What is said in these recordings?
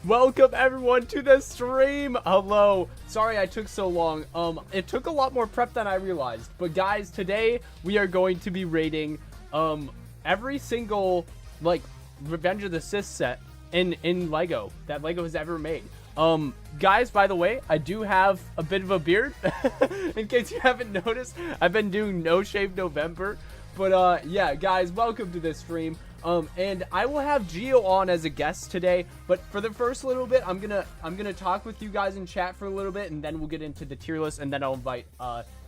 Welcome everyone to the stream. Hello. Sorry I took so long. It took a lot more prep than I realized. But guys, today we are going to be rating every single like Revenge of the Sith set in Lego that Lego has ever made. Guys, by the way, I do have a bit of a beard. In case you haven't noticed, I've been doing No Shave November. But yeah, guys, welcome to this stream. And I will have Geo on as a guest today, but for the first little bit, I'm gonna talk with you guys in chat for a little bit, and then we'll get into the tier list, and then I'll invite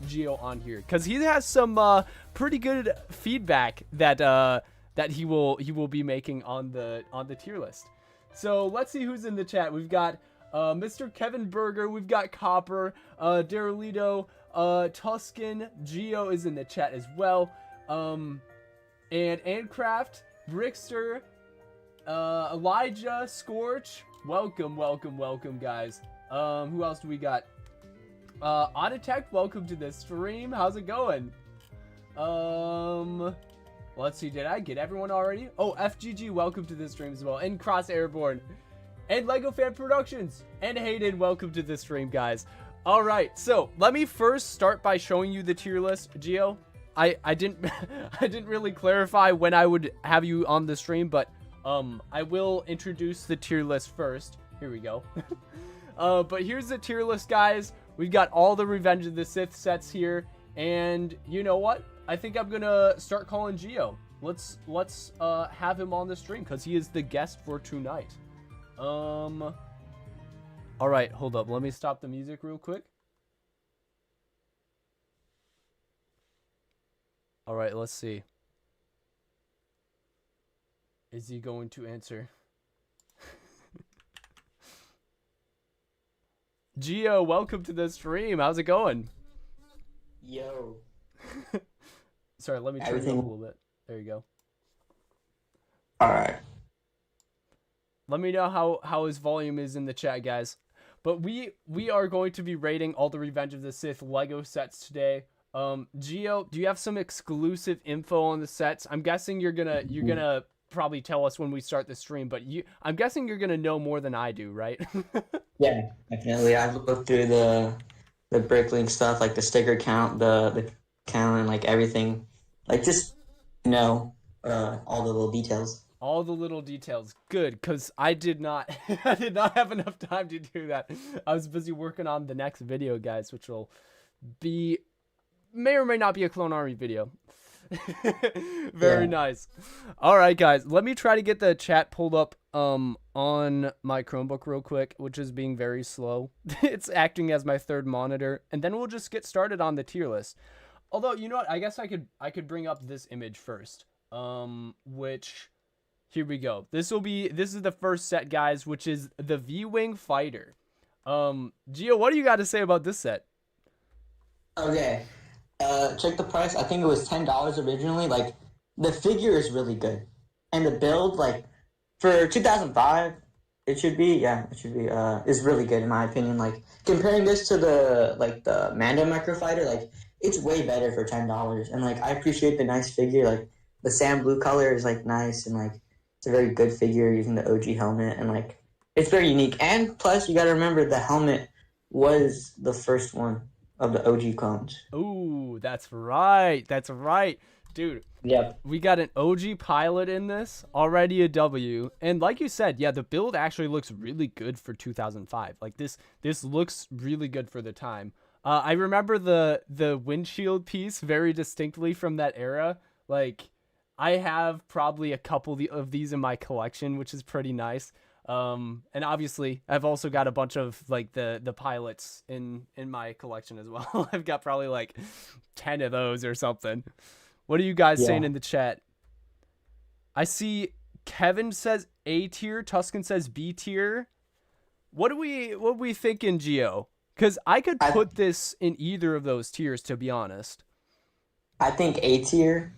Geo on here because he has some pretty good feedback that he will be making on the tier list. So let's see who's in the chat. We've got Mr. Kevin Berger, we've got Copper, Darolito, Tuscan, Geo is in the chat as well, and Ancraft, Brickster, Elijah, Scorch, welcome guys. Who else do we got? Autotech, welcome to the stream. How's it going? Let's see, did I get everyone already? Oh, FGG, welcome to the stream as well. And Cross Airborne. And Lego Fan Productions. And Hayden, welcome to the stream, guys. Alright, so let me first start by showing you the tier list, Geo. I didn't really clarify when I would have you on the stream, but I will introduce the tier list first. Here we go. But here's the tier list, guys. We've got all the Revenge of the Sith sets here, and you know what? I think I'm gonna start calling Geo. Let's have him on the stream because he is the guest for tonight. All right, hold up. Let me stop the music real quick. All right, let's see. Is he going to answer? Geo, welcome to the stream. How's it going? Yo. Sorry, let me turn it up a little bit. There you go. All right. Let me know how his volume is in the chat, guys. But we are going to be rating all the Revenge of the Sith Lego sets today. Geo, do you have some exclusive info on the sets? I'm guessing you're gonna probably tell us when we start the stream, but I'm guessing you're gonna know more than I do, right? Yeah, definitely. I've looked through the Bricklink stuff, like the sticker count, the count, and like everything. Like just all the little details. All the little details. Good, because I did not have enough time to do that. I was busy working on the next video, guys, which will be may or may not be a Clone Army video. Very nice. All right, guys, let me try to get the chat pulled up on my Chromebook real quick, which is being very slow. It's acting as my third monitor, and then we'll just get started on the tier list. Although, you know what? I guess I could bring up this image first. Which here we go. This is the first set, guys, which is the V-Wing Fighter. Gio, what do you got to say about this set? Okay. Check the price. I think it was $10 originally. Like, the figure is really good, and the build, like, for 2005, it should be is really good in my opinion. Like, comparing this to the Mando Microfighter, like, it's way better for $10. And like, I appreciate the nice figure. Like, the sand blue color is like nice, and like, it's a very good figure using the OG helmet, and like, it's very unique. And plus, you got to remember the helmet was the first one of the OG clones. Ooh, that's right. Dude, yep. We got an OG pilot in this, already a W. And like you said, yeah, the build actually looks really good for 2005. Like, this looks really good for the time. I remember the windshield piece very distinctly from that era. Like, I have probably a couple of these in my collection, which is pretty nice. And obviously I've also got a bunch of like the pilots in my collection as well. I've got probably like 10 of those or something. What are you guys saying in the chat? I see Kevin says A tier, Tuscan says B tier. What are we thinking, Geo? Because I could put this in either of those tiers, to be honest. I think A tier.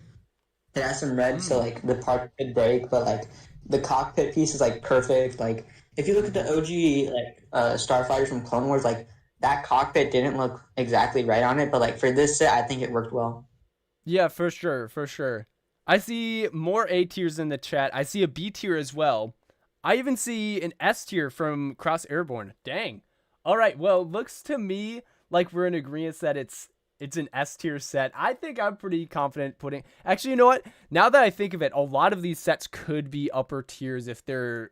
It has some red, so like the part could break, but like the cockpit piece is like perfect. Like, if you look at the OG like starfighters from Clone Wars, like that cockpit didn't look exactly right on it, but like for this set, I think it worked well. Yeah, for sure. I see more A tiers in the chat. I see a B tier as well. I even see an S tier from Cross Airborne. Dang. All right. Well, looks to me like we're in agreement that it's an S tier set. I think I'm pretty confident putting. Actually, you know what? Now that I think of it, a lot of these sets could be upper tiers if they're.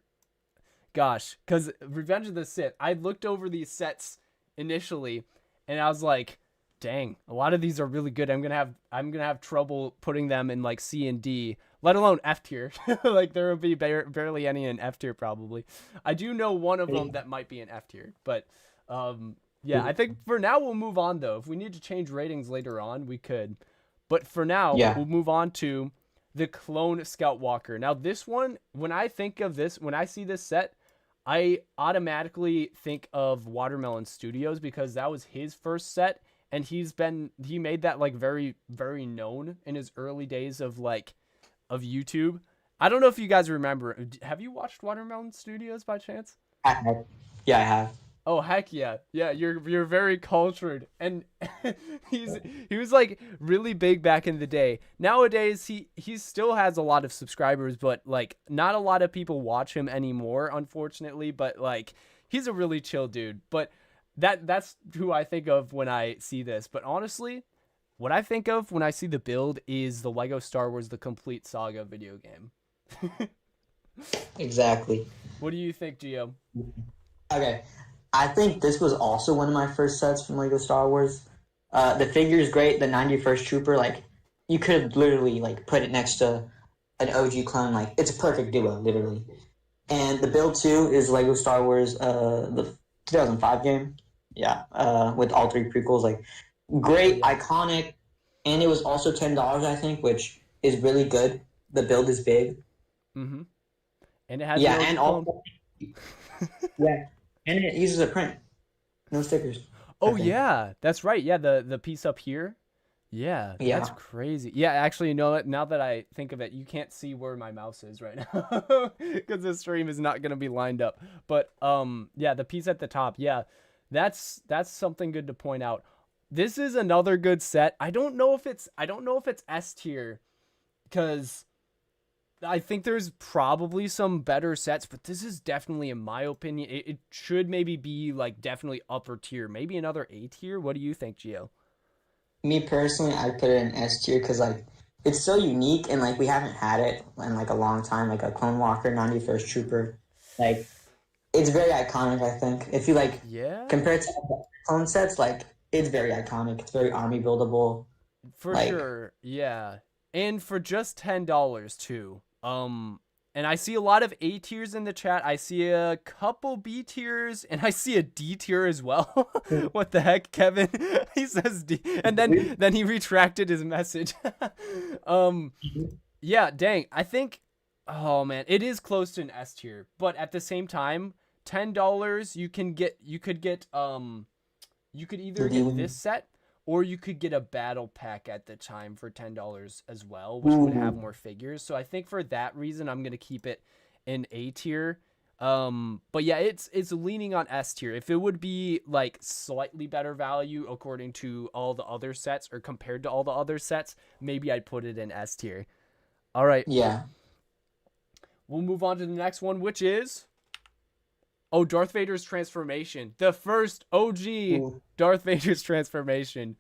Gosh, because Revenge of the Sith. I looked over these sets initially, and I was like, dang, a lot of these are really good. I'm gonna have trouble putting them in like C and D, let alone F tier. Like there will be barely any in F tier probably. I do know one of them that might be in F tier, but yeah, I think for now we'll move on though. If we need to change ratings later on, we could. But for now, we'll move on to the Clone Scout Walker. Now this one, when I think of this, when I see this set, I automatically think of Watermelon Studios because that was his first set. And he made that like very, very known in his early days of YouTube. I don't know if you guys remember. Have you watched Watermelon Studios by chance? Yeah, I have. Oh heck yeah. Yeah, you're very cultured. And he was like really big back in the day. Nowadays he still has a lot of subscribers, but like not a lot of people watch him anymore, unfortunately. But like he's a really chill dude. But that's who I think of when I see this. But honestly, what I think of when I see the build is the Lego Star Wars The Complete Saga video game. Exactly. What do you think, Gio? Okay. I think this was also one of my first sets from Lego Star Wars. The figure is great. The 91st Trooper, like, you could literally, like, put it next to an OG clone. Like, it's a perfect duo, literally. And the build, too, is Lego Star Wars, the 2005 game. Yeah, with all three prequels, like great, iconic, and it was also $10, I think, which is really good. The build is big. Mm-hmm. And it has and also and it uses a print, no stickers. Oh yeah, that's right. Yeah, the piece up here. Yeah, that's crazy. Yeah, actually, you know what? Now that I think of it, you can't see where my mouse is right now because the stream is not gonna be lined up. But yeah, the piece at the top. Yeah. That's something good to point out. This is another good set. I don't know if it's S tier because I think there's probably some better sets, but this is definitely, in my opinion, it should maybe be like definitely upper tier, maybe another A tier. What do you think, Gio? Me personally, I put it in S tier because like it's so unique and like we haven't had it in like a long time, like a Clone Walker 91st Trooper, like. It's very iconic, I think. If you like compare it to clone sets, like it's very iconic. It's very army buildable. For sure. Yeah. And for just $10 too. And I see a lot of A tiers in the chat. I see a couple B tiers and I see a D tier as well. What the heck, Kevin? He says D and then he retracted his message. Yeah, dang. I think oh man, it is close to an S tier, but at the same time, $10 you could either get this set or you could get a battle pack at the time for $10 as well, which would have more figures. So I think for that reason I'm gonna keep it in A tier. But yeah, it's leaning on S tier. If it would be like slightly better value according to all the other sets or compared to all the other sets, maybe I'd put it in S tier. All right. Yeah. We'll move on to the next one, which is Darth Vader's transformation. The first OG Darth Vader's transformation.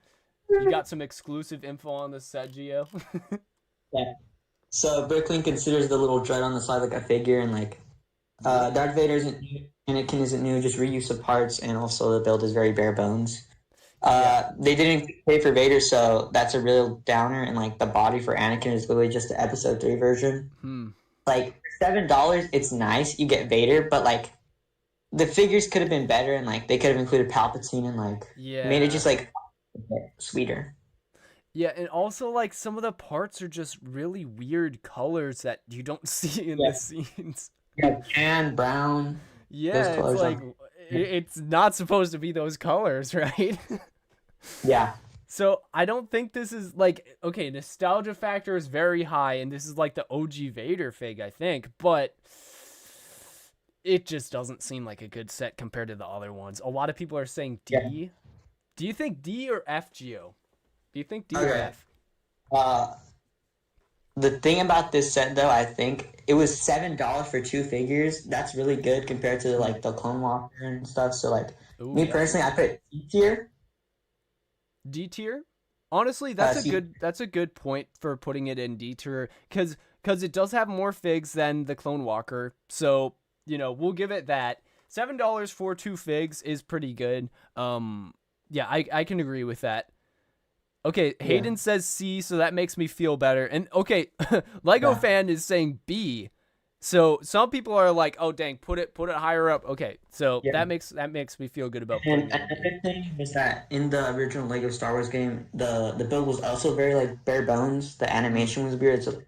You got some exclusive info on this set, Gio? Yeah. So Bricklin considers the little dread on the side like a figure, and like Darth Vader isn't new, Anakin isn't new, just reuse of parts, and also the build is very bare bones. They didn't pay for Vader, so that's a real downer, and like the body for Anakin is literally just the Episode 3 version. Like $7, it's nice, you get Vader, but like the figures could have been better, and like they could have included Palpatine and like made it just like sweeter. Yeah, and also like some of the parts are just really weird colors that you don't see in the scenes. Yeah, tan, brown. Yeah, it's like it's not supposed to be those colors, right? Yeah. So I don't think this is like, okay, nostalgia factor is very high, and this is like the OG Vader fig, I think, but it just doesn't seem like a good set compared to the other ones. A lot of people are saying D. Yeah. Do you think D or F, Gio? Do you think D or F? The thing about this set, though, I think it was $7 for 2 figures. That's really good compared to like the Clone Walker and stuff. So like Ooh, me yeah. personally, I put E tier. D tier. Honestly, that's a good point for putting it in D tier because it does have more figs than the Clone Walker. So we'll give it that. $7 for 2 figs is pretty good. Yeah, I can agree with that. Okay, Hayden says C, so that makes me feel better. And okay, Lego fan is saying B. So some people are like, "Oh dang, put it higher up." Okay, so that makes me feel good about putting And it in B. another thing was that in the original Lego Star Wars game, the build was also very like bare bones. The animation was weird. So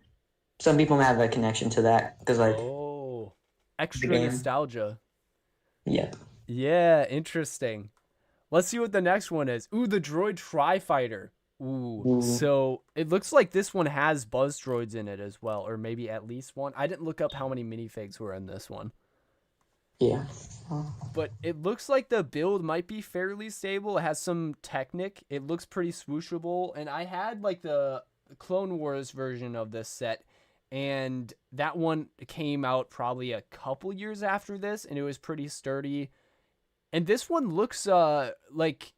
some people may have a connection to that because like Oh, the extra game. nostalgia. Yep. Yeah, interesting. Let's see what the next one is. Ooh, the Droid Tri-Fighter. Ooh, so it looks like this one has Buzz Droids in it as well, or maybe at least one. I didn't look up how many minifigs were in this one. Yeah. But it looks like the build might be fairly stable. It has some Technic. It looks pretty swooshable. And I had like the Clone Wars version of this set, and that one came out probably a couple years after this, and it was pretty sturdy. And this one looks like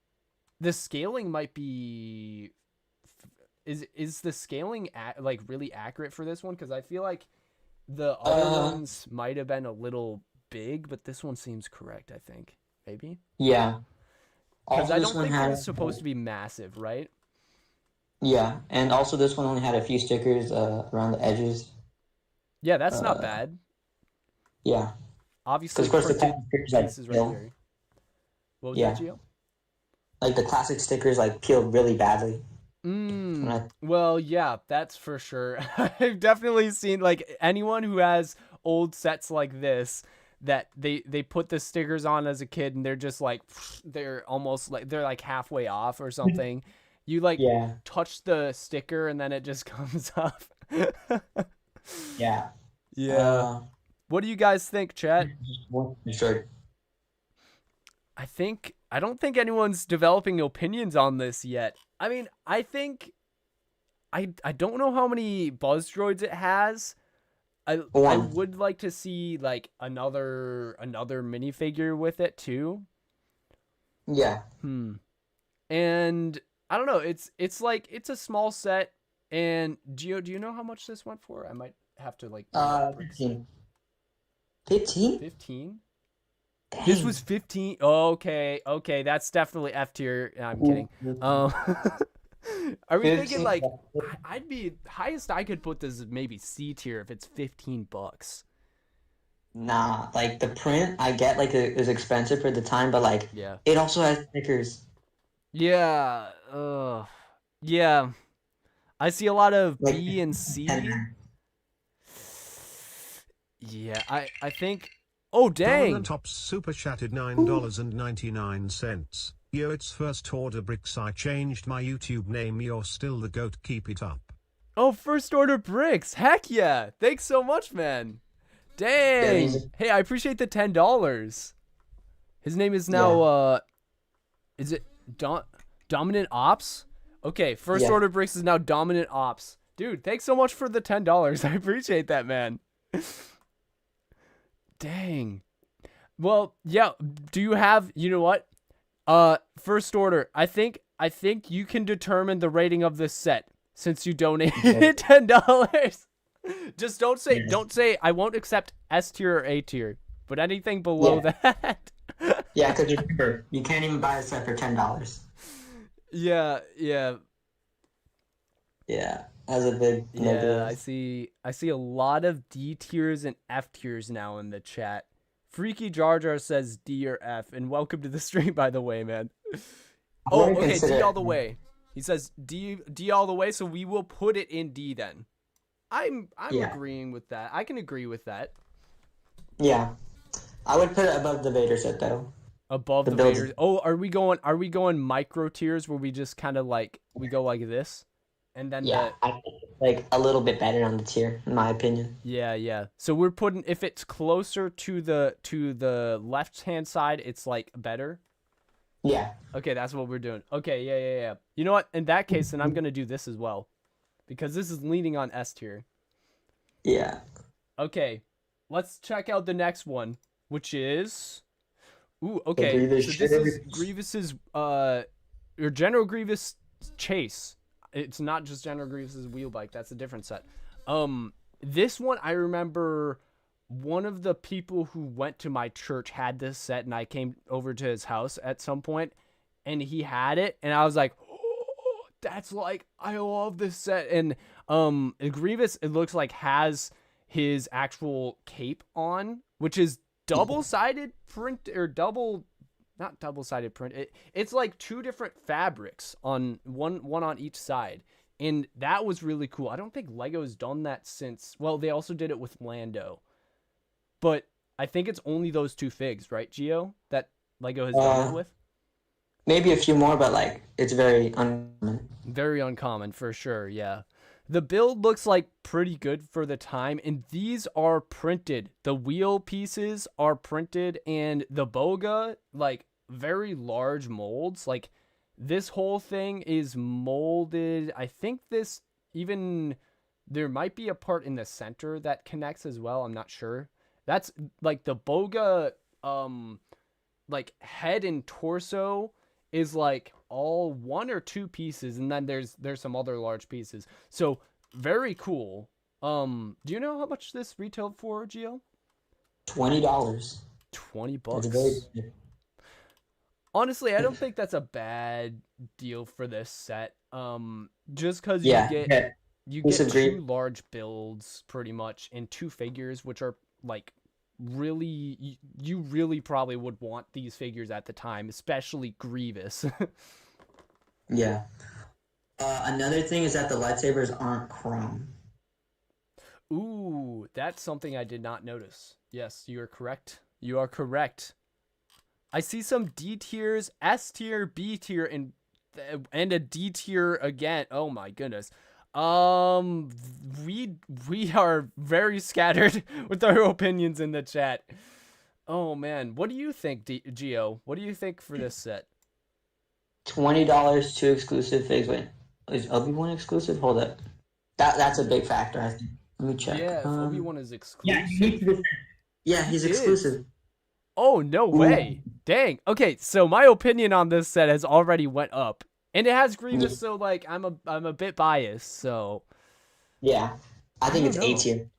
the scaling might be is the scaling like really accurate for this one? Because I feel like the other ones might have been a little big, but this one seems correct. I think maybe. Yeah. Because Also, I this don't one think had it's supposed to be massive, right? yeah, and also this one only had a few stickers around the edges. Yeah, that's not bad. Yeah, Obviously, because of course the printed classic stickers like pieces right peel. here. What was Yeah, that, Gio? like the classic stickers like peel really badly. Well, yeah, that's for sure. I've definitely seen like anyone who has old sets like this that they put the stickers on as a kid and they're just like they're almost like they're like halfway off or something. You like Yeah, touch the sticker and then it just comes off. yeah. Yeah. What do you guys think, chat? Sure. I don't think anyone's developing opinions on this yet. I mean, I think I don't know how many Buzz Droids it has. I would like to see like another minifigure with it too. Yeah. And I don't know, it's like it's a small set. And Gio, do you know how much this went for? I might have to like 15. 15? 15? Dang. This was 15. Okay, that's definitely F tier. I'm kidding. Are we thinking like I'd be highest I could put this is maybe C tier if it's $15. Nah, like the print I get like it was expensive for the time, but like Yeah. it also has stickers. Yeah. Yeah. I see a lot of Like, B and C. Yeah, I think. Oh dang! Tops super chatted $9.99. Yo, it's first order bricks. I changed my YouTube name. You're still the goat. Keep it up. Oh, first order bricks. Heck yeah! Thanks so much, man. Dang. Hey, I appreciate the $10. His name is now is it Dominant Ops? Okay, first order bricks is now Dominant Ops. Dude, thanks so much for the $10. I appreciate that, man. Dang. Well, yeah, do you have, you know what? First order. I think you can determine the rating of this set since you donated $10. Just don't say I won't accept S tier or A tier, but anything below that. Yeah, because remember, you can't even buy a set for $10. Yeah. Yeah, that's a big Yeah, I see a lot of D tiers and F tiers now in the chat. Freaky Jar Jar says D or F, and welcome to the stream, by the way, man. Oh, okay, D all the way. He says D all the way, so we will put it in D then. I'm agreeing with that. I can agree with that. Yeah, I would put it above the Vader set though. Above the Vader. Oh, are we going micro tiers where we just kind of like we go like this, and then I think it's like a little bit better on the tier, in my opinion. Yeah. So we're putting if it's closer to the left hand side, it's like better. Yeah. Okay, that's what we're doing. Okay, yeah. You know what? In that case, then I'm gonna do this as well. because this is leaning on S tier. Yeah. Okay, let's check out the next one, which is okay. Grievous So this is Chase. Grievous's your General Grievous Chase. It's not just General Grievous's wheel bike. That's a different set. This one I remember one of the people who went to my church had this set, and I came over to his house at some point, and he had it, and I was like, oh, that's like, I love this set. And Grievous, it looks like, has his actual cape on, which is double-sided print, or not double-sided print. It's like two different fabrics on one on each side. And that was really cool. I don't think Lego's done that since, well, they also did it with Lando. But I think it's only those two figs, right, Gio, that Lego has done it with? Maybe a few more, but like it's very uncommon. Very uncommon, for sure, yeah. The build looks like pretty good for the time, and these are printed. The wheel pieces are printed, and the boga, like, very large molds. Like, this whole thing is molded. I think this even, there might be a part in the center that connects as well. I'm not sure. That's like the boga, like head and torso is like all one or two pieces, and then there's some other large pieces. So very cool. Do you know how much this retailed for, Gio? $20. $20. Honestly, I don't think that's a bad deal for this set. Just because you get two large builds pretty much, and two figures, which are like really, you really probably would want these figures at the time, especially Grievous. Yeah. Another thing is that the lightsabers aren't chrome. Ooh, that's something I did not notice. Yes, you are correct. You are correct. I see some D tiers, S tier, B tier, and a D tier again. Oh my goodness. We are very scattered with our opinions in the chat. Oh man, what do you think, Gio? What do you think for this set? $20, 2 exclusive figs. Wait, is Obi-Wan exclusive? Hold up. That's a big factor, I think. Let me check. Yeah, if Obi-Wan is exclusive. Yeah, he's exclusive. Oh, no way. Dang. Okay, so my opinion on this set has already went up. And it has Grievous, so like I'm a bit biased, so yeah. I think it's A tier.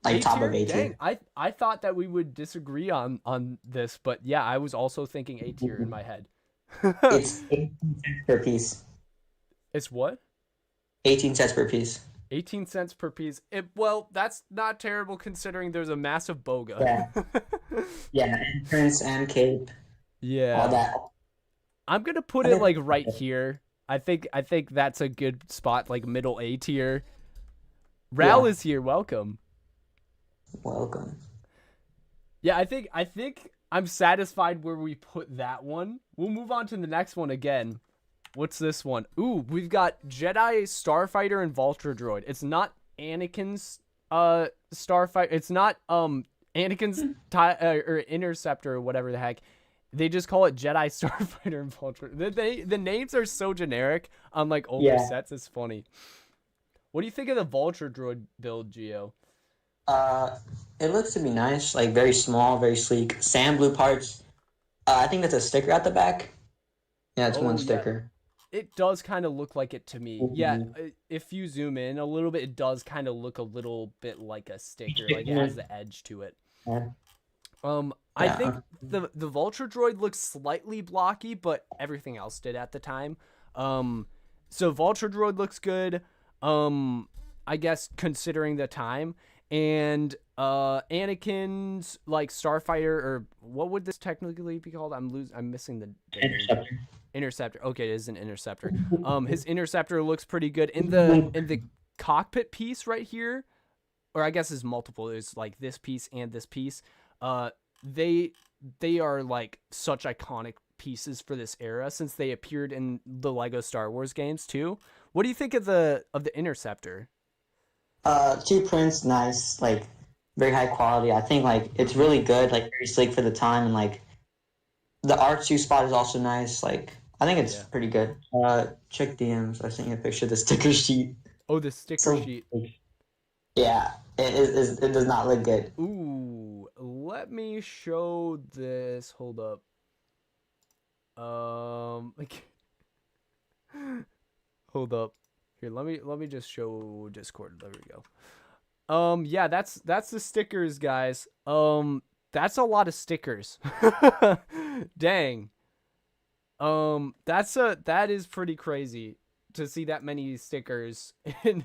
Like top of A tier. Dang, I thought that we would disagree on this, but yeah, I was also thinking A tier in my head. It's 18 cents per piece. It's what? 18 cents per piece. 18 cents per piece. Well, that's not terrible considering there's a massive boga. Yeah. Yeah, entrance and cape. Yeah. All that. I'm gonna put it like right here. I think that's a good spot, like middle A tier. Ral is here. Welcome. Welcome. Yeah, I think I'm satisfied where we put that one. We'll move on to the next one again. What's this one? Ooh, we've got Jedi Starfighter and Vulture Droid. It's not Anakin's Starfighter. It's not Anakin's or Interceptor or whatever the heck. They just call it Jedi Starfighter and Vulture. The names are so generic on like older sets. It's funny. What do you think of the Vulture Droid build, Gio? It looks to be nice. Like very small, very sleek. Sand blue parts. I think that's a sticker at the back. Yeah, it's one sticker. It does kind of look like it to me. Mm-hmm. Yeah, if you zoom in a little bit, it does kind of look a little bit like a sticker. Like it has the edge to it. Yeah. I think the Vulture Droid looks slightly blocky, but everything else did at the time. So Vulture Droid looks good. I guess considering the time. And Anakin's like Starfighter, or what would this technically be called? I'm missing the Interceptor. Interceptor. Okay, it is an Interceptor. His Interceptor looks pretty good. In the cockpit piece right here, or I guess it's multiple. There's like this piece and this piece. They are like such iconic pieces for this era since they appeared in the Lego Star Wars games too. What do you think of the Interceptor? Two prints, nice, like very high quality. I think like it's really good, like very sleek for the time, and like the R2 spot is also nice. Like I think it's pretty good. Check DMs. I sent you a picture of the sticker sheet. Oh, the sticker So, sheet. yeah, it does not look good. Ooh, let me show this. Hold up. Like, hold up. Here, let me just show Discord. There we go. Yeah, that's the stickers, guys. That's a lot of stickers. Dang. That is pretty crazy to see that many stickers in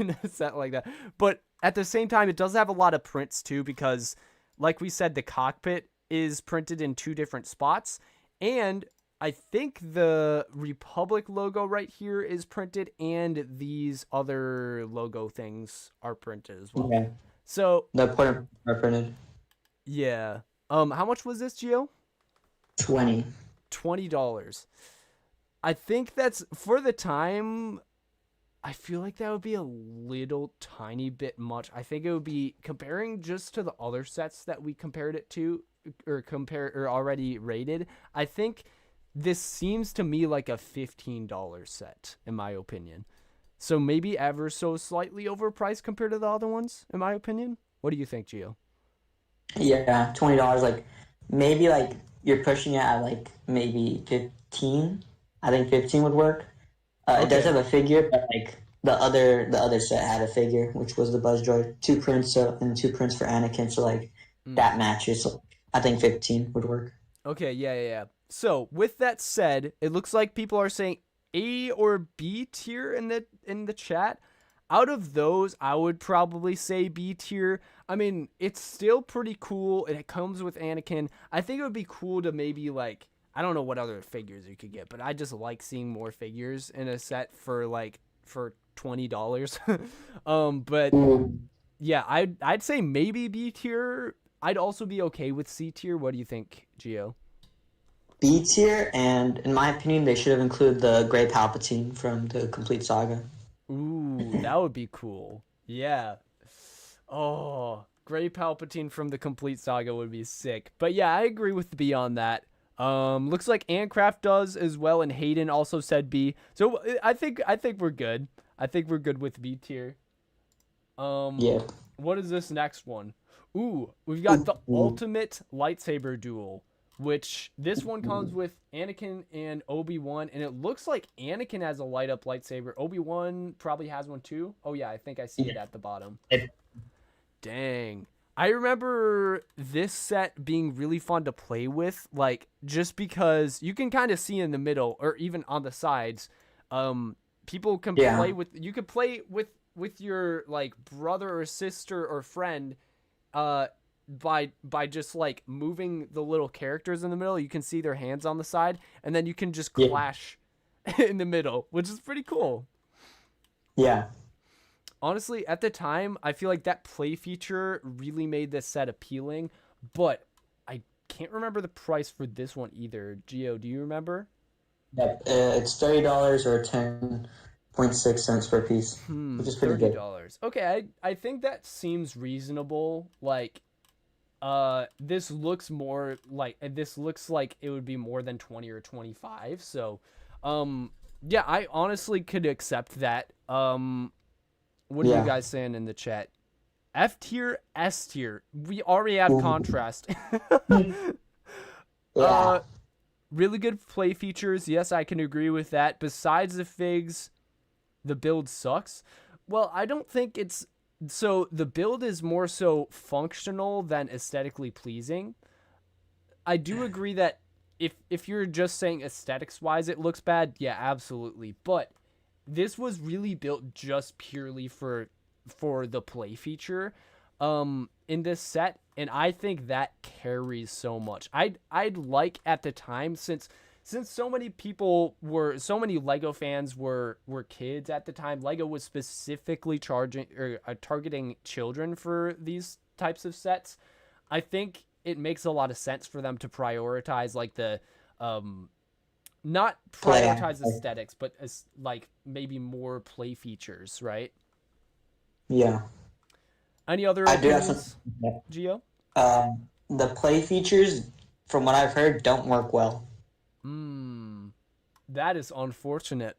a set like that. But at the same time, it does have a lot of prints too, because like we said, the cockpit is printed in 2 different spots, and I think the Republic logo right here is printed, and these other logo things are printed as well. Yeah, So the point are printed. yeah. How much was this, Gio? 20. $20. I think that's, for the time, I feel like that would be a little tiny bit much. I think it would be, comparing just to the other sets that we compared it to, or already rated, I think this seems to me like a $15 set, in my opinion. So maybe ever so slightly overpriced compared to the other ones, in my opinion. What do you think, Gio? Yeah, $20. Like maybe like you're pushing it at like maybe 15. I think 15 would work. It does Okay. have a figure, but like the other set had a figure, which was the Buzz Droid. 2 prints and 2 prints for Anakin. So like that matches. So I think 15 would work. Okay, yeah. So with that said, it looks like people are saying A or B tier in the chat. Out of those, I would probably say B tier. I mean, it's still pretty cool, and it comes with Anakin. I think it would be cool to maybe, like, I don't know what other figures you could get, but I just like seeing more figures in a set for $20. But yeah, I'd say maybe B tier. I'd also be okay with C tier. What do you think, Gio? B tier, and in my opinion, they should have included the Gray Palpatine from the Complete Saga. Ooh, that would be cool. Yeah. Oh, Gray Palpatine from the Complete Saga would be sick. But yeah, I agree with B on that. Looks like Ancraft does as well, and Hayden also said B. So I think we're good. I think we're good with B tier. Yeah. What is this next one? Ooh, we've got the ultimate lightsaber duel, which this one comes with Anakin and Obi-Wan, and it looks like Anakin has a light up lightsaber. Obi-Wan probably has one too. Oh yeah, I think I see it at the bottom. Dang. I remember this set being really fun to play with, like, just because you can kind of see in the middle or even on the sides. People can play with, you could play with your like brother or sister or friend by just like moving the little characters in the middle. You can see their hands on the side, and then you can just clash in the middle, which is pretty cool. Yeah. Honestly, at the time, I feel like that play feature really made this set appealing, but I can't remember the price for this one either. Gio, do you remember? Yep. It's $30 or 10.6 cents per piece, which is pretty good. $30. Okay, I think that seems reasonable. Like, this looks like it would be more than 20 or 25. So, yeah, I honestly could accept that. What are you guys saying in the chat? F tier, S tier. We already have contrast. Really good play features. Yes, I can agree with that. Besides the figs, the build sucks. Well, I don't think it's... So, the build is more so functional than aesthetically pleasing. I do agree that if you're just saying aesthetics-wise it looks bad, yeah, absolutely. But this was really built just purely for the play feature in this set, and I think that carries so much. I'd like at the time, since so many Lego fans were kids at the time. Lego was specifically targeting children for these types of sets. I think it makes a lot of sense for them to prioritize like the not prioritize aesthetics, but as like maybe more play features, right? Yeah. Any other opinions, Gio? The play features, from what I've heard, don't work well. That is unfortunate.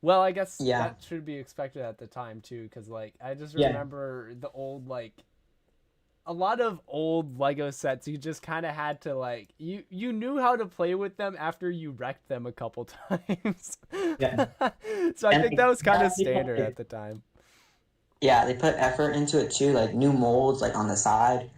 Well, I guess Yeah. that should be expected at the time too, because like I just Yeah. remember the old like a lot of old Lego sets. You just kind of had to like you knew how to play with them after you wrecked them a couple times. Yeah. So I And think like, that was kind of they put, standard like, at the time. yeah, they put effort into it too, like new molds like on the side,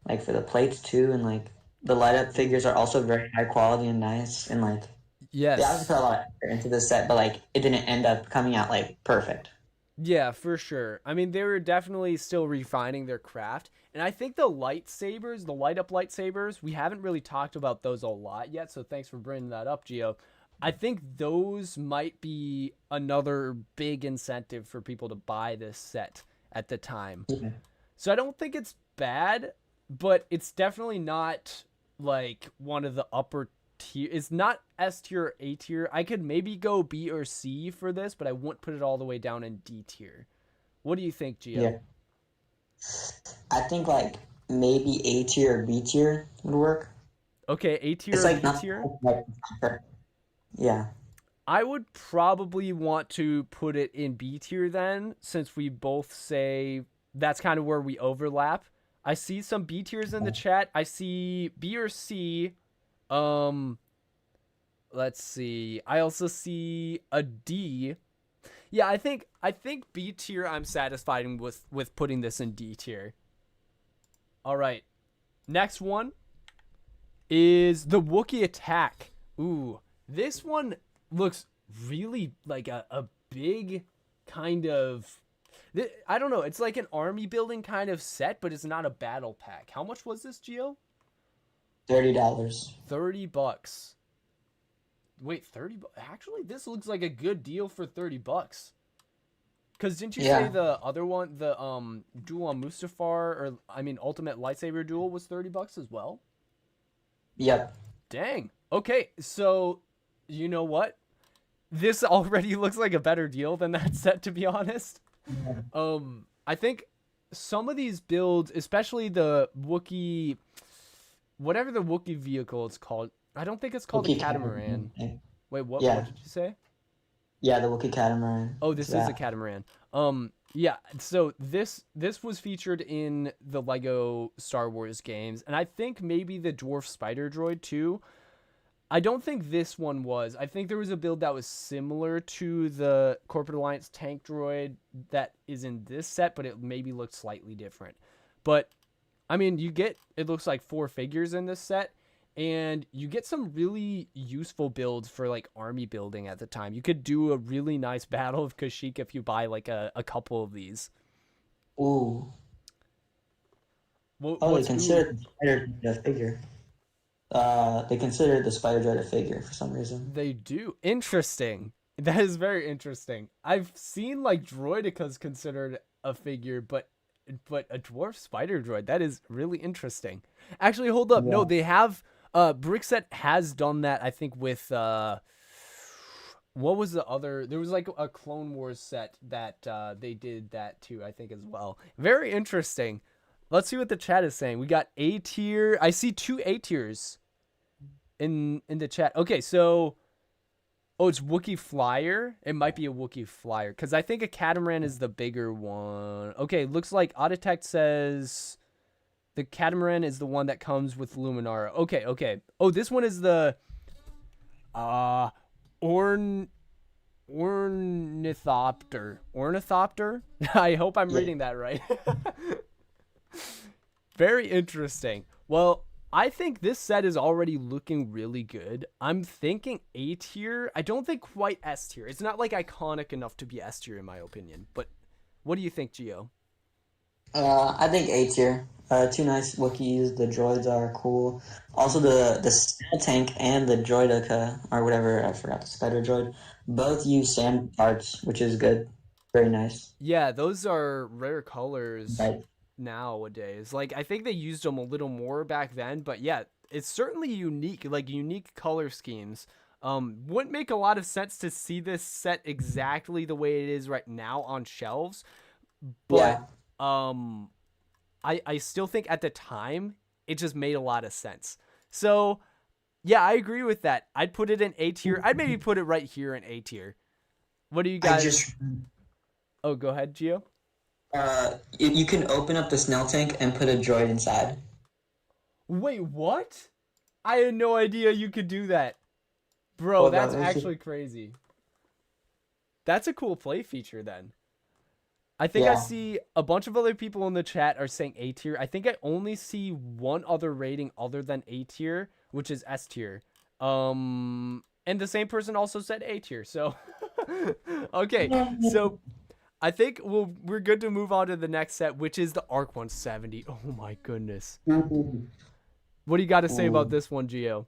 like for the plates too, and like the light up figures are also very high quality and nice, and like they obviously Yes. put a lot of effort into this set, but like it didn't end up coming out like perfect. Yeah, for sure. I mean, they were definitely still refining their craft. And I think the lightsabers, the light up lightsabers, we haven't really talked about those a lot yet. So thanks for bringing that up, Gio. I think those might be another big incentive for people to buy this set at the time. Yeah. So I don't think it's bad, but it's definitely not like one of the upper tier. It's not S tier or A tier. I could maybe go B or C for this, but I wouldn't put it all the way down in D tier. What do you think, Gio? Yeah. I think like maybe A tier or B tier would work. Okay, A tier It's or like B not tier? like yeah. I would probably want to put it in B tier then, since we both say that's kind of where we overlap. I see some B tiers in the chat. I see B or C. Let's see. I also see a D. Yeah, I think B tier I'm satisfied with putting this in D tier. All right. Next one is the Wookiee attack. Ooh, this one looks really like a big kind of I don't know, it's like an army building kind of set, but it's not a battle pack. How much was this, Gio? $30. $30. Wait, 30 bucks? Actually, this looks like a good deal for 30 bucks. Cuz didn't you say the other one, the duel on Mustafar, or I mean Ultimate Lightsaber Duel, was 30 bucks as well? Yep. Dang. Okay, so you know what? This already looks like a better deal than that set, to be honest. I think some of these builds, especially the Wookiee, whatever the Wookiee vehicle is called, I don't think it's called Wookiee a catamaran. Wait, what did you say? Yeah, the Wookiee catamaran. Oh, this is a catamaran. Yeah, so this was featured in the Lego Star Wars games, and I think maybe the Dwarf Spider Droid too. I don't think this one was. I think there was a build that was similar to the Corporate Alliance tank droid that is in this set, but it maybe looked slightly different. But I mean, it looks like 4 figures in this set, and you get some really useful builds for like army building at the time. You could do a really nice Battle of Kashyyyk if you buy like a couple of these. Ooh. They consider the spider droid a figure. They consider the spider droid a figure for some reason. They do. Interesting. That is very interesting. I've seen like Droidicas considered a figure, but a dwarf spider droid, that is really interesting. Actually, hold up. Yeah. No, they have Brickset has done that, I think, with what was the other? There was like a Clone Wars set that they did that too, I think, as well. Very interesting. Let's see what the chat is saying. We got A tier. I see 2 A tiers in the chat. Okay, so it's Wookiee Flyer. It might be a Wookiee Flyer because I think a catamaran is the bigger one. Okay, looks like Autotech says the catamaran is the one that comes with Luminara. Okay. Oh, this one is the Ornithopter. Ornithopter? I hope I'm reading that right. Very interesting. Well, I think this set is already looking really good. I'm thinking A tier. I don't think quite S tier. It's not like iconic enough to be S tier in my opinion. But what do you think, Gio? I think A tier. 2 nice Wookiees. The droids are cool. Also, the Snail Tank and the Droidica, or whatever, I forgot, the Spider Droid, both use sand parts, which is good. Very nice. Yeah, those are rare colors. Right. Nowadays, like I think they used them a little more back then, but yeah, it's certainly unique, like unique color schemes. Wouldn't make a lot of sense to see this set exactly the way it is right now on shelves, but yeah. I still think at the time it just made a lot of sense. So yeah, I agree with that. I'd put it in A tier. I'd maybe put it right here in A tier. What do you I guys? just Oh, go ahead, Gio. you can open up the Snell tank and put a droid inside. Wait, what? I had no idea you could do that. Bro, Hold that's on, let me see. actually crazy. That's a cool play feature then. I think I Yeah. see a bunch of other people in the chat are saying A tier. I think I only see one other rating other than A tier, which is S tier. And the same person also said A tier. So, okay. So I think we're good to move on to the next set, which is the Arc 170. Oh my goodness. What do you got to say about this one, Gio?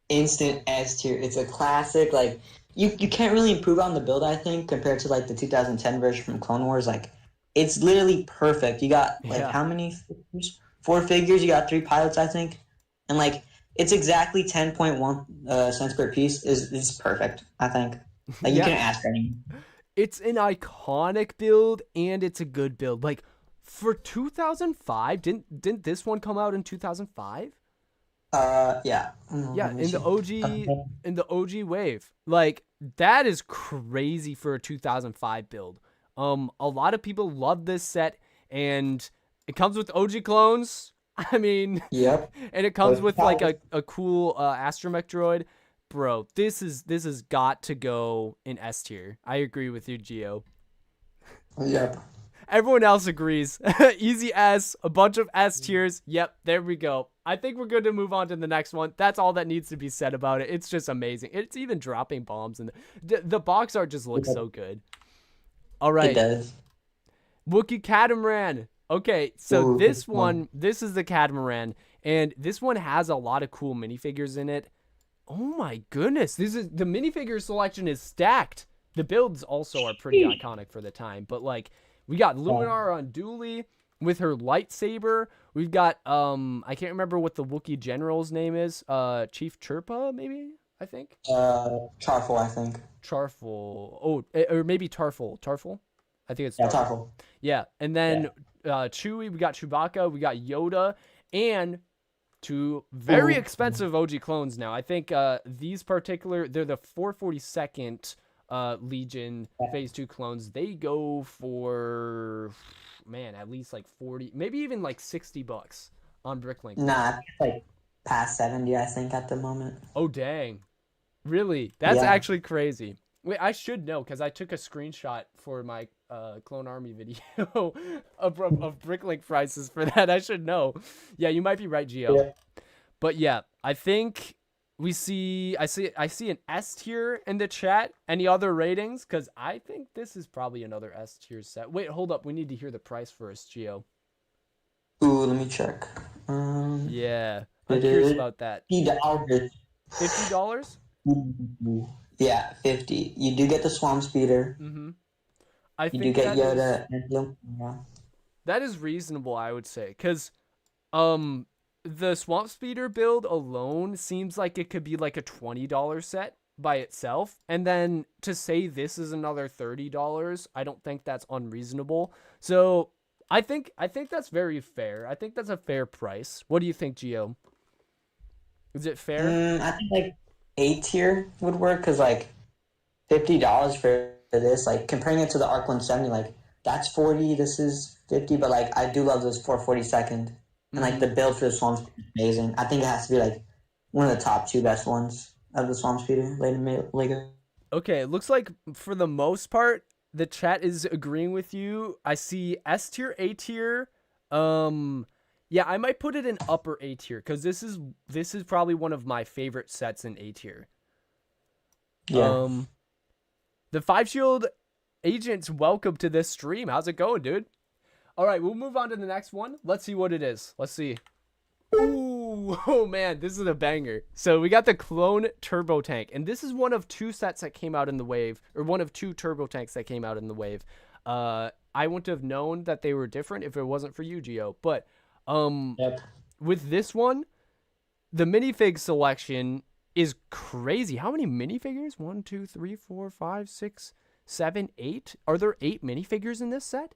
Instant S tier. It's a classic. Like you can't really improve on the build, I think, compared to like the 2010 version from Clone Wars. Like it's literally perfect. You got like Yeah. how many figures? 4 figures. You got 3 pilots, I think, and like it's exactly 10.1 cents per piece. Is perfect. I think. Like you Yeah. can't ask for any. It's an iconic build and it's a good build. Like for 2005, didn't this one come out in 2005? Yeah. Yeah, Let me in the see. OG wave. Like that is crazy for a 2005 build. A lot of people love this set and it comes with OG clones. I mean, Yep. and it comes with like a cool astromech droid. Bro, this has got to go in S tier. I agree with you, Gio. Yep. Everyone else agrees. Easy S, a bunch of S tiers. Yep, there we go. I think we're good to move on to the next one. That's all that needs to be said about it. It's just amazing. It's even dropping bombs, and the box art just looks so good. All right. It does. Wookiee Catamaran. Okay, so Ooh, this one, this is the Catamaran, and this one has a lot of cool minifigures in it. Oh my goodness, the minifigure selection is stacked. The builds also are pretty iconic for the time, but like we got Luminar on Dooley with her lightsaber. We've got I can't remember what the Wookiee general's name is. Chief Chirpa, maybe, I think. Charfel, I think. Charfel. Oh, or maybe Tarful. Tarful? I think it's Yeah, Tarful. Charfel. Yeah, and then Chewie, we got Chewbacca, we got Yoda, and 2 very expensive OG clones now. I think these particular, they're the 442nd Legion Phase 2 clones. They go for, man, at least like 40, maybe even like $60 on Bricklink. Nah, it's like past 70, I think, at the moment. Oh, dang. Really? That's actually crazy. Wait, I should know because I took a screenshot for my Clone Army video of Bricklink prices for that. I should know. Yeah, you might be right, Gio. Yeah. But yeah, I think I see an S tier in the chat. Any other ratings? Because I think this is probably another S tier set. Wait, hold up. We need to hear the price first, Gio. Ooh, let me check. Yeah, I'm curious about that. $50. $50? Yeah, 50. You do get the Swamp Speeder. Mm-hmm. You do get Yoda and yeah. That is reasonable, I would say, because the Swamp Speeder build alone seems like it could be like a $20 set by itself, and then to say this is another $30, I don't think that's unreasonable. So I think that's very fair. I think that's a fair price. What do you think, Gio? Is it fair? I think like A tier would work because like $50 for this, like comparing it to the Arc 170, like that's 40. This is 50, but like I do love this 442nd. And like the build for the Swamp Speeder is amazing. I think it has to be like one of the top 2 best ones of the Swamp Speeder later. Okay, it looks like for the most part, the chat is agreeing with you. I see S tier, A tier. Yeah, I might put it in upper A tier because this is probably one of my favorite sets in A tier. Yeah. The 5 Shield agents, welcome to this stream. How's it going, dude? All right, we'll move on to the next one. Let's see what it is. Let's see. Ooh, oh man, this is a banger. So we got the Clone Turbo Tank, and this is one of 2 sets that came out in the wave, or one of 2 Turbo Tanks that came out in the wave. I wouldn't have known that they were different if it wasn't for you, Gio. But with this one, the minifig selection is crazy. How many minifigures? 1, 2, 3, 4, 5, 6, 7, 8. Are there 8 minifigures in this set?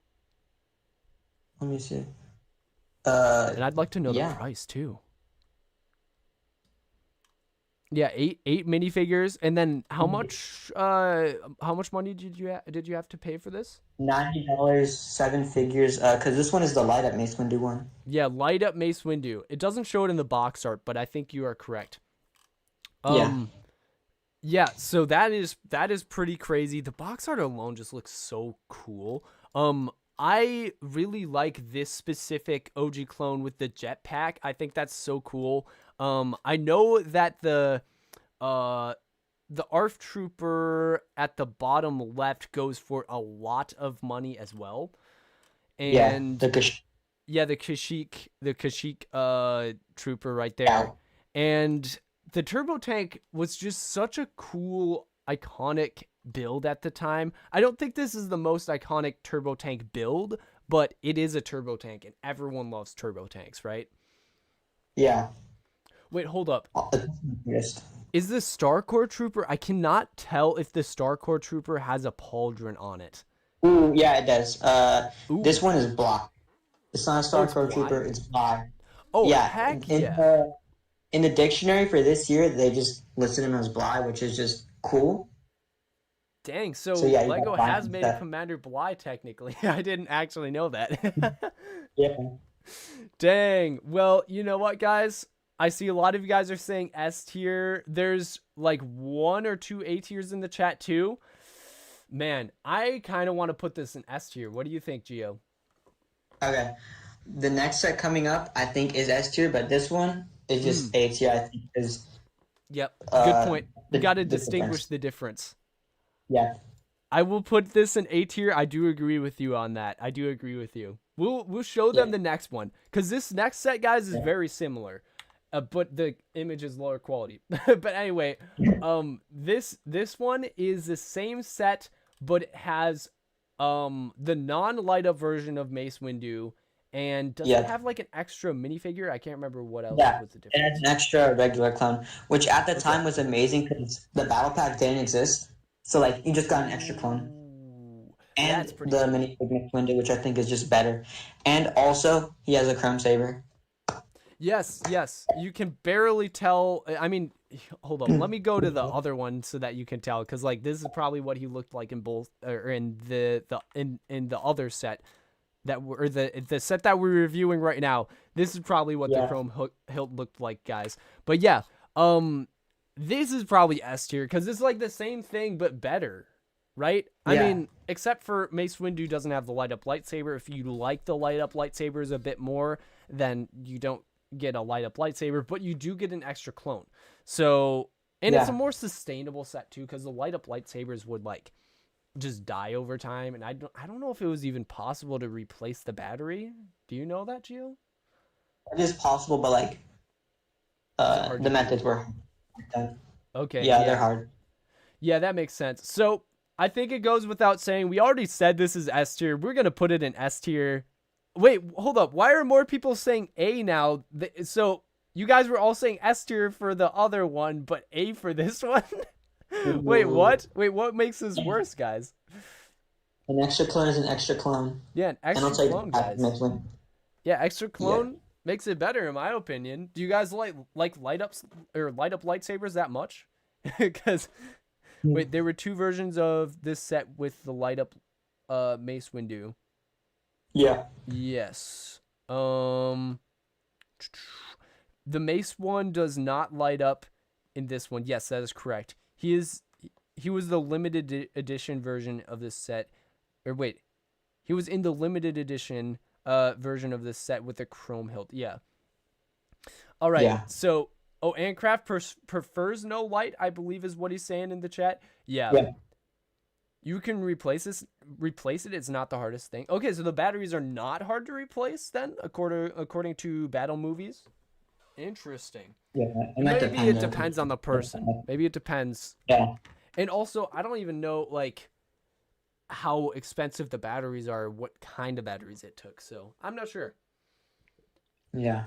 Let me see. And I'd like to know the yeah. price too. Yeah, eight minifigures, and then how much money did you have to pay for this? $90, 7 figures. Because this one is the light up Mace Windu one. Yeah, light up Mace Windu. It doesn't show it in the box art, but I think you are correct. Yeah. Yeah, so that is pretty crazy. The box art alone just looks so cool. I really like this specific OG clone with the jetpack. I think that's so cool. I know that the ARF Trooper at the bottom left goes for a lot of money as well. And the Kashyyyk trooper right there. Yeah. And the turbo tank was just such a cool, iconic build at the time. I don't think this is the most iconic turbo tank build, but it is a turbo tank, and everyone loves turbo tanks, right? Yeah. Wait, hold up. Yes. Is the Starcore Trooper? I cannot tell if the Starcore Trooper has a pauldron on it. Ooh, yeah, it does. This one is black. It's not a Starcore Trooper, it's black. Oh, yeah. heck yeah. In the dictionary for this year, they just listed him as Bly, which is just cool. Dang, so yeah, LEGO has made a Commander Bly, technically. I didn't actually know that. Yeah. Dang. Well, you know what, guys? I see a lot of you guys are saying S tier. There's like 1 or 2 A tiers in the chat, too. Man, I kind of want to put this in S tier. What do you think, Gio? Okay. The next set coming up, I think, is S tier, but this one is just A tier, I think, is... Yep, good point. You got to distinguish the difference. Yeah. I will put this in A tier. I do agree with you on that. I do agree with you. We'll show them the next one, because this next set, guys, is very similar, but the image is lower quality. But anyway, this one is the same set, but it has the non-light up version of Mace Windu. And does it have like an extra minifigure? I can't remember what else was the difference. It has an extra regular clone, which at the time was amazing because the battle pack didn't exist. So like you just got an extra clone. And the minifigure window, which I think is just better. And also he has a chrome saber. Yes. You can barely tell. I mean, hold on. Let me go to the other one so that you can tell, because like this is probably what he looked like in both, or in the other set. The set that we're reviewing right now, this is probably what the chrome hilt looked like, guys. But yeah, this is probably S tier because it's like the same thing but better, right? Yeah. I mean, except for Mace Windu doesn't have the light up lightsaber. If you like the light up lightsabers a bit more, then you don't get a light up lightsaber, but you do get an extra clone. So, and it's a more sustainable set too, because the light up lightsabers would like just die over time, and I don't know if it was even possible to replace the battery. Do you know that, Gio? It is possible, but like the methods were hard. Okay. Yeah, they're hard. Yeah, that makes sense. So I think it goes without saying, we already said this is S tier. We're gonna put it in S tier. Wait, hold up. Why are more people saying A now? So you guys were all saying S tier for the other one, but A for this one? Wait, what? Wait, what makes this worse, guys? An extra clone is an extra clone. Yeah, an extra clone, guys. Yeah, extra clone makes it better, in my opinion. Do you guys like light ups or light up lightsabers that much? Because wait, there were 2 versions of this set with the light up Mace Windu. Yeah. Yes. The Mace one does not light up in this one. Yes, that is correct. He was the limited edition version of this set. Or wait, he was in the limited edition version of this set with the chrome hilt. Yeah. All right. Yeah. So, Ancraft prefers no light, I believe is what he's saying in the chat. Yeah. You can replace it. It's not the hardest thing. Okay, so the batteries are not hard to replace then, according to battle movies. Interesting. Yeah, maybe it depends on the person. Maybe it depends. Yeah. And also, I don't even know like how expensive the batteries are, what kind of batteries it took. So I'm not sure. Yeah.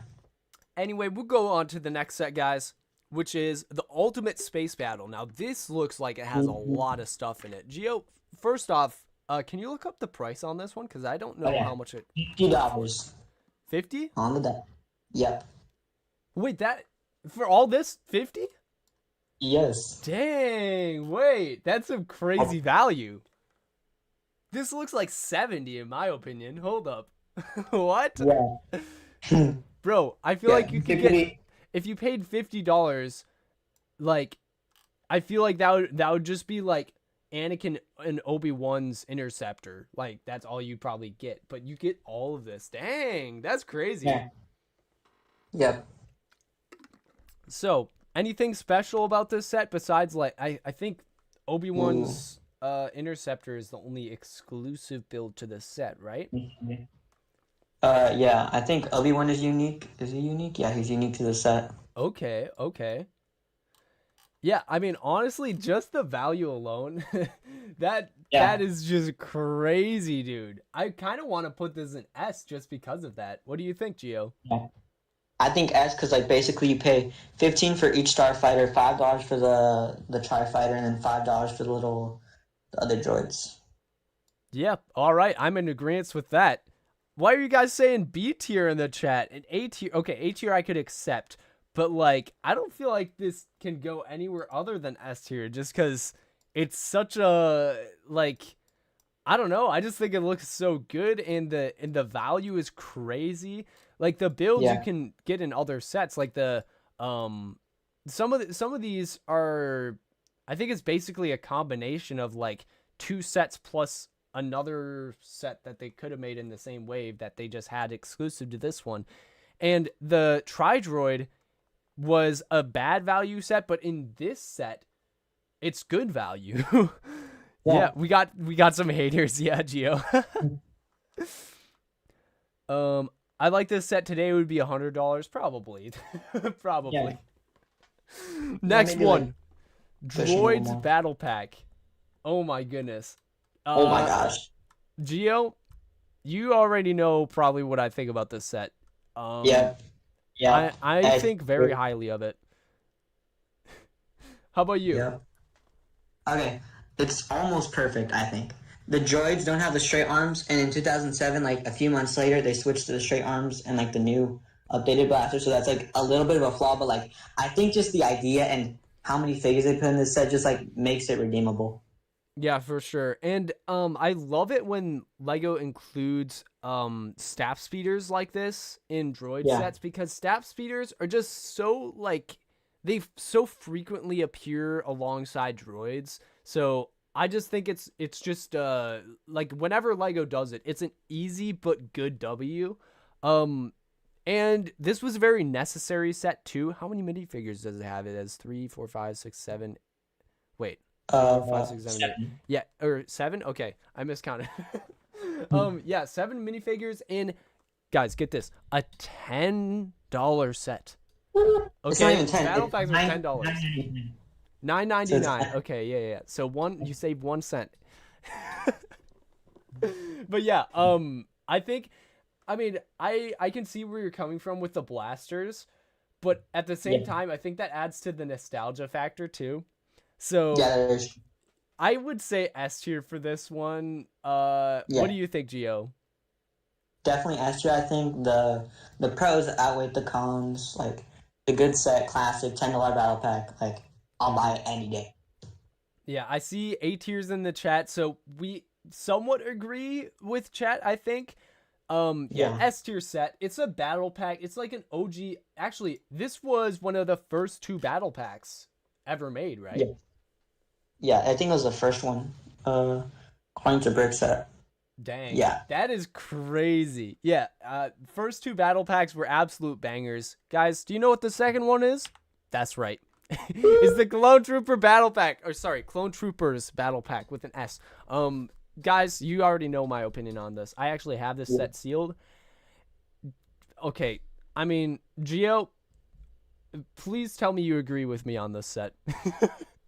Anyway, we'll go on to the next set, guys, which is the Ultimate Space Battle. Now, this looks like it has a lot of stuff in it. Gio, first off, can you look up the price on this one? Because I don't know how much it... $50. 50? On the deck. Yep. Wait, that... For all this, 50? Yes. Dang, wait, that's some crazy value. This looks like 70 in my opinion. Hold up. What? Yeah. Bro, I feel Yeah. like you could get, if you paid $50, like, I feel like that would just be like Anakin and Obi-Wan's interceptor. Like, that's all you probably get. But you get all of this. Dang, that's crazy. Yeah. Yep. So, anything special about this set besides, like, I think Obi-Wan's interceptor is the only exclusive build to this set, right? Yeah, I think Obi-Wan is unique. Is he unique? Yeah, he's unique to the set. Okay, okay. Yeah, I mean, honestly, just the value alone, that Yeah. is just crazy, dude. I kind of want to put this in S just because of that. What do you think, Gio? Yeah. I think S because like basically you pay 15 for each starfighter, $5 for the tri-fighter, and then $5 for the other droids. Yeah, all right, I'm in agreement with that. Why are you guys saying B tier in the chat? And A tier, okay, A tier I could accept, but like I don't feel like this can go anywhere other than S tier just because it's such a like I don't know. I just think it looks so good, and the value is crazy. Like the builds you can get in other sets, like the some of these are, I think it's basically a combination of like 2 sets plus another set that they could have made in the same wave that they just had exclusive to this one. And the Tri-Droid was a bad value set, but in this set, it's good value. Yeah, we got some haters. Yeah, Gio. I like this set today. It would be $100 probably. Probably. Yeah. Next one, push a little Droids more. Battle Pack. Oh my goodness. Oh my gosh. Gio, you already know probably what I think about this set. Yeah. I think very highly of it. How about you? Yeah. Okay, it's almost perfect, I think. The droids don't have the straight arms, and in 2007, like a few months later, they switched to the straight arms and like the new updated blaster. So that's like a little bit of a flaw, but like I think just the idea and how many figures they put in this set just like makes it redeemable. Yeah, for sure. And I love it when Lego includes staff speeders like this in droid sets, because staff speeders are just so like they so frequently appear alongside droids. So I just think it's just like whenever Lego does it, it's an easy but good W. And this was a very necessary set too. How many minifigures does it have? It has 3, 4, 5, 6, 7. Wait. 4, 5, 6, 7, 8. Yeah, or 7? Okay, I miscounted. Yeah, 7 minifigures in, guys, get this, a $10 set. Okay, It's not even 10. Battle It's packs are $10. $9.99. Okay, yeah. So you save 1 cent. But yeah, I think, I mean, I can see where you're coming from with the blasters, but at the same time, I think that adds to the nostalgia factor too. So I would say S tier for this one. What do you think, Gio? Definitely S tier. I think the pros outweigh the cons. Like the good set, classic $10 battle pack. Like I'll buy it any day. Yeah, I see A tiers in the chat, so we somewhat agree with chat, I think. S tier set. It's a battle pack. It's like an OG. Actually, this was one of the first 2 battle packs ever made, right? Yeah, I think it was the first one. According to Brick set. Dang. Yeah. That is crazy. Yeah. First 2 battle packs were absolute bangers. Guys, do you know what the second one is? That's right. It's the Clone Trooper battle pack. Or sorry, Clone Troopers battle pack with an S. Guys, you already know my opinion on this. I actually have this set sealed. Okay. I mean, Gio, please tell me you agree with me on this set.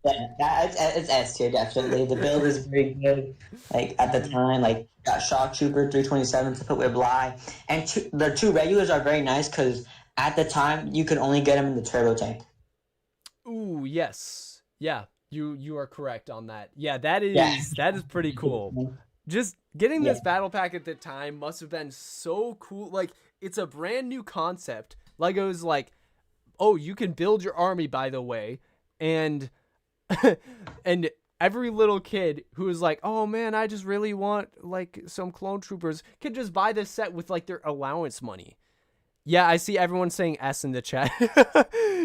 Yeah, it's S tier, definitely. The build is very good. Like, at the time, like, got Shock Trooper 327 to put with Bly. And the 2 regulars are very nice because at the time, you could only get them in the turbo tank. Ooh, yes. Yeah, you are correct on that. Yeah, that is pretty cool. Just getting this battle pack at the time must have been so cool. Like, it's a brand new concept. Lego's like, oh, you can build your army, by the way. and and every little kid who is like, oh man, I just really want like some clone troopers, can just buy this set with like their allowance money. Yeah, I see everyone saying S in the chat.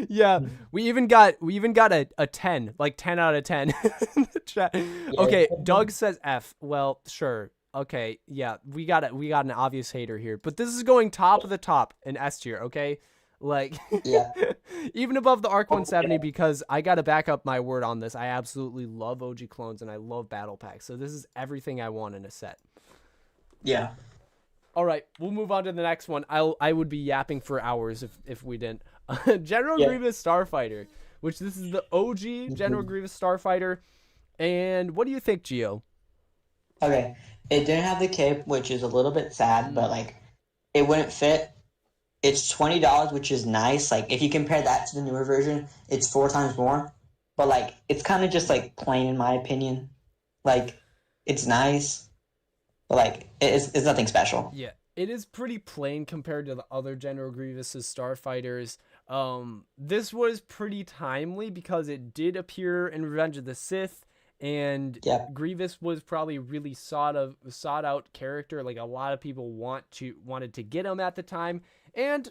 Yeah, we even got a 10, like 10 out of 10 in the chat. Okay, Doug says F. Well, sure. Okay, yeah, we got an obvious hater here, but this is going top of the top in S tier, okay? Like, Yeah. even above the Arc 170, because I got to back up my word on this. I absolutely love OG clones and I love battle packs. So this is everything I want in a set. Yeah. All right, we'll move on to the next one. I would be yapping for hours if we didn't. General Grievous Starfighter, which this is the OG General Grievous Starfighter. And what do you think, Gio? Okay. It didn't have the cape, which is a little bit sad, but like it wouldn't fit. It's $20, which is nice. Like if you compare that to the newer version, it's 4 times more. But like it's kind of just like plain in my opinion. Like it's nice, but like it's nothing special. Yeah, it is pretty plain compared to the other General Grievous's Starfighters. This was pretty timely because it did appear in Revenge of the Sith. And Grievous was probably a really sought out character. Like a lot of people wanted to get him at the time. And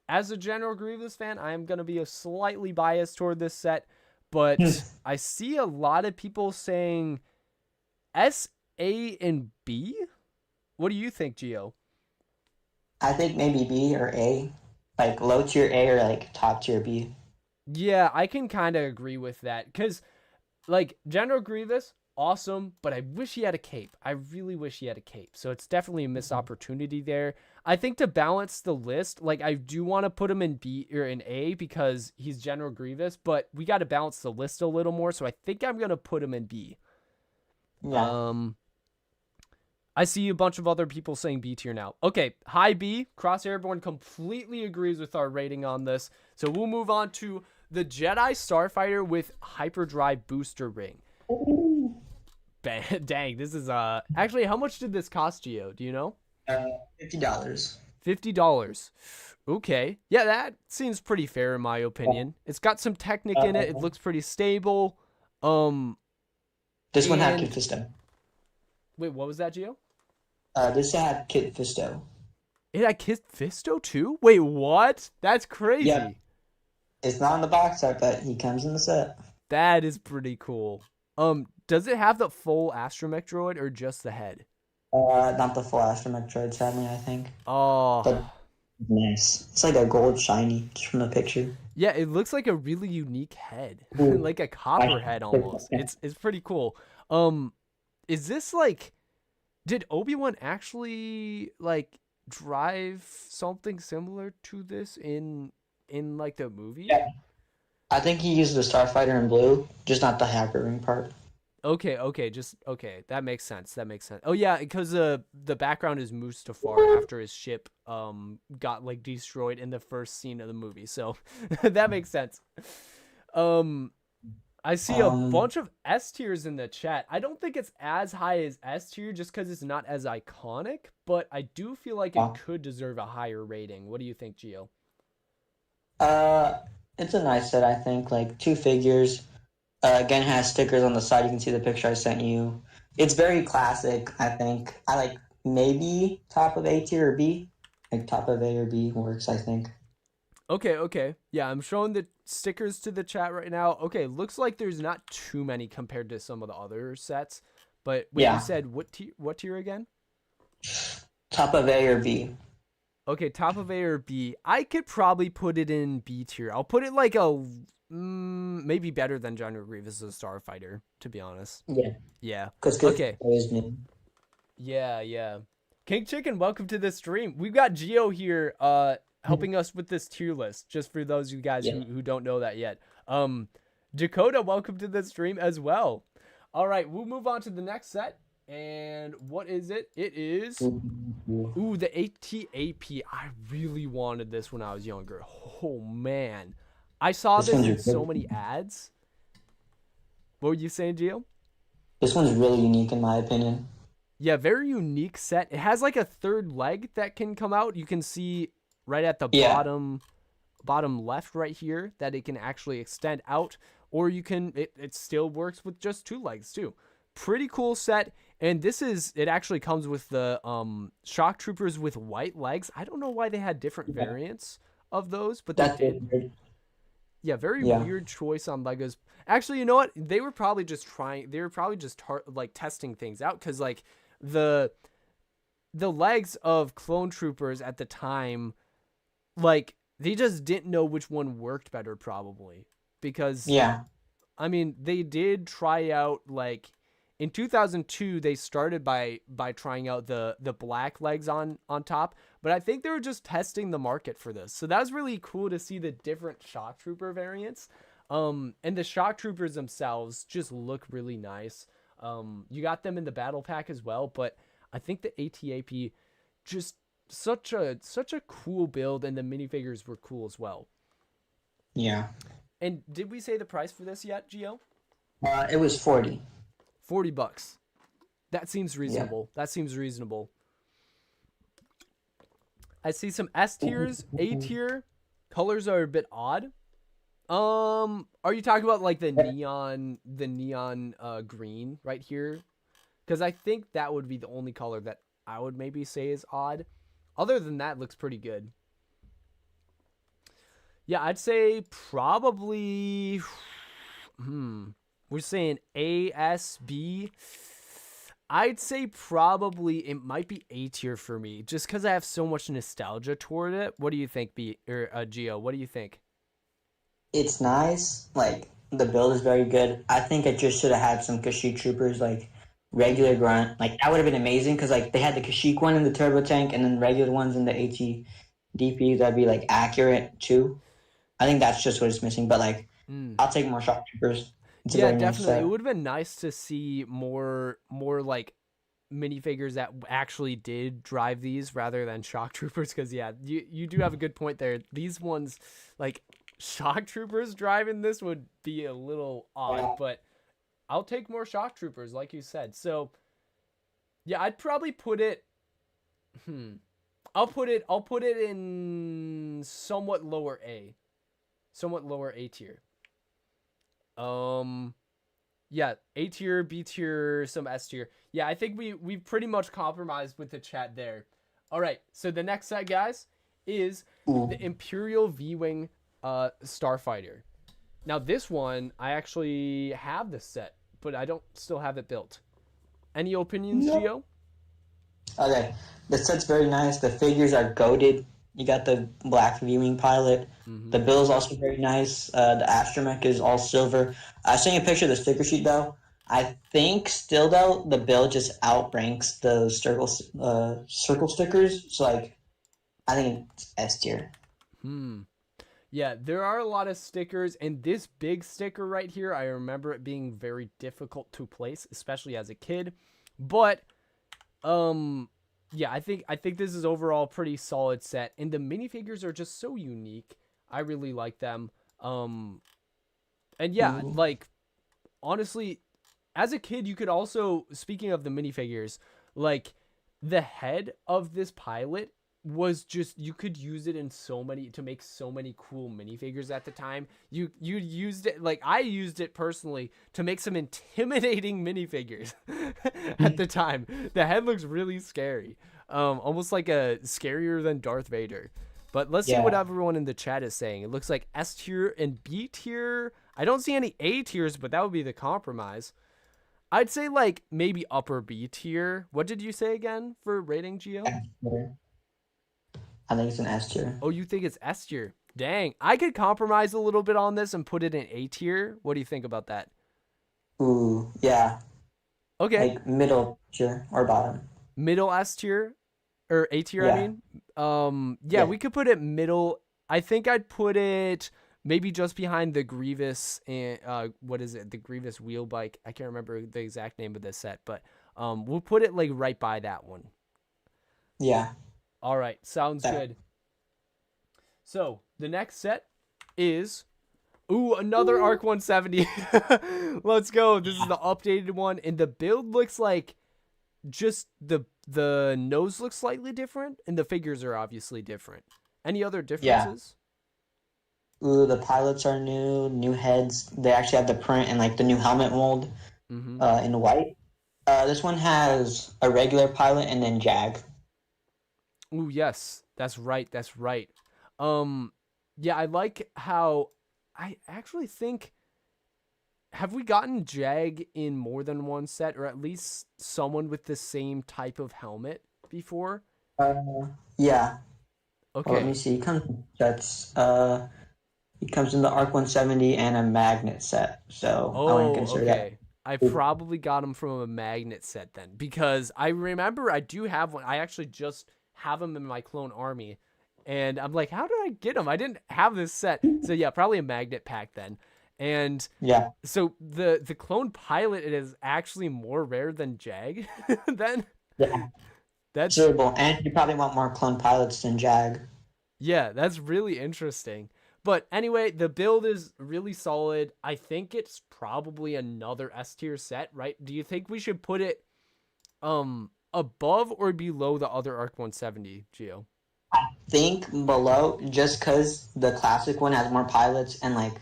as a General Grievous fan, I am going to be slightly biased toward this set, but I see a lot of people saying S, A, and B. What do you think, Gio? I think maybe B or A, like low tier A or like top tier B. Yeah, I can kind of agree with that because, like, General Grievous, awesome, but I wish he had a cape. I really wish he had a cape. So it's definitely a missed opportunity there. I think to balance the list, like, I do want to put him in B or in A because he's General Grievous, but we got to balance the list a little more. So I think I'm going to put him in B. Yeah. I see a bunch of other people saying B tier now. Okay, high B. Cross Airborne completely agrees with our rating on this. So we'll move on to the Jedi Starfighter with Hyperdrive Booster Ring. Ooh. Dang, this is actually, how much did this cost, Gio? Do you know? $50. $50. Okay. Yeah, that seems pretty fair in my opinion. It's got some Technic in it. It looks pretty stable. This one had Kit Fisto. Wait, what was that, Gio? This had Kit Fisto. It had Kit Fisto too? Wait, what? That's crazy. Yeah. It's not in the box art, but he comes in the set. That is pretty cool. Does it have the full astromech droid or just the head? Not the full astromech droid, sadly, I think. Oh. But nice. It's like a gold shiny just from the picture. Yeah, it looks like a really unique head. Like a copper head almost. It's pretty cool. Is this like, did Obi-Wan actually like drive something similar to this in like the movie? Yeah. I think he used the Starfighter in blue, just not the Hyper Ring part. Okay, that makes sense. Oh yeah, because the background is Mustafar after his ship got like destroyed in the first scene of the movie, so that makes sense. I see a bunch of S tiers in the chat. I don't think it's as high as S tier just because it's not as iconic, but I do feel like it could deserve a higher rating. What do you think, Gio? It's a nice set, I think. Like 2 figures. Again, it has stickers on the side. You can see the picture I sent you. It's very classic, I think. I like maybe top of A tier or B. Like top of A or B works, I think. Okay. Yeah, I'm showing the stickers to the chat right now. Okay, looks like there's not too many compared to some of the other sets. But wait, you said what tier again? Top of A or B. Okay, top of A or B. I could probably put it in B tier. I'll put it like a maybe better than General Grievous as a Starfighter, to be honest. Yeah. Okay. Yeah. King Chicken, welcome to the stream. We've got Gio here helping us with this tier list, just for those of you guys who don't know that yet. Dakota, welcome to the stream as well. All right, we'll move on to the next set. And what is it? It is the AT-AP. I really wanted this when I was younger. Oh man, I saw this in so many ads. What were you saying, Gio? This one's really unique in my opinion. Yeah, very unique set. It has like a third leg that can come out. You can see right at the bottom left right here that it can actually extend out. or you can, it still works with just 2 legs too. Pretty cool set. And it actually comes with the shock troopers with white legs. I don't know why they had different variants of those, but they did. Weird. Yeah, very Yeah. weird choice on Legos. Actually, you know what? They were probably just like testing things out, because like the legs of clone troopers at the time, like they just didn't know which one worked better, probably, because Yeah. I mean, they did try out, like in 2002 they started by trying out the black legs on top, but I think they were just testing the market for this. So that was really cool to see the different shock trooper variants. And the shock troopers themselves just look really nice. You got them in the battle pack as well, but I think the AT-AP, just such a cool build, and the minifigures were cool as well. Yeah. And did we say the price for this yet, Gio? It was 40. $40. That seems reasonable. Yeah. That seems reasonable. I see some S tiers, A tier. Colors are a bit odd. Are you talking about like the neon green right here? Because I think that would be the only color that I would maybe say is odd. Other than that, it looks pretty good. Yeah, I'd say probably. We're saying A, S, B. I'd say probably it might be A tier for me, just because I have so much nostalgia toward it. What do you think, Gio? What do you think? It's nice. Like, the build is very good. I think it just should have had some Kashyyyk troopers, like regular grunt. Like, that would have been amazing, because like they had the Kashyyyk one in the turbo tank, and then regular ones in the AT-DP. That'd be like accurate too. I think that's just what it's missing. But like, I'll take more shock troopers. Yeah, definitely. It would have been nice to see more like minifigures that actually did drive these rather than shock troopers. Because yeah, you do have a good point there. These ones, like shock troopers driving this, would be a little odd. But I'll take more shock troopers, like you said. So yeah, I'd probably put it. I'll put it in somewhat lower A tier. Yeah, A tier, B tier, some S tier. Yeah, I think we've pretty much compromised with the chat there. All right, so the next set, guys, is the Imperial V-Wing Starfighter. Now, this one, I actually have the set, but I don't still have it built. Any opinions, Gio? Okay, the set's very nice. The figures are goated. You got the black V-Wing pilot. The build is also very nice. The astromech is all silver. I was showing a picture of the sticker sheet, though. I think still, though, the build just outranks the circle stickers. So, like, I think it's S tier. Yeah, there are a lot of stickers, and this big sticker right here, I remember it being very difficult to place, especially as a kid. But, yeah, I think this is overall a pretty solid set, and the minifigures are just so unique. I really like them. And yeah, like, honestly, as a kid, you could also, speaking of the minifigures, like, the head of this pilot was just, you could use it in to make so many cool minifigures at the time. You used it, like, I used it personally to make some intimidating minifigures at the time. The head looks really scary. Almost like scarier than Darth Vader. But let's see what everyone in the chat is saying. It looks like S tier and B tier. I don't see any A tiers, but that would be the compromise. I'd say like maybe upper B tier. What did you say again for rating, Gio? I think it's an S tier. Oh, you think it's S tier? Dang, I could compromise a little bit on this and put it in A tier. What do you think about that? Ooh, yeah. Okay. Like middle tier or bottom. Middle S tier or A tier, I mean. Yeah, we could put it middle. I think I'd put it maybe just behind the Grievous and what is it? The Grievous wheel bike. I can't remember the exact name of this set, but we'll put it like right by that one. Yeah. All right, sounds good. So the next set is another ARC 170. Let's go. This is the updated one, and the build looks like just the nose looks slightly different, and the figures are obviously different. Any other differences? Ooh, the pilots are new heads. They actually have the print and like the new helmet mold Mm-hmm. in white. This one has a regular pilot and then Jag. Ooh, yes, that's right. That's right. Um, yeah, I like how I actually think have we gotten Jag in more than one set, or at least someone with the same type of helmet before? Yeah. Well, let me Okay, see. He comes in the Arc 170 and a magnet set. So I wouldn't oh, consider that. okay. I probably got him from a magnet set then, because I remember I do have one. I actually just have him in my clone army, and I'm like, how did I get him? I didn't have this set. So yeah, probably a magnet pack then. And Yeah. so the clone pilot is actually more rare than Jag. Then Yeah. that's Considerable. And you probably want more clone pilots than Jag. yeah, that's really interesting. But anyway, the build is really solid. I think it's probably another S tier set, right? Do you think we should put it above or below the other Arc 170, Geo? Think below just because the classic one has more pilots and like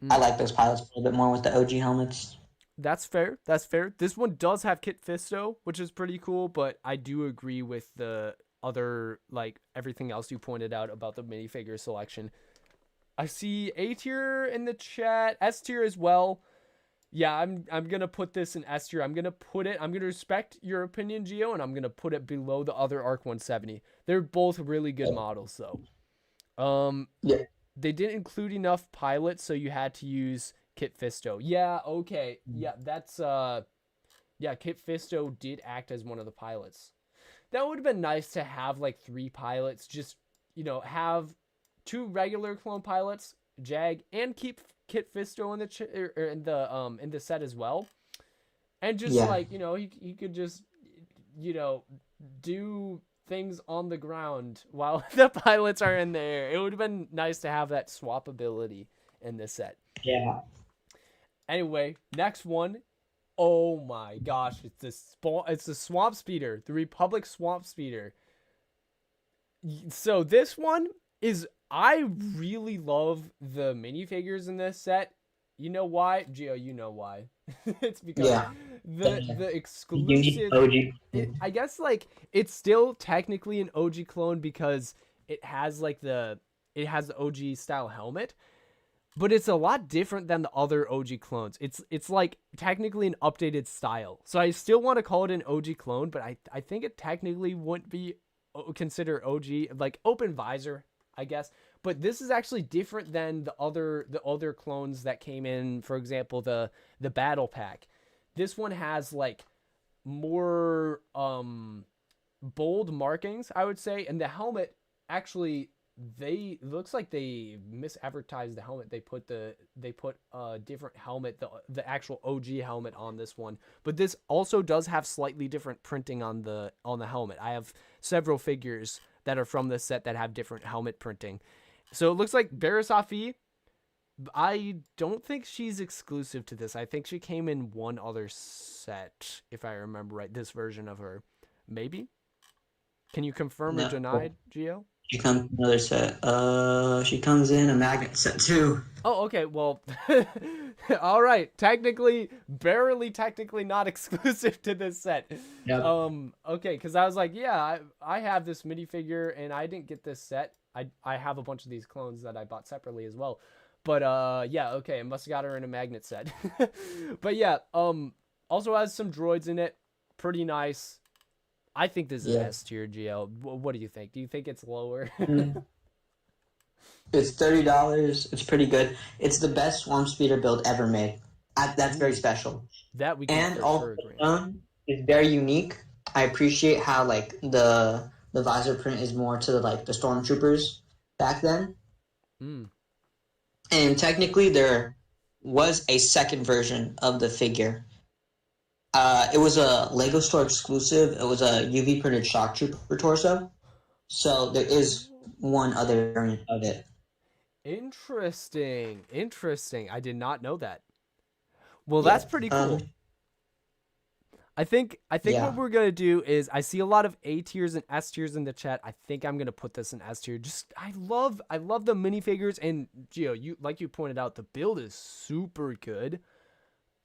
I Mm, like those pilots a little bit more with the OG helmets. that's fair. That's fair. This one does have Kit Fisto, which is pretty cool, but I do agree with the other like everything else you pointed out about the minifigure selection. I see A tier in the chat, S tier as well. Yeah, I'm gonna put this in S tier. I'm gonna respect your opinion, Geo, and I'm gonna put it below the other Arc 170. They're both really good models though. Um Yeah. they didn't include enough pilots, so you had to use Kit Fisto. Yeah, okay. Yeah, that's yeah, Kit Fisto did act as one of the pilots. That would have been nice to have like 3 pilots, just have 2 regular clone pilots, Jag, and keep Kit Fisto in in the set as well, and just Yeah. like he could just you know do things on the ground while the pilots are in the air. It would have been nice to have that swappability in this set. Yeah. Anyway, next one. Oh my gosh, it's the Swamp Speeder, the Republic Swamp Speeder. So this one is I really love the minifigures in this set. You know why, Gio? You know why? It's because Yeah. the Unique exclusive. OG. I guess like it's still technically an OG clone because it has the OG style helmet, but it's a lot different than the other OG clones. It's like technically an updated style. So I still want to call it an OG clone, but I think it technically wouldn't be considered OG, like open visor, I guess. But this is actually different than the other clones that came in, for example, the battle pack. This one has like more bold markings, I would say, and the helmet actually they looks like they misadvertised the helmet. They put a different helmet, the actual OG helmet on this one. But this also does have slightly different printing on the helmet. I have several figures that are from this set that have different helmet printing. So it looks like Barisafi. I don't think she's exclusive to this. I think she came in one other set, if I remember right. This version of her, maybe. Can you confirm or No. deny, Gio? She comes in another set. She comes in a magnet set too. Oh, okay. Well, all right. Barely technically not exclusive to this set. Yep. Okay, because I was like, yeah, I have this minifigure and I didn't get this set. I have a bunch of these clones that I bought separately as well. But yeah, okay, I must have got her in a magnet set. But yeah, also has some droids in it. Pretty nice. I think this is Yeah. S tier, GL. What do you think? Do you think it's lower? It's $30. It's pretty good. It's the best Swarm Speeder build ever made. That's very special. That we can And for also sure agree the on. stone is very unique. I appreciate how like the visor print is more to like the stormtroopers back then. Mm. And technically there was a second version of the figure. It was a Lego store exclusive. It was a UV printed shock trooper torso. So there is one other variant of it. Interesting. I did not know that. Well, Yeah. that's pretty cool. I think Yeah. what we're gonna do is I see a lot of A tiers and S tiers in the chat. I think I'm gonna put this in S tier. Just I love the minifigures, and Gio, you pointed out, the build is super good.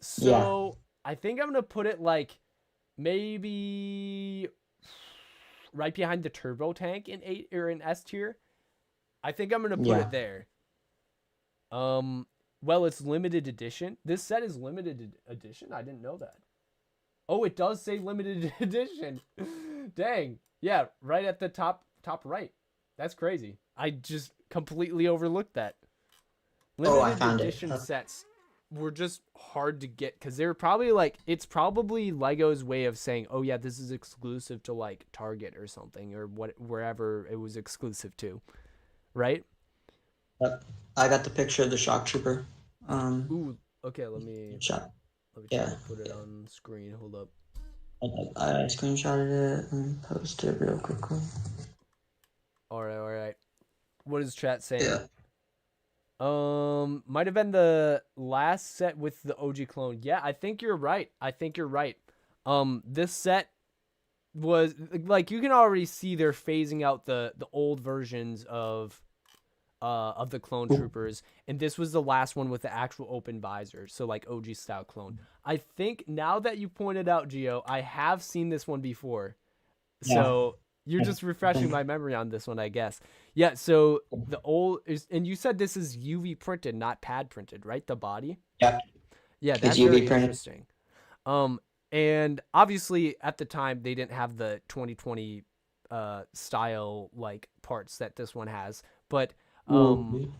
So I think I'm gonna put it like maybe right behind the turbo tank in A or in S tier. I think I'm gonna put it there. Well, it's limited edition. This set is limited edition. I didn't know that. Oh, it does say limited edition. Dang. Yeah, right at the top right. That's crazy. I just completely overlooked that. I found it. Edition sets were just hard to get because they're probably like, it's probably Lego's way of saying, oh yeah, this is exclusive to like Target or something, or wherever it was exclusive to, right? I got the picture of the shock trooper. Ooh, okay, let me try to put it on screen. Hold up. I screenshotted it and posted it real quickly. All right. What is chat saying? Yeah. Might have been the last set with the OG clone. Yeah, I think you're right. This set was like, you can already see they're phasing out the old versions of the clone troopers, and this was the last one with the actual open visor, so like OG style clone. I think now that you pointed out, Gio, I have seen this one before, so you're just refreshing my memory on this one, I guess. Yeah, so the old is, and you said this is UV printed, not pad printed, right? The body. Yeah, that's UV very printed. interesting. And obviously at the time they didn't have the 2020 style like parts that this one has, but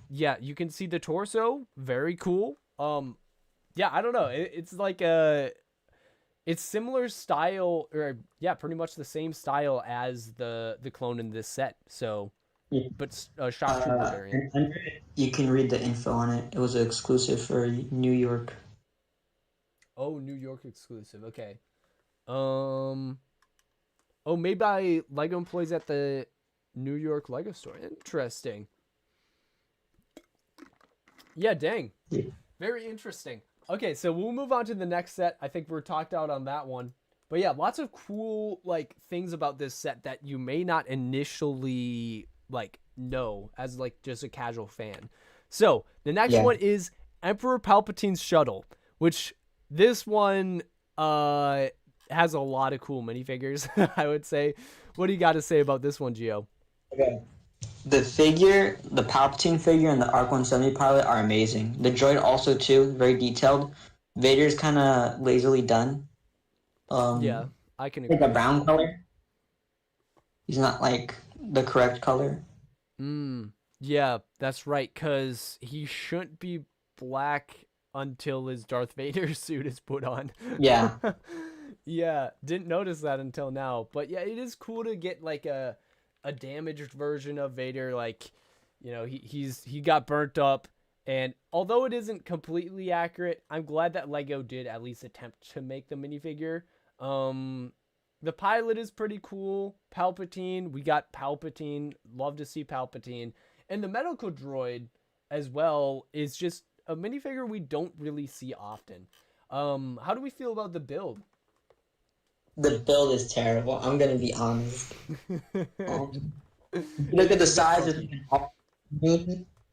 yeah, you can see the torso, very cool. Yeah, I don't know, it's like it's similar style, or yeah, pretty much the same style as the clone in this set, so but a shock trooper variant. You can read the info on it. It was exclusive for New York. Oh, New York exclusive. Okay. Oh, made by Lego employees at the New York Lego store. Interesting. Yeah, dang. Very interesting. Okay, so we'll move on to the next set. I think we're talked out on that one. But yeah, lots of cool like things about this set that you may not initially like know as like just a casual fan. So the next one is Emperor Palpatine's shuttle, which this one has a lot of cool minifigures, I would say. What do you got to say about this one, Gio? Okay. The figure, the Palpatine figure and the ARC 170 pilot are amazing. The droid also too, very detailed. Vader's kind of lazily done. Yeah, I can agree. Like a brown color. He's not like the correct color. Yeah, that's right, because he shouldn't be black until his Darth Vader suit is put on. Yeah. Yeah, didn't notice that until now. But yeah, it is cool to get like a damaged version of Vader, like, you know, he got burnt up, and although it isn't completely accurate, I'm glad that Lego did at least attempt to make the minifigure. The pilot is pretty cool. Palpatine, we got Palpatine, love to see Palpatine, and the medical droid as well is just a minifigure we don't really see often. How do we feel about the build? The build is terrible. I'm gonna be honest. Look at the size.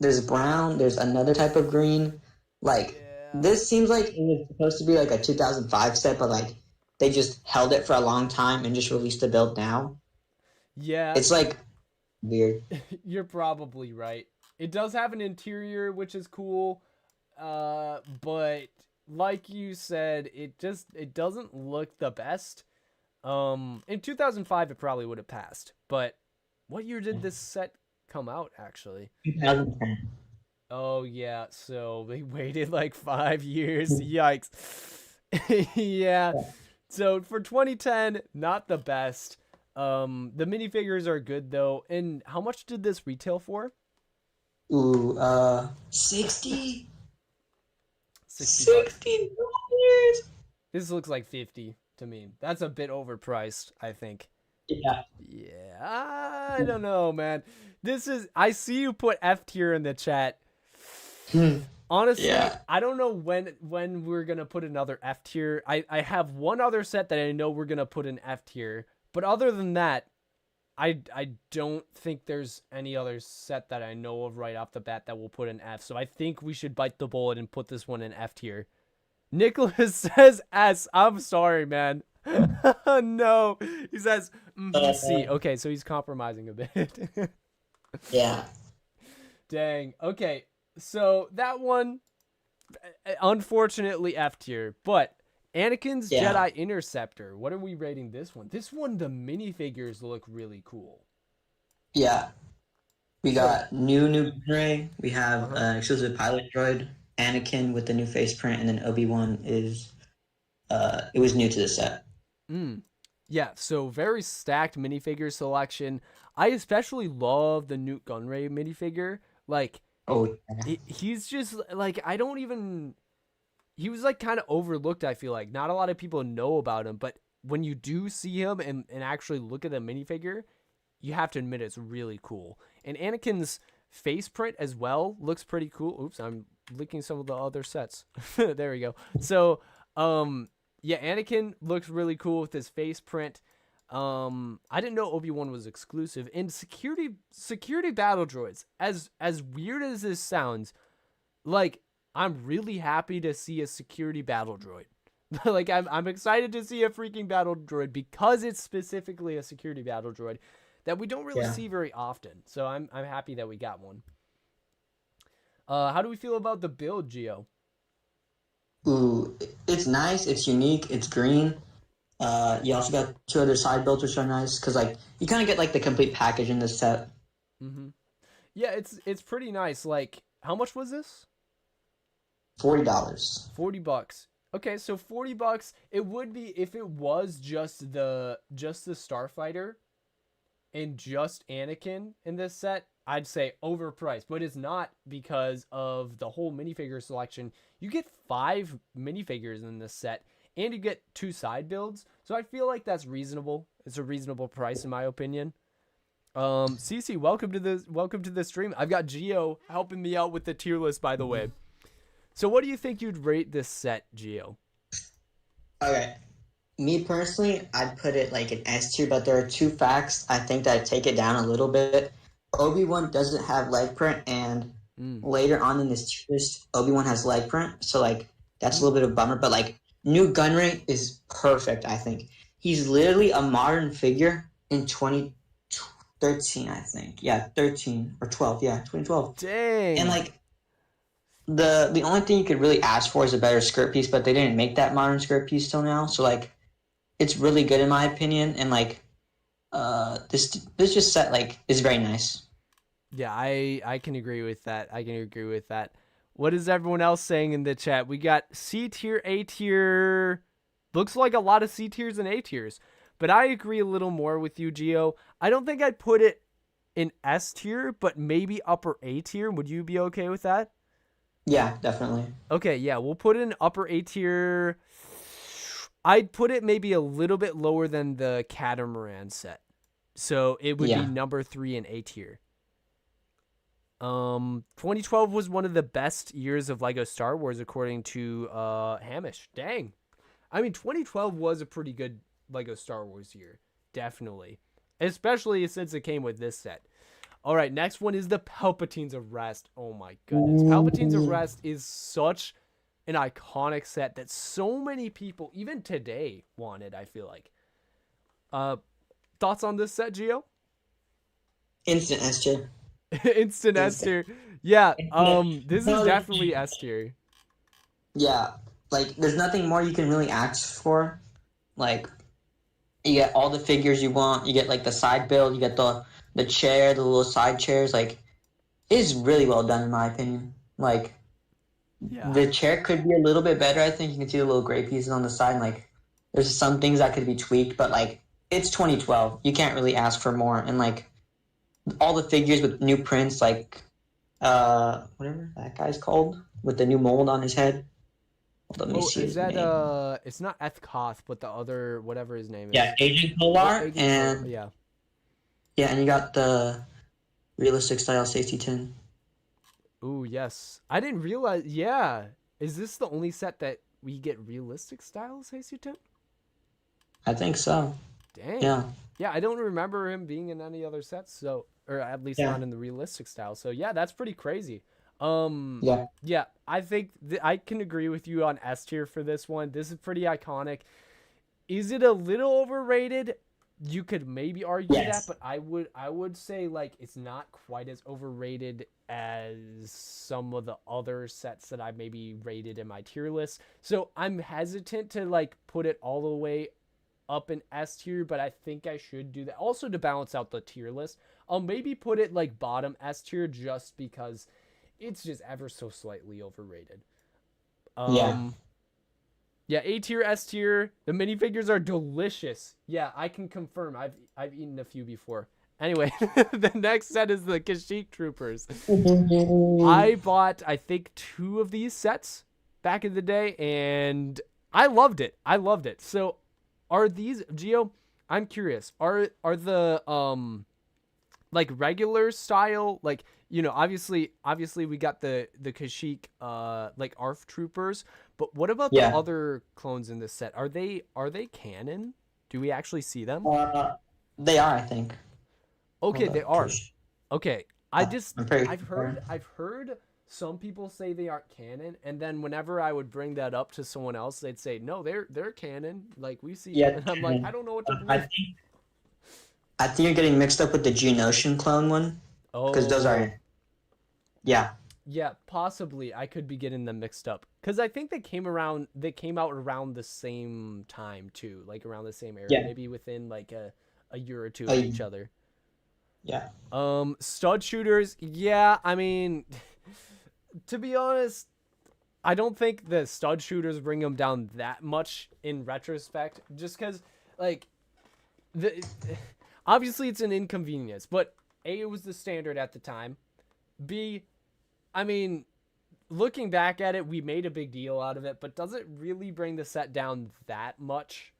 There's brown. There's another type of green. Like this seems like it was supposed to be like a 2005 set, but like they just held it for a long time and just released the build now. Yeah, it's like weird. You're probably right. It does have an interior which is cool, but like you said, it doesn't look the best. In 2005 it probably would have passed, but what year did this set come out actually? 2010. Oh yeah, so they waited like 5 years. Yikes. Yeah. So for 2010, not the best. The minifigures are good though. And how much did this retail for? Ooh, 60. $60. $60. This looks like 50 to me. That's a bit overpriced, I think. Yeah. Yeah, I don't know, man. I see you put F tier in the chat. Honestly, Yeah. I don't know when we're gonna put another F tier. I have one other set that I know we're gonna put in F tier, but other than that, I don't think there's any other set that I know of right off the bat that will put in F. So I think we should bite the bullet and put this one in F tier. Nicholas says S. I'm sorry, man. No, he says C. Okay, so he's compromising a bit. Yeah. Dang. Okay, so that one, unfortunately, F tier. But Anakin's Jedi Interceptor. What are we rating this one? This one, the minifigures look really cool. Yeah. We got new Ray. We have exclusive pilot droid, Anakin with the new face print, and then Obi-Wan is it was new to the set. Yeah, so very stacked minifigure selection. I especially love the Newt Gunray minifigure. Like, he's just like, he was like kind of overlooked. I feel like not a lot of people know about him, but when you do see him and actually look at the minifigure, you have to admit it's really cool. And Anakin's face print as well looks pretty cool. Oops, I'm leaking some of the other sets. There we go. So, yeah, Anakin looks really cool with his face print. I didn't know Obi-Wan was exclusive. And security battle droids, as weird as this sounds, like, I'm really happy to see a security battle droid. Like, I'm excited to see a freaking battle droid because it's specifically a security battle droid that we don't really see very often. So I'm happy that we got one. How do we feel about the build, Gio? Ooh, it's nice. It's unique. It's green. You also got 2 other side builds which are nice because like you kind of get like the complete package in this set. Yeah, it's pretty nice. Like, how much was this? $40. $40. Okay, so $40. It would be if it was just the Starfighter and just Anakin in this set. I'd say overpriced, but it's not because of the whole minifigure selection. You get 5 minifigures in this set, and you get 2 side builds. So I feel like that's reasonable. It's a reasonable price in my opinion. Cece, welcome to the stream. I've got Gio helping me out with the tier list, by the way. So what do you think you'd rate this set, Gio? Okay. Me personally, I'd put it like an S tier, but there are 2 facts I think that take it down a little bit. Obi-Wan doesn't have leg print, and later on in this tier list, Obi-Wan has leg print, so like that's a little bit of a bummer. But like new Gunray is perfect, I think. He's literally a modern figure in 2013, I think. Yeah, 13 or 12. Yeah, 2012. Dang. And like the only thing you could really ask for is a better skirt piece, but they didn't make that modern skirt piece till now. So like it's really good in my opinion, and like this just set like is very nice. Yeah, I can agree with that. What is everyone else saying in the chat? We got C tier, A tier. Looks like a lot of C tiers and A tiers. But I agree a little more with you, Gio. I don't think I'd put it in S tier, but maybe upper A tier. Would you be okay with that? Yeah, definitely. Okay, yeah, we'll put it in upper A tier. I'd put it maybe a little bit lower than the Catamaran set. So it would be number 3 in A tier. 2012 was one of the best years of Lego Star Wars according to Hamish. Dang. I mean, 2012 was a pretty good Lego Star Wars year. Definitely. Especially since it came with this set. All right, next one is the Palpatine's Arrest. Oh my goodness. Palpatine's Arrest is such an iconic set that so many people, even today, wanted, I feel like. Thoughts on this set, Gio? Instant S tier. Instant S tier. Yeah, this is definitely S tier. Yeah, like there's nothing more you can really ask for. Like you get all the figures you want. You get like the side build. You get the chair, the little side chairs. Like it is really well done in my opinion. Like the chair could be a little bit better. I think you can see the little gray pieces on the side. And, like there's some things that could be tweaked, but like it's 2012. You can't really ask for more. And like all the figures with new prints, like whatever that guy's called with the new mold on his head. Let me see his name. It's not Ethkoth, but the other, whatever his name is. Yeah, Agent Polar, and and you got the realistic style safety tin. Ooh, yes. I didn't realize. Yeah. Is this the only set that we get realistic styles, Hasutun? I think so. Dang. Yeah. Yeah, I don't remember him being in any other sets, so or at least Yeah. not in the realistic style. So yeah, that's pretty crazy. Yeah. Yeah, I think I can agree with you on S tier for this one. This is pretty iconic. Is it a little overrated? You could maybe argue that, Yes. but I would say like it's not quite as overrated as some of the other sets that I maybe rated in my tier list. So I'm hesitant to like put it all the way up in S tier, but I think I should do that. Also to balance out the tier list, I'll maybe put it like bottom S tier just because it's just ever so slightly overrated. Yeah. Yeah, A tier, S tier. The minifigures are delicious. Yeah, I can confirm. I've eaten a few before. Anyway, the next set is the Kashyyyk Troopers. I bought, I think, 2 of these sets back in the day, and I loved it. I loved it. So, are these Geo? I'm curious. Are the like regular style, like, you know, obviously we got the Kashyyyk like ARF troopers, but what about the Yeah. other clones in this set? Are they canon? Do we actually see them? They are, I think. Okay, Hold they up, are. push. Okay. I'm pretty I've sure. heard some people say they aren't canon, and then whenever I would bring that up to someone else, they'd say, "No, they're canon. Like we see." Yeah, them." And I'm like, canon. I don't know what to I believe. think you're getting mixed up with the Geonosian clone one because those Oh. are. Yeah. Yeah, possibly. I could be getting them mixed up because I think they came out around the same time too, like around the same era, Yeah. maybe within like a year or two Oh, of each other. Yeah. Stud shooters. Yeah, I mean, to be honest, I don't think the stud shooters bring them down that much in retrospect, just because like the obviously it's an inconvenience, but A, it was the standard at the time. B, I mean, looking back at it, we made a big deal out of it, but does it really bring the set down that much?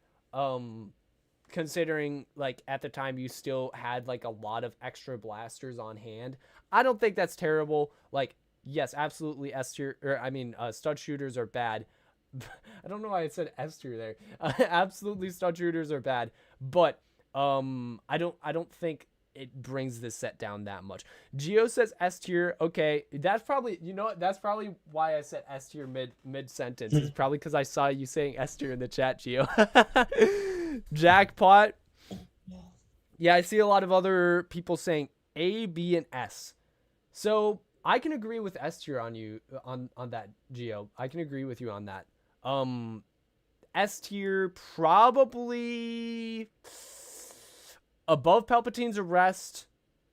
Considering like at the time you still had like a lot of extra blasters on hand. I don't think that's terrible. Like, yes, absolutely S tier, or I mean, stud shooters are bad. I don't know why I said S tier there. Absolutely, stud shooters are bad, but I don't think it brings this set down that much. Geo says S tier. Okay, that's probably, you know what? That's probably why I said S tier mid sentence. It's probably because I saw you saying S tier in the chat, Geo. Jackpot. Yeah, I see a lot of other people saying A, B, and S. So I can agree with S tier on you on that, Geo. I can agree with you on that. S tier probably above Palpatine's arrest.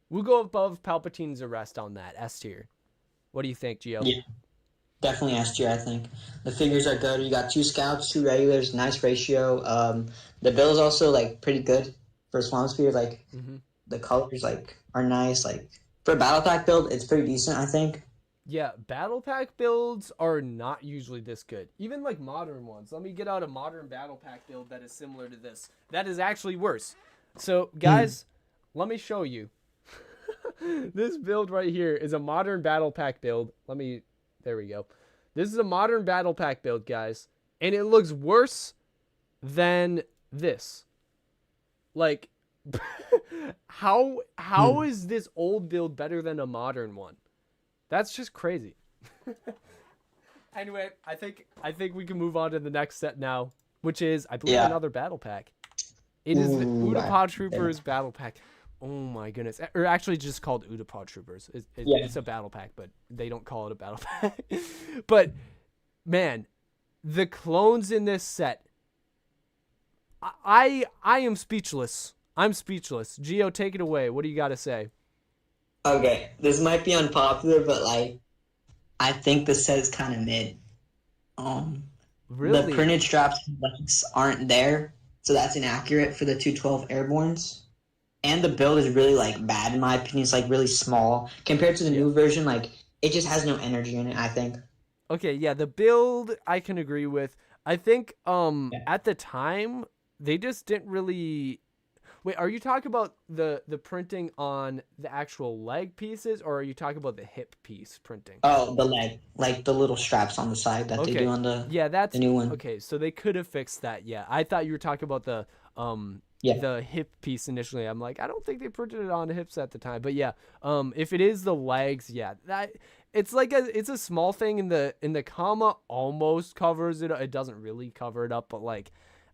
We'll go above Palpatine's arrest on that. S tier. What do you think, Gio? Yeah. Definitely S tier, I think. The figures are good. You got 2 scouts, 2 regulars, nice ratio. The build is also like pretty good for Swamp Spear. Like the colors like are nice. Like for a battle pack build, it's pretty decent, I think. Yeah, battle pack builds are not usually this good. Even like modern ones. Let me get out a modern battle pack build that is similar to this. That is actually worse. So, guys, let me show you. This build right here is a modern battle pack build. There we go. This is a modern battle pack build, guys. And it looks worse than this. Like, how is this old build better than a modern one? That's just crazy. Anyway, I think we can move on to the next set now, which is, I believe, another battle pack. It is the Utapau Troopers battle pack. Oh my goodness. Or actually just called Utapau Troopers. It's a battle pack, but they don't call it a battle pack. But, man, the clones in this set, I am speechless. I'm speechless. Gio, take it away. What do you got to say? Okay, this might be unpopular, but like, I think the set is kind of mid. Really? The printed straps and legs aren't there, so that's inaccurate for the 212 Airbornes. And the build is really like bad in my opinion. It's like really small compared to the new version. Like it just has no energy in it, I think. Okay, yeah, the build I can agree with. I think at the time they just didn't really. Wait, are you talking about the printing on the actual leg pieces, or are you talking about the hip piece printing? Oh, the leg, like the little straps on the side that they do Okay. on Yeah, that's the new one. okay. So they could have fixed that. Yeah, I thought you were talking about Yeah. the hip piece initially. I'm like, I don't think they printed it on hips at the time. But yeah, if it is the legs, yeah, that it's like it's a small thing in the comma almost covers it. It doesn't really cover it up, but like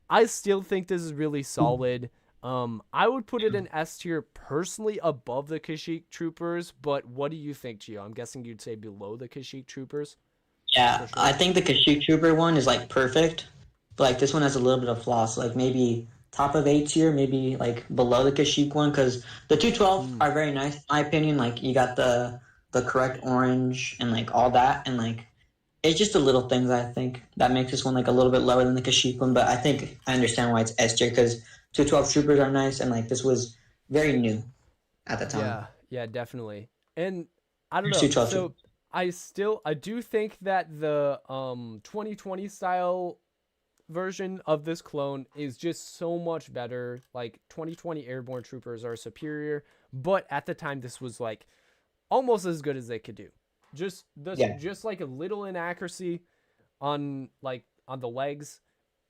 I still think this is really solid. I would put it in S tier personally above the Kashyyyk troopers, but what do you think, Gio? I'm guessing you'd say below the Kashyyyk troopers. Yeah, For sure. I think the Kashyyyk Trooper one is like perfect, but like this one has a little bit of flaws. Like maybe top of A tier, maybe like below the Kashyyyk one, because the 212 are very nice in my opinion. Like you got the correct orange and like all that, and like it's just the little things I think that makes this one like a little bit lower than the Kashyyyk one. But I think I understand why it's S tier because 212 Troopers are nice, and like this was very new at the time. Yeah, definitely. And I don't know. 212 So I do think that the 2020 style version of this clone is just so much better. Like 2020 airborne troopers are superior, but at the time this was like almost as good as they could do. Just like a little inaccuracy on the legs,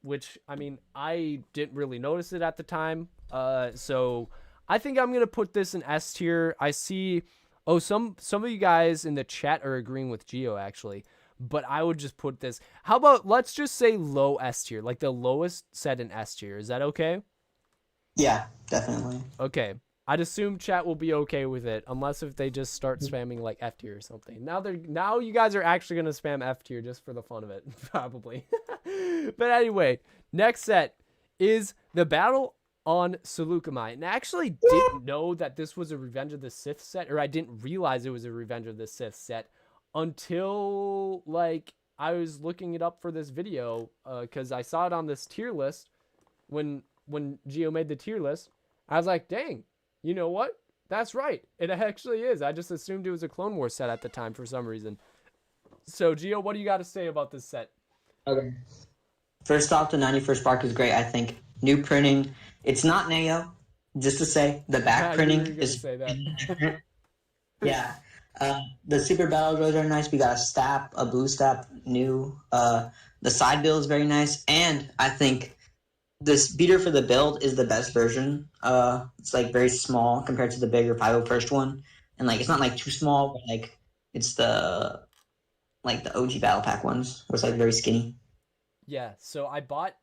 which I mean I didn't really notice it at the time. So I think I'm gonna put this in S tier. I see some of you guys in the chat are agreeing with Gio actually, but I would just put this. How about let's just say low S tier, like the lowest set in S tier. Is that okay? Yeah, definitely. Okay. I'd assume chat will be okay with it, unless if they just start spamming like F tier or something. Now you guys are actually gonna spam F tier just for the fun of it, probably. But anyway, next set is the battle on Seleucami. And I actually didn't know that this was a Revenge of the Sith set, or I didn't realize it was a Revenge of the Sith set until like I was looking it up for this video, because I saw it on this tier list when Gio made the tier list. I was like, dang. You know what? That's right. It actually is. I just assumed it was a Clone Wars set at the time for some reason. So, Gio, what do you got to say about this set? Okay. First off, the 91st Spark is great, I think. New printing. It's not Neo, just to say. The back printing is... say that. Yeah. The Super Battle Droids are nice. We got a blue stap, new. The side build is very nice. And I think this beater for the build is the best version. It's like very small compared to the bigger 501st one, and like it's not like too small, but like it's the OG battle pack ones where it's like very skinny. Yeah, so I bought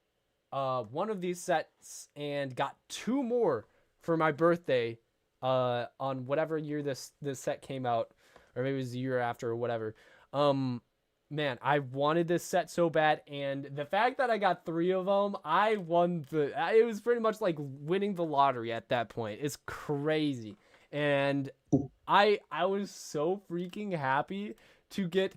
one of these sets and got two more for my birthday on whatever year this set came out, or maybe it was the year after or whatever. Man, I wanted this set so bad, and the fact that I got 3 of them, I won it was pretty much like winning the lottery at that point. It's crazy. And I was so freaking happy to get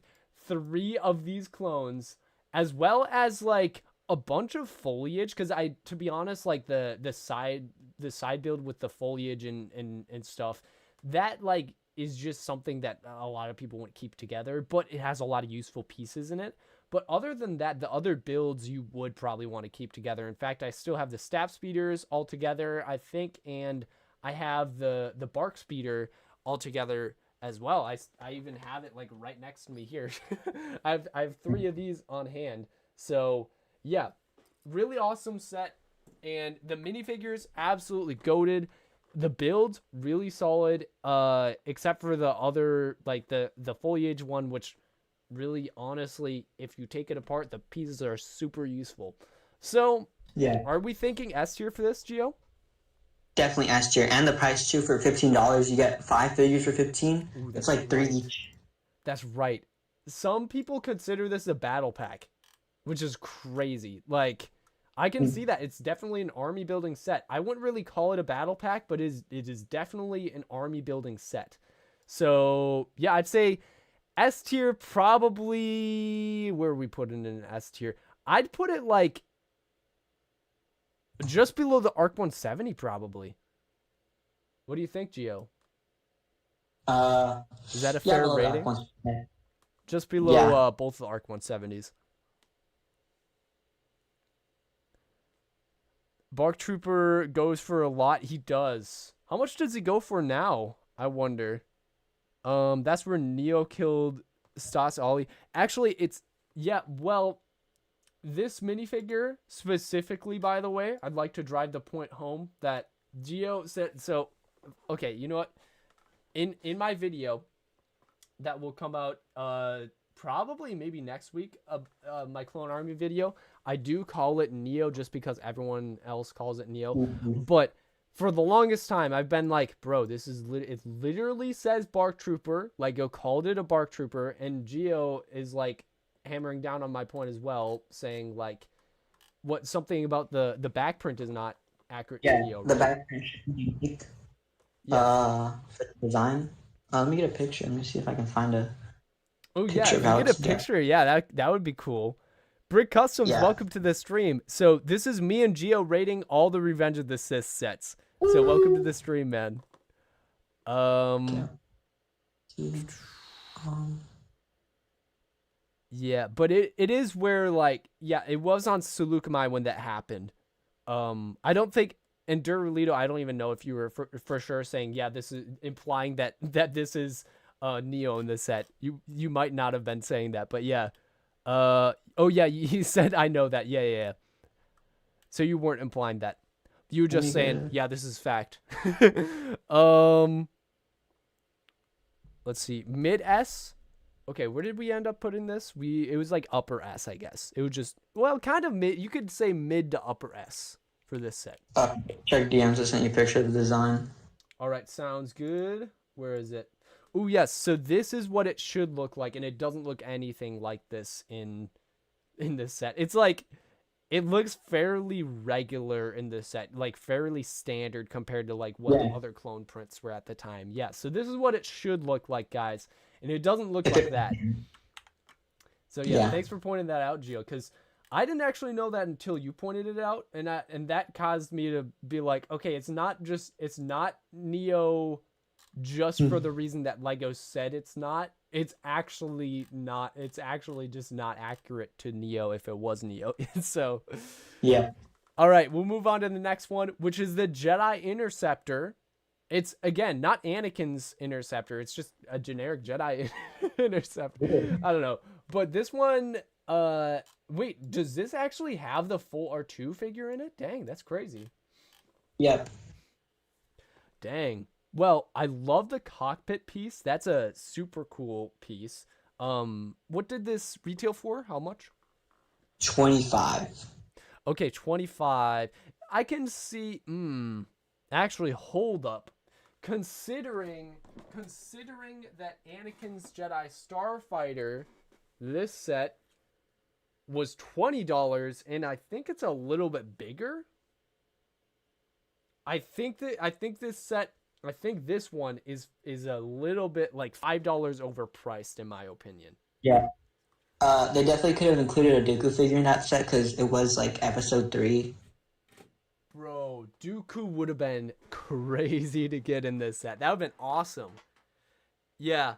3 of these clones, as well as like a bunch of foliage, because to be honest, like the side build with the foliage and stuff, that like is just something that a lot of people won't keep together, but it has a lot of useful pieces in it. But other than that, the other builds you would probably want to keep together. In fact, I still have the staff speeders all together, I think, and I have the bark speeder all together as well. I even have it like right next to me here. I have 3 of these on hand. So yeah, really awesome set. And the minifigures, absolutely goated. The build's really solid, except for the other, like the foliage one, which really, honestly, if you take it apart, the pieces are super useful. So, yeah, are we thinking S tier for this, Gio? Definitely S tier, and the price too for $15. You get 5 figures for 15. Ooh, it's like 3 each. That's right. Some people consider this a battle pack, which is crazy. Like, I can see that. It's definitely an army building set. I wouldn't really call it a battle pack, but it is definitely an army building set. So, yeah, I'd say S tier probably... Where are we putting in an S tier? I'd put it, like, just below the ARC 170, probably. What do you think, Gio? Is that a fair rating? Just below both the ARC 170s. Bark Trooper goes for a lot. He does. How much does he go for now? I wonder. That's where Neo killed Stas Ali. Actually, it's yeah. Well, this minifigure specifically, by the way, I'd like to drive the point home that Geo said. So, okay, you know what? In my video that will come out probably maybe next week, my Clone Army video, I do call it Neo just because everyone else calls it Neo. But for the longest time, I've been like, bro, this is it literally says Bark Trooper. Like, go called it a Bark Trooper, and Geo is like hammering down on my point as well, saying like, what something about the back print is not accurate to Neo. The right? back print should be unique. For the design. Let me get a picture. Let me see if I can find a. Oh yeah, if you get a picture, yeah, that would be cool. Brick Customs, welcome to the stream. So this is me and Geo rating all the Revenge of the Sith sets. So welcome to the stream, man. Yeah, but it is where like it was on Saleucami when that happened. I don't think in Duralito, I don't even know if you were for sure saying this is implying that this is Neo in the set. You might not have been saying that, but yeah. Oh yeah, he said I know that. Yeah. So you weren't implying that. You were just saying, this is fact. Let's see. Mid S. Okay, where did we end up putting this? It was like upper S, I guess. It was just kind of mid. You could say mid to upper S for this set. Check DMs. I sent you a picture of the design. All right, sounds good. Where is it? Oh yes, so this is what it should look like, and it doesn't look anything like this in this set. It's like it looks fairly regular in this set, like fairly standard compared to like what the other clone prints were at the time. Yeah, so this is what it should look like, guys, and it doesn't look like that. So thanks for pointing that out, Gio, because I didn't actually know that until you pointed it out, and that caused me to be like, okay, it's not Neo just for the reason that Lego said it's not. It's actually not. It's actually just not accurate to Neo if it was Neo. So all right, we'll move on to the next one, which is the Jedi Interceptor. It's again not Anakin's Interceptor. It's just a generic Jedi Interceptor. I don't know, but this one wait, does this actually have the full R2 figure in it? Dang, that's crazy. Yep. Dang. Well, I love the cockpit piece. That's a super cool piece. What did this retail for? How much? 25. Okay, 25. I can see. Actually, hold up. Considering that Anakin's Jedi Starfighter, this set was $20, and I think it's a little bit bigger. I think this one is a little bit like $5 overpriced in my opinion. Yeah. They definitely could have included a Dooku figure in that set because it was like episode 3. Bro, Dooku would have been crazy to get in this set. That would have been awesome. Yeah.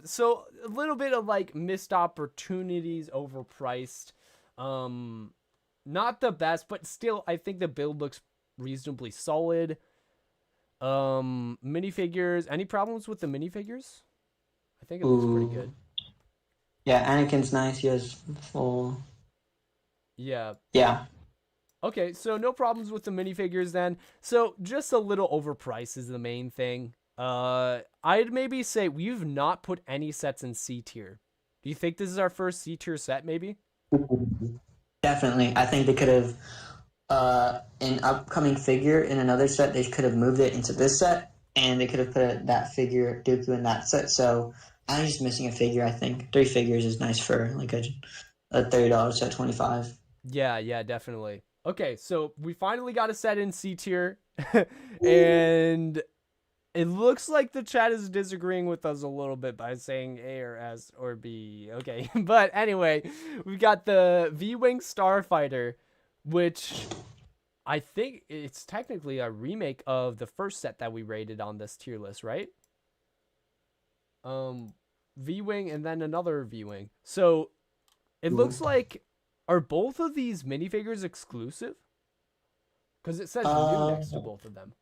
So a little bit of like missed opportunities, overpriced. Not the best, but still I think the build looks reasonably solid. Minifigures. Any problems with the minifigures? I think it looks pretty good. Yeah, Anakin's nice. He has full. Yeah. Yeah. Okay, so no problems with the minifigures then. So just a little overpriced is the main thing. I'd maybe say we've not put any sets in C tier. Do you think this is our first C tier set? Maybe. Definitely. I think they could have. An upcoming figure in another set, they could have moved it into this set, and they could have put that figure Dooku in that set. So I'm just missing a figure. I think 3 figures is nice for like a $30 set, 25. Yeah, definitely. Okay, so we finally got a set in C tier, and it looks like the chat is disagreeing with us a little bit by saying A or S or B. Okay, but anyway, we've got the V-Wing Starfighter, which I think it's technically a remake of the first set that we rated on this tier list, right? V-Wing and then another V-Wing. So it looks like, are both of these minifigures exclusive? Because it says new next to both of them.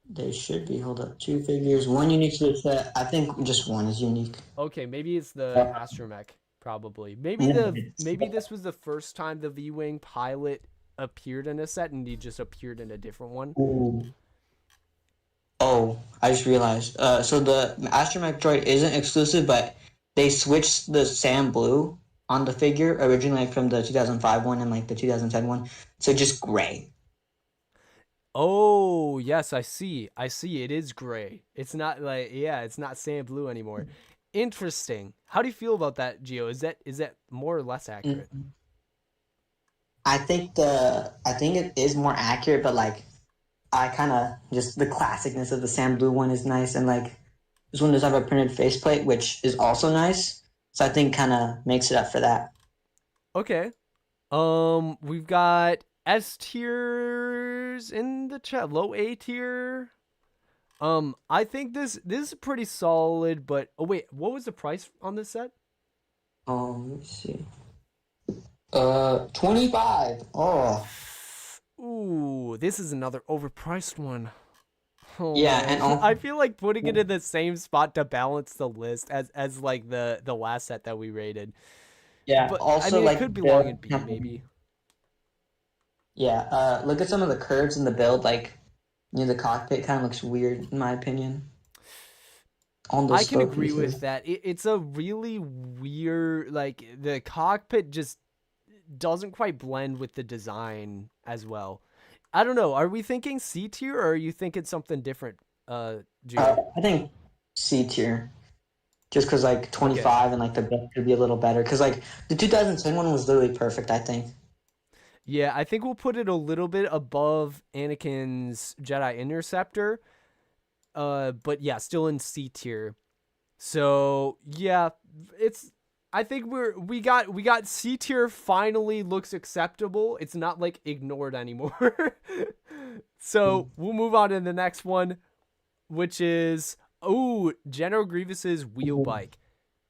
They should be. Hold up. 2 figures. 1 unique to the set. I think just 1 is unique. Okay, maybe it's the astromech. Probably. Maybe this was the first time the V-Wing pilot appeared in a set, and he just appeared in a different one. Ooh. Oh, I just realized. So the astromech droid isn't exclusive, but they switched the Sam Blue on the figure originally, like from the 2005 one and like the 2010 one, so just gray. Oh, yes, I see. It is gray. It's not like, yeah, it's not sand blue anymore. Interesting. How do you feel about that, Gio? Is that more or less accurate? I think it is more accurate, but like I kind of just the classicness of the Sam Blue one is nice, and like this one does have a printed faceplate, which is also nice. So I think kind of makes it up for that. Okay. We've got S tiers in the chat, low A tier. I think this is pretty solid, but oh wait, what was the price on this set? Let me see. 25. Oh. Ooh, this is another overpriced one. Oh, yeah, man. and I feel like putting it in the same spot to balance the list as like the last set that we rated. Yeah, but also I mean, like it could belong in B maybe. Yeah, look at some of the curves in the build. Like, the cockpit kind of looks weird in my opinion. I can agree with that. It's a really weird, like the cockpit just doesn't quite blend with the design as well. I don't know. Are we thinking C tier or are you thinking something different, Gio? I think C tier. Just because like 25 and like the build could be a little better. Because like the 2010 one was literally perfect, I think. Yeah, I think we'll put it a little bit above Anakin's Jedi Interceptor. But yeah, still in C tier. So yeah, I think we got C tier finally looks acceptable. It's not like ignored anymore. So we'll move on to the next one, which is General Grievous's wheel bike.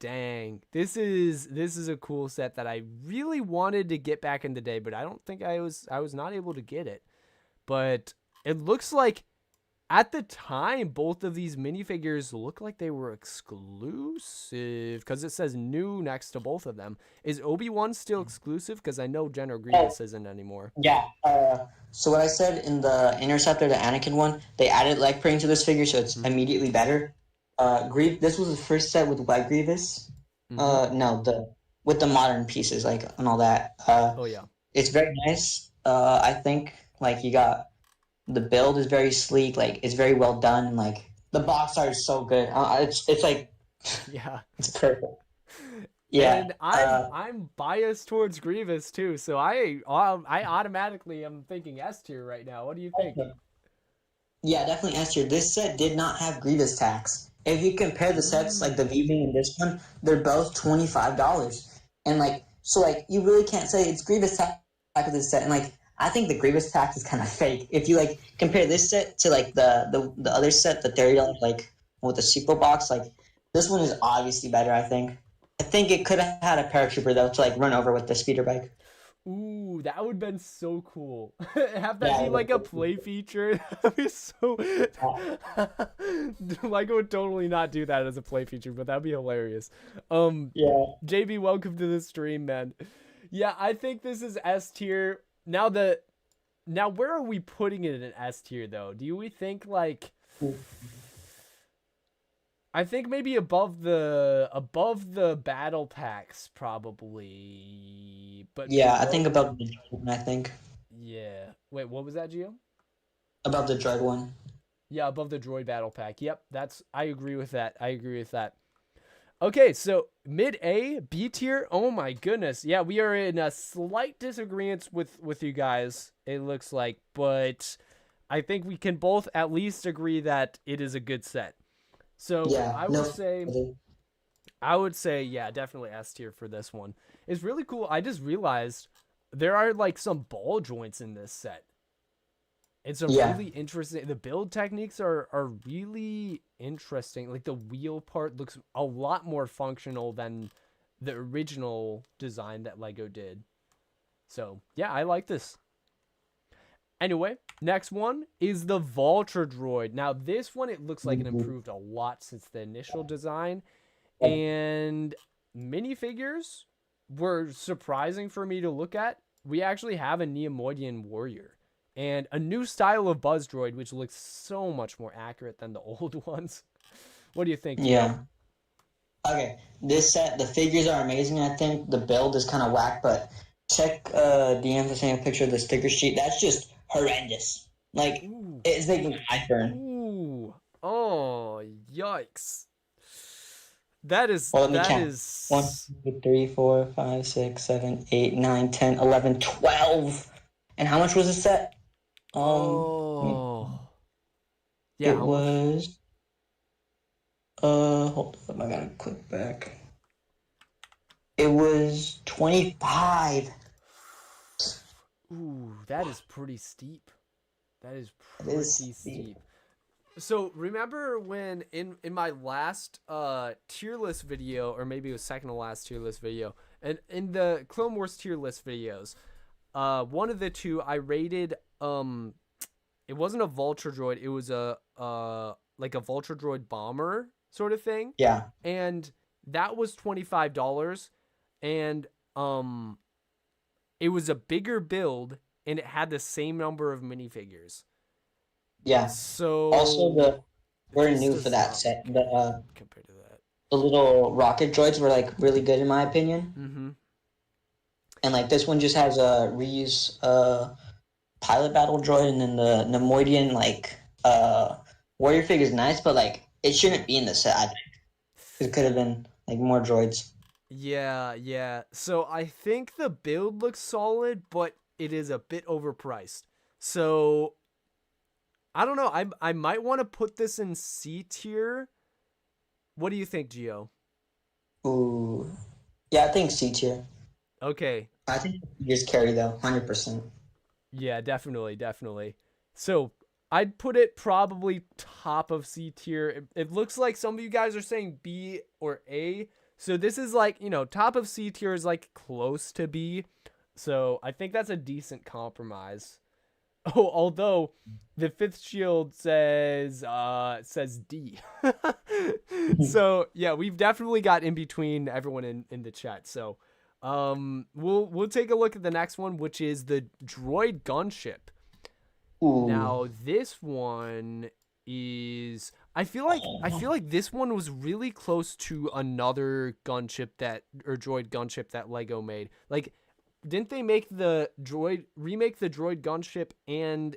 Dang, this is a cool set that I really wanted to get back in the day, but I don't think I was not able to get it. But it looks like at the time both of these minifigures look like they were exclusive because it says new next to both of them. Is Obi-Wan still exclusive? Because I know General Grievous isn't anymore. Yeah. So what I said in the Interceptor, the Anakin one, they added leg printing to this figure, so it's immediately better. This was the first set with White Grievous. With the modern pieces, like, and all that. Oh yeah, it's very nice. I think like you got the build is very sleek, like it's very well done. Like the box art is so good. It's like yeah, it's perfect. Yeah, and I'm biased towards Grievous too, so I automatically am thinking S tier right now. What do you think? Yeah, definitely S tier. This set did not have Grievous tax. If you compare the sets, like the V-Wing and this one, they're both $25. And like, so like, you really can't say it's Grievous tax of this set. And like, I think the Grievous tax is kind of fake. If you like compare this set to like the other set, the $30 like with the sequel box, like this one is obviously better. I think it could have had a paratrooper though to like run over with the speeder bike. Ooh, that would have been so cool. Have that be like a play feature. That'd be so. Micah would totally not do that as a play feature, but that'd be hilarious. Yeah. JB, welcome to the stream, man. Yeah, I think this is S tier. Now where are we putting it in S tier though? Do we think like? I think maybe above the battle packs probably, but yeah, I think above the Droid one. I think. Yeah. Wait, what was that, Gio? Above the Droid one. Yeah, above the droid battle pack. Yep, I agree with that. Okay, so mid A, B tier. Oh my goodness. Yeah, we are in a slight disagreement with you guys, it looks like, but I think we can both at least agree that it is a good set. So yeah, I would say, yeah, definitely S tier for this one. It's really cool. I just realized there are like some ball joints in this set. It's really interesting. The build techniques are really interesting. Like the wheel part looks a lot more functional than the original design that Lego did. So yeah, I like this. Anyway, next one is the Vulture Droid. Now, this one, it looks like it improved a lot since the initial design. And minifigures were surprising for me to look at. We actually have a Neimoidian warrior and a new style of Buzz Droid, which looks so much more accurate than the old ones. What do you think? Yeah. Okay, this set, the figures are amazing. I think the build is kind of whack, but check DM for saying a picture of the sticker sheet. That's just horrendous. Like, Ooh. it's making my burn. Ooh. Oh, yikes. That is, Well, let me that count. is... 1, 2, 3, 4, 5, 6, 7, 8, 9, 10, 11, 12. And how much was the set? Oh. Yeah, it how much? was... hold up, I gotta click back. It was 25. Ooh, that is pretty steep. That is It pretty is steep. steep. So remember when in my last tier list video, or maybe it was second to last tier list video, and in the Clone Wars tier list videos, one of the two I rated it wasn't a Vulture Droid, it was a like a Vulture Droid bomber sort of thing. Yeah. And that was $25, and it was a bigger build and it had the same number of minifigures. Yeah. So Also, we're this new does for that not set. compared to that. The little rocket droids were like really good in my opinion. Mm-hmm. And like this one just has a reuse pilot battle droid, and then the Neimoidian like warrior figure is nice, but like it shouldn't be in the set. I think it could have been like more droids. Yeah. So I think the build looks solid, but it is a bit overpriced. So I don't know. I might want to put this in C tier. What do you think, Gio? Ooh, yeah, I think C tier. Okay. I think just carry though, 100%. Yeah, definitely. So I'd put it probably top of C tier. It looks like some of you guys are saying B or A. So this is like, top of C tier is like close to B. So I think that's a decent compromise. Oh, although the fifth shield says D. So yeah, we've definitely got in between everyone in the chat. So we'll take a look at the next one, which is the droid gunship. Ooh. Now this one is I feel like this one was really close to another gunship droid gunship that Lego made. Like, didn't they remake the droid gunship and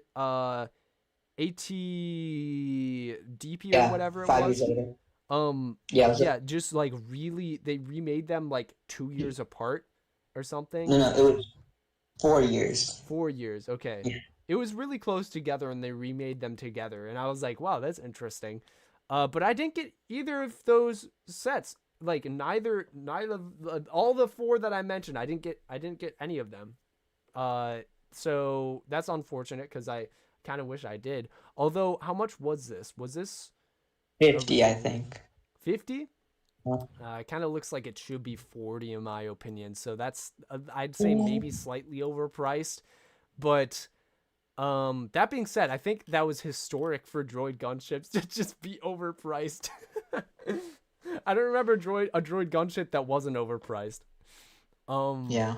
AT-DP or whatever it 5 was? years later. Just like really they remade them like 2 years apart or something. No, it was 4 years. 4 years, okay. Yeah. It was really close together and they remade them together, and I was like, wow, that's interesting. But I didn't get either of those sets. Like neither all the 4 that I mentioned, I didn't get any of them. So that's unfortunate because I kind of wish I did. Although, how much was this? Was this 50, I think. 50? Yeah. It kind of looks like it should be 40 in my opinion. So that's I'd say maybe slightly overpriced. But that being said, I think that was historic for droid gunships to just be overpriced. I don't remember a droid gunship that wasn't overpriced. Yeah.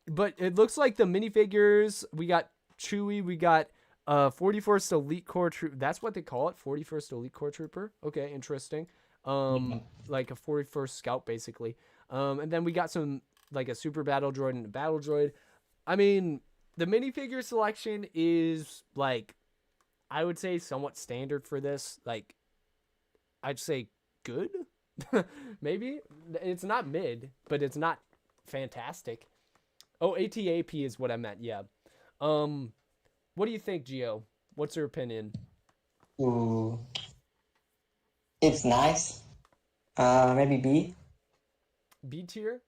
But it looks like the minifigures, we got Chewie, we got 41st Elite Corps Trooper. That's what they call it, 41st Elite Corps Trooper. Okay, interesting. Like a 41st Scout, basically. And then we got some, like a Super Battle Droid and a Battle Droid. I mean, the minifigure selection is, like, I would say somewhat standard for this. Like, I'd say good? Maybe? It's not mid, but it's not fantastic. Oh, AT-AP is what I meant, yeah. What do you think, Gio? What's your opinion? Ooh. It's nice. Maybe B. B tier?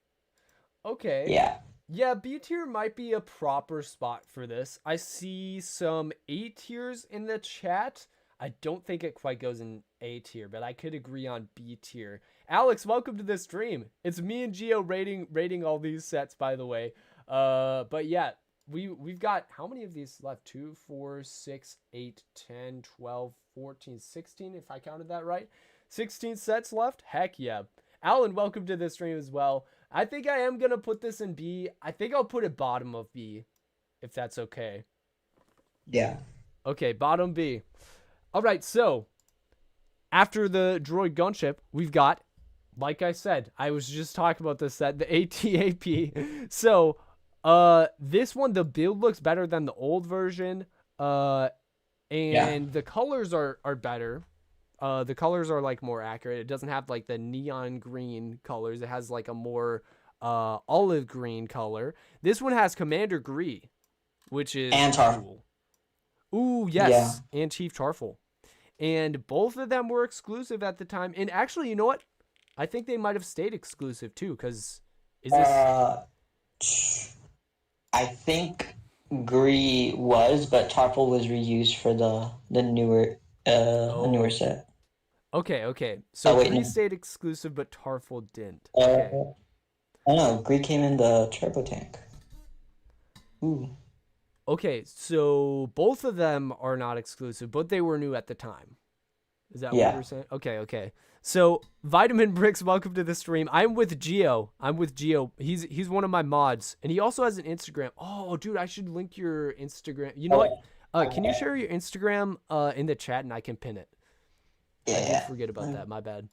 Okay. Yeah. Yeah, B tier might be a proper spot for this. I see some A tiers in the chat. I don't think it quite goes in A tier, but I could agree on B tier. Alex, welcome to the stream. It's me and Gio rating all these sets, by the way. But yeah, we've got how many of these left? 2, 4, 6, 8, 10, 12, 14, 16, if I counted that right. 16 sets left. Heck yeah. Alan, welcome to the stream as well. I think I am going to put this in B. I think I'll put it bottom of B, if that's okay. Yeah. Okay, bottom B. All right, so after the droid gunship, we've got, like I said, I was just talking about this set, the AT-AP. So, this one, the build looks better than the old version. And the colors are better. The colors are like more accurate. It doesn't have like the neon green colors. It has like a more olive green color. This one has Commander Gree, which is cool. Ooh, yes, and Chief Tarful. And both of them were exclusive at the time. And actually, you know what? I think they might have stayed exclusive too, because is this... I think Gree was, but Tarful was reused for the newer newer set. Okay. So Gree stayed exclusive, but Tarful didn't. Okay. I know, Gree came in the turbo tank. Ooh. Okay, so both of them are not exclusive, but they were new at the time. Is that what you're saying? Okay. So, Vitamin Bricks, welcome to the stream. I'm with Geo. He's one of my mods, and he also has an Instagram. Oh, dude, I should link your Instagram. You know what? Can you share your Instagram in the chat, and I can pin it? Yeah. I did forget about that. My bad.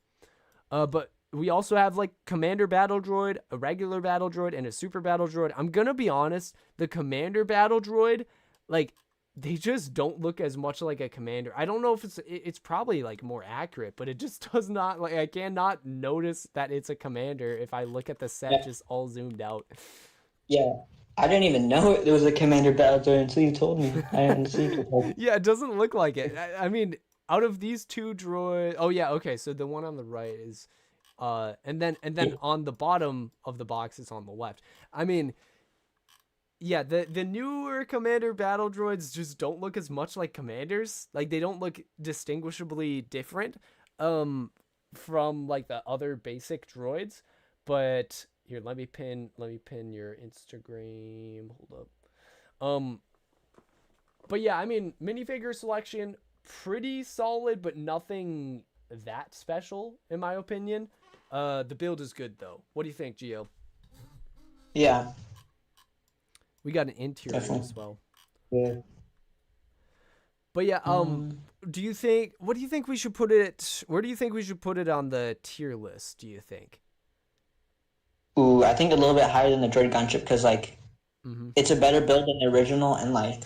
But we also have like Commander Battle Droid, a regular Battle Droid, and a Super Battle Droid. I'm gonna be honest, the Commander Battle Droid, like, they just don't look as much like a Commander. I don't know if it's probably like more accurate, but it just does not, like, I cannot notice that it's a Commander if I look at the set just all zoomed out. Yeah. I didn't even know there was a Commander Battle Droid until you told me. I hadn't seen it. Yeah, it doesn't look like it. I mean, out of these two droids, oh yeah, okay, so the one on the right is and then on the bottom of the box is on the left. I mean, yeah, the newer Commander Battle Droids just don't look as much like Commanders. Like, they don't look distinguishably different from like the other basic droids. But here, let me pin your Instagram. Hold up. But yeah, I mean, minifigure selection pretty solid, but nothing that special in my opinion. The build is good though. What do you think, Gio? Yeah. We got an interior as well. Yeah. But yeah, what do you think we should put it, where do you think we should put it on the tier list, do you think? Ooh, I think a little bit higher than the Droid gunship, because like it's a better build than the original, and like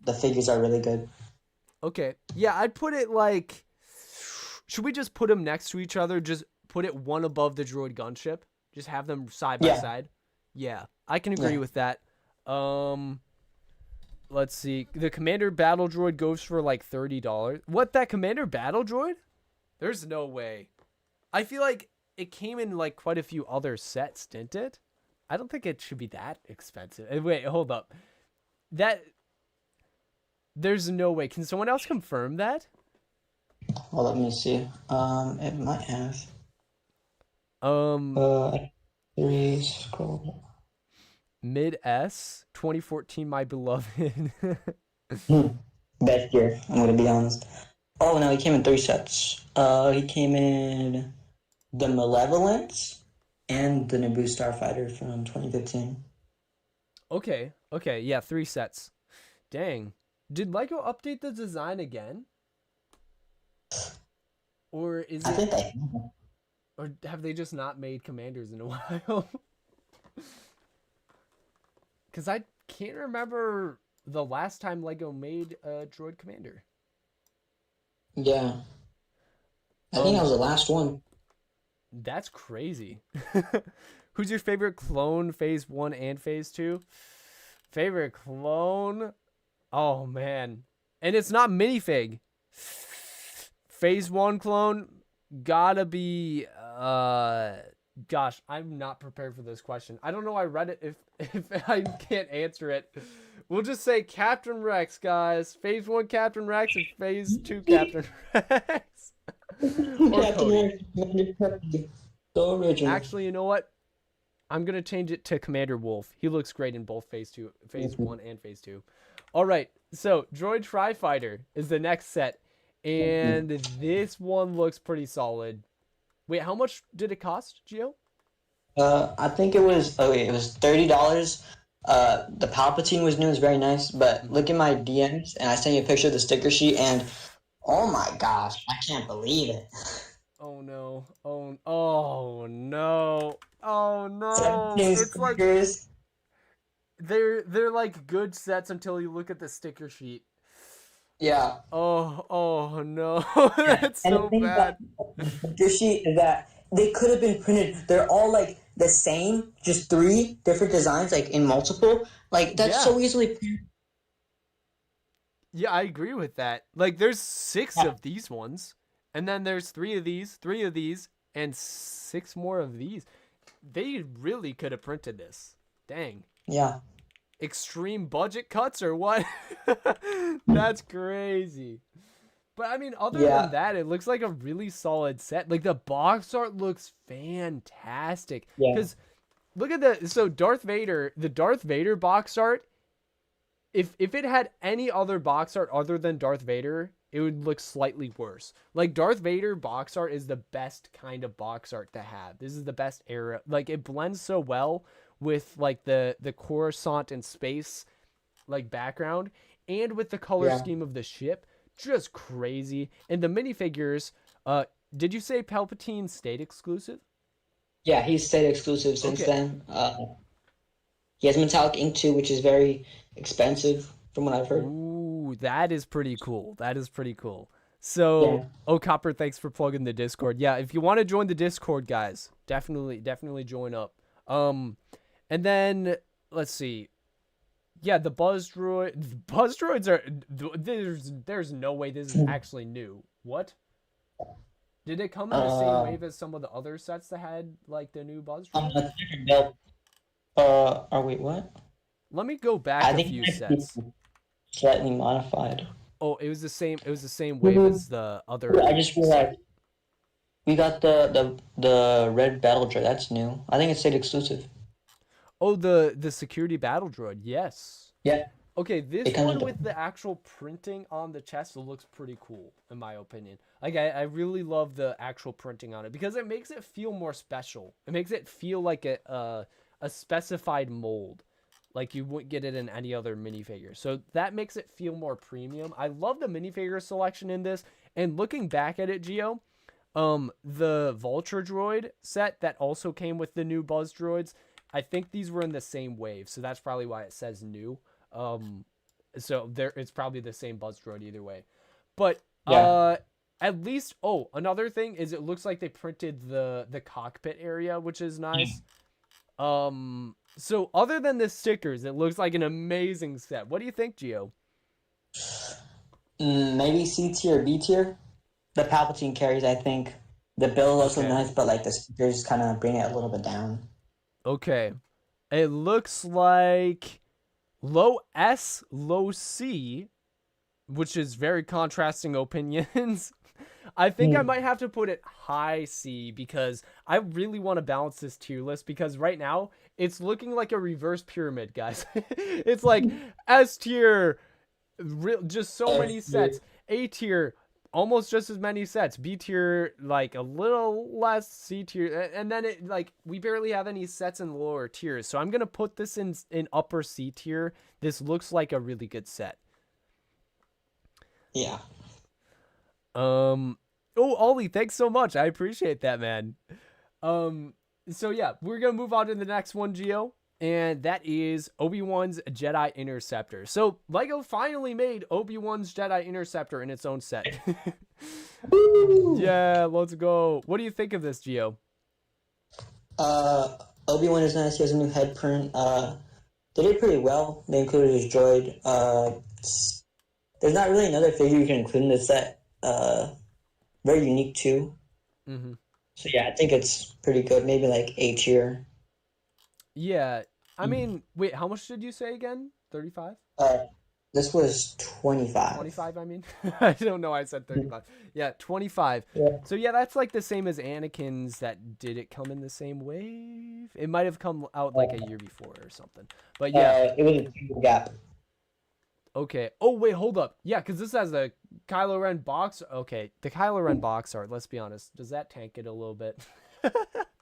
the figures are really good. Okay. Yeah, I'd put it like, should we just put them next to each other? Just put it one above the Droid gunship? Just have them side by side? Yeah, I can agree with that. Let's see. The Commander Battle Droid goes for like $30. What, that Commander Battle Droid? There's no way. I feel like it came in like quite a few other sets, didn't it? I don't think it should be that expensive. Wait, hold up. There's no way. Can someone else confirm that? Well, let me see. It might have. 3 scroll. Mid S 2014, my beloved. Best year, I'm gonna be honest. Oh no, he came in 3 sets. He came in the Malevolence and the Naboo Starfighter from 2015. Okay, yeah, 3 sets. Dang. Did Lego update the design again? Or is I think they... Or have they just not made Commanders in a while? Because I can't remember the last time Lego made a Droid Commander. Yeah. I think that was the last one. That's crazy. Who's your favorite clone, Phase 1 and Phase 2? Favorite clone? Oh, man. And it's not minifig. Phase 1 clone gotta be... Gosh, I'm not prepared for this question. I don't know. I read it. If I can't answer it, we'll just say Captain Rex, guys. Phase 1 Captain Rex and Phase 2 Captain Rex. Or Cody. So original. Actually, you know what? I'm gonna change it to Commander Wolf. He looks great in both phase 1 and phase 2. All right, so Droid Tri-Fighter is the next set, and this one looks pretty solid. Wait, how much did it cost, Gio? I think it was $30. The Palpatine was new, it was very nice, but look at my DMs, and I sent you a picture of the sticker sheet, and oh my gosh, I can't believe it. Oh no! Oh no! Oh no! 17 It's like stickers. they're like good sets until you look at the sticker sheet. Yeah. Oh no! That's And the so thing bad. about the sticker sheet is that they could have been printed. They're all like the same, just 3 different designs, like in multiple. Like that's Yeah. so easily printed. Yeah, I agree with that. Like, there's 6 of these ones, and then there's 3 of these, and 6 more of these. They really could have printed this. Dang. Yeah. Extreme budget cuts or what? That's crazy. But I mean, other than that, it looks like a really solid set. Like, the box art looks fantastic. Yeah. Because look at the Darth Vader box art. If it had any other box art other than Darth Vader, it would look slightly worse. Like, Darth Vader box art is the best kind of box art to have. This is the best era. Like, it blends so well with like the Coruscant and space like background, and with the color scheme of the ship. Just crazy. And the minifigures, did you say Palpatine stayed exclusive? Yeah, he's stayed exclusive since then. He has metallic ink too, which is very expensive from what I've heard. Ooh, that is pretty cool. So, Copper, thanks for plugging the Discord. Yeah, if you want to join the Discord, guys, definitely join up. And then let's see. Yeah, the Buzz droids are there's no way this is actually new. What? Did it come in the same wave as some of the other sets that had like the new Buzz droids? Wait, what? Let me go back a few sets. Slightly modified. Oh, it was the same wave as the other. I just realized we got the red battle droid. That's new. I think it stayed exclusive. Oh, the security battle droid. Yes. Yeah. Okay, this one with the actual printing on the chest looks pretty cool, in my opinion. Like, I really love the actual printing on it because it makes it feel more special. It makes it feel like a specified mold, like you wouldn't get it in any other minifigure. So that makes it feel more premium. I love the minifigure selection in this. And looking back at it, Gio, the Vulture droid set that also came with the new Buzz droids, I think these were in the same wave, so that's probably why it says new. So it's probably the same Buzz droid either way. But at least another thing is it looks like they printed the cockpit area, which is nice. So other than the stickers, it looks like an amazing set. What do you think, Gio? Maybe C tier, B tier. The Palpatine carries, I think. The build also nice, but like the stickers kind of bring it a little bit down. Okay. It looks like low S, low C, which is very contrasting opinions. I think I might have to put it high C because I really want to balance this tier list because right now it's looking like a reverse pyramid, guys. It's like S tier, just so many sets. A tier, almost just as many sets. B tier, like a little less. C tier, and then it like we barely have any sets in lower tiers. So I'm gonna put this in upper C tier. This looks like a really good set. Yeah. Ollie, thanks so much. I appreciate that, man. So yeah, we're gonna move on to the next one, Gio, and that is Obi-Wan's Jedi Interceptor. So LEGO finally made Obi-Wan's Jedi Interceptor in its own set. Yeah, let's go. What do you think of this, Gio? Obi-Wan is nice. He has a new head print. They did pretty well. They included his droid. There's not really another figure you can include in this set. Very unique too. Mm-hmm. So yeah, I think it's pretty good. Maybe like A tier. Yeah, I mean, wait, how much did you say again? 35? This was 25. 25, I mean. I don't know. I said 35. Yeah, 25. Yeah. So yeah, that's like the same as Anakin's. That did it come in the same wave? It might have come out like a year before or something. But yeah. It was a 2 gap. Okay. Oh wait, hold up. Yeah, because this has the Kylo Ren box. Okay, the Kylo Ren box art. Let's be honest. Does that tank it a little bit?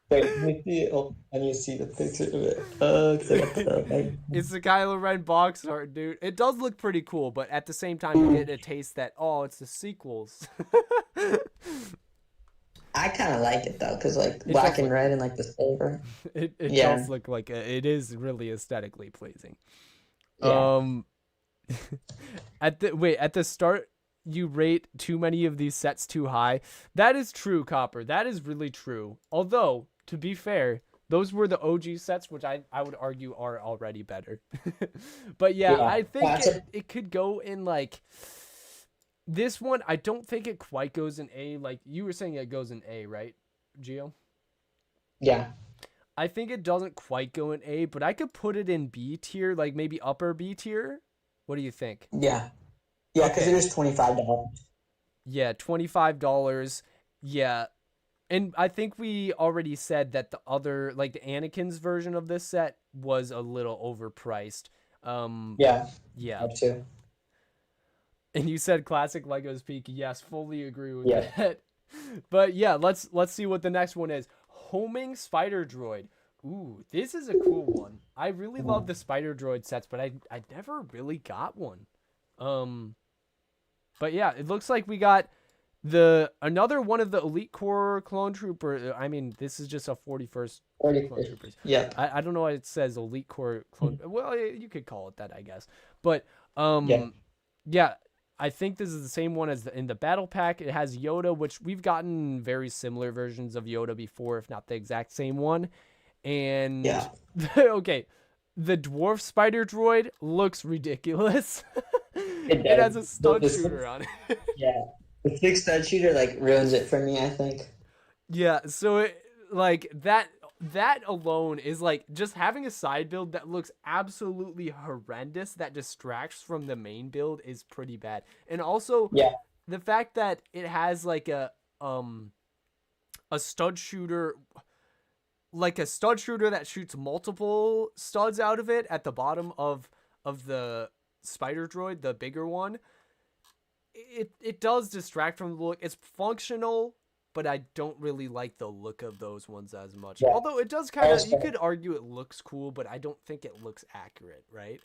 Wait, let me see it. Oh, I need to see the picture of it. 'Cause I got the, It's the Kylo Ren box art, dude. It does look pretty cool, but at the same time, you get a taste that, oh, it's the sequels. I kind of like it though, cause like black and red and like the silver. It Yeah. does look like it is really aesthetically pleasing. Yeah. At the start, you rate too many of these sets too high. That is true, Copper. That is really true. Although, to be fair, those were the OG sets, which I would argue are already better. But yeah, Yeah. I think That's it could go in like this one. I don't think it quite goes in A. Like you were saying, it goes in A, right, Gio? Yeah. I think it doesn't quite go in A, but I could put it in B tier, like maybe upper B tier. What do you think? Yeah. Yeah, because Okay. it is $25. Yeah, $25. Yeah. And I think we already said that the other, like the Anakin's version of this set was a little overpriced. Yeah. Yeah. Up to. And you said classic Legos peak. Yes, fully agree with Yeah. that. But yeah, let's see what the next one is. Homing Spider Droid. Ooh, this is a cool one. I really love the Spider Droid sets, but I never really got one. But yeah, it looks like we got another one of the Elite Corps clone trooper. I mean, this is just a 41st clone troopers. Yeah. I don't know why it says Elite Corps clone. Well, you could call it that, I guess. But yeah, I think this is the same one as in the battle pack. It has Yoda, which we've gotten very similar versions of Yoda before, if not the exact same one. And Yeah. okay, the dwarf spider droid looks ridiculous. It has a stud shooter on it. Yeah. The 6 stud shooter like ruins it for me, I think. Yeah, so it, like that alone is like just having a side build that looks absolutely horrendous that distracts from the main build is pretty bad. And also the fact that it has like a stud shooter, like a stud shooter that shoots multiple studs out of it at the bottom of the spider droid, the bigger one. It does distract from the look. It's functional, but I don't really like the look of those ones as much. Yeah. Although it does kind of, you could argue it looks cool, but I don't think it looks accurate, right?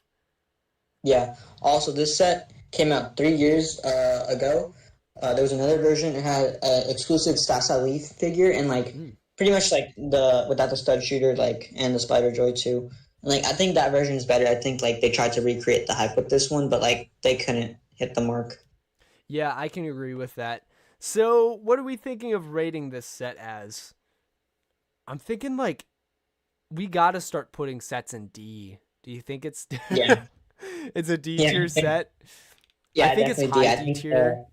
Yeah. Also, this set came out 3 years ago. There was another version. It had an exclusive Stasa Leaf figure and like pretty much like without the stud shooter, like, and the spider droid too. And, like, I think that version is better. I think like they tried to recreate the hype with this one, but like they couldn't hit the mark. Yeah, I can agree with that. So, what are we thinking of rating this set as? I'm thinking like we got to start putting sets in D. Do you think it's it's a D tier set? Yeah, I think it's high D tier.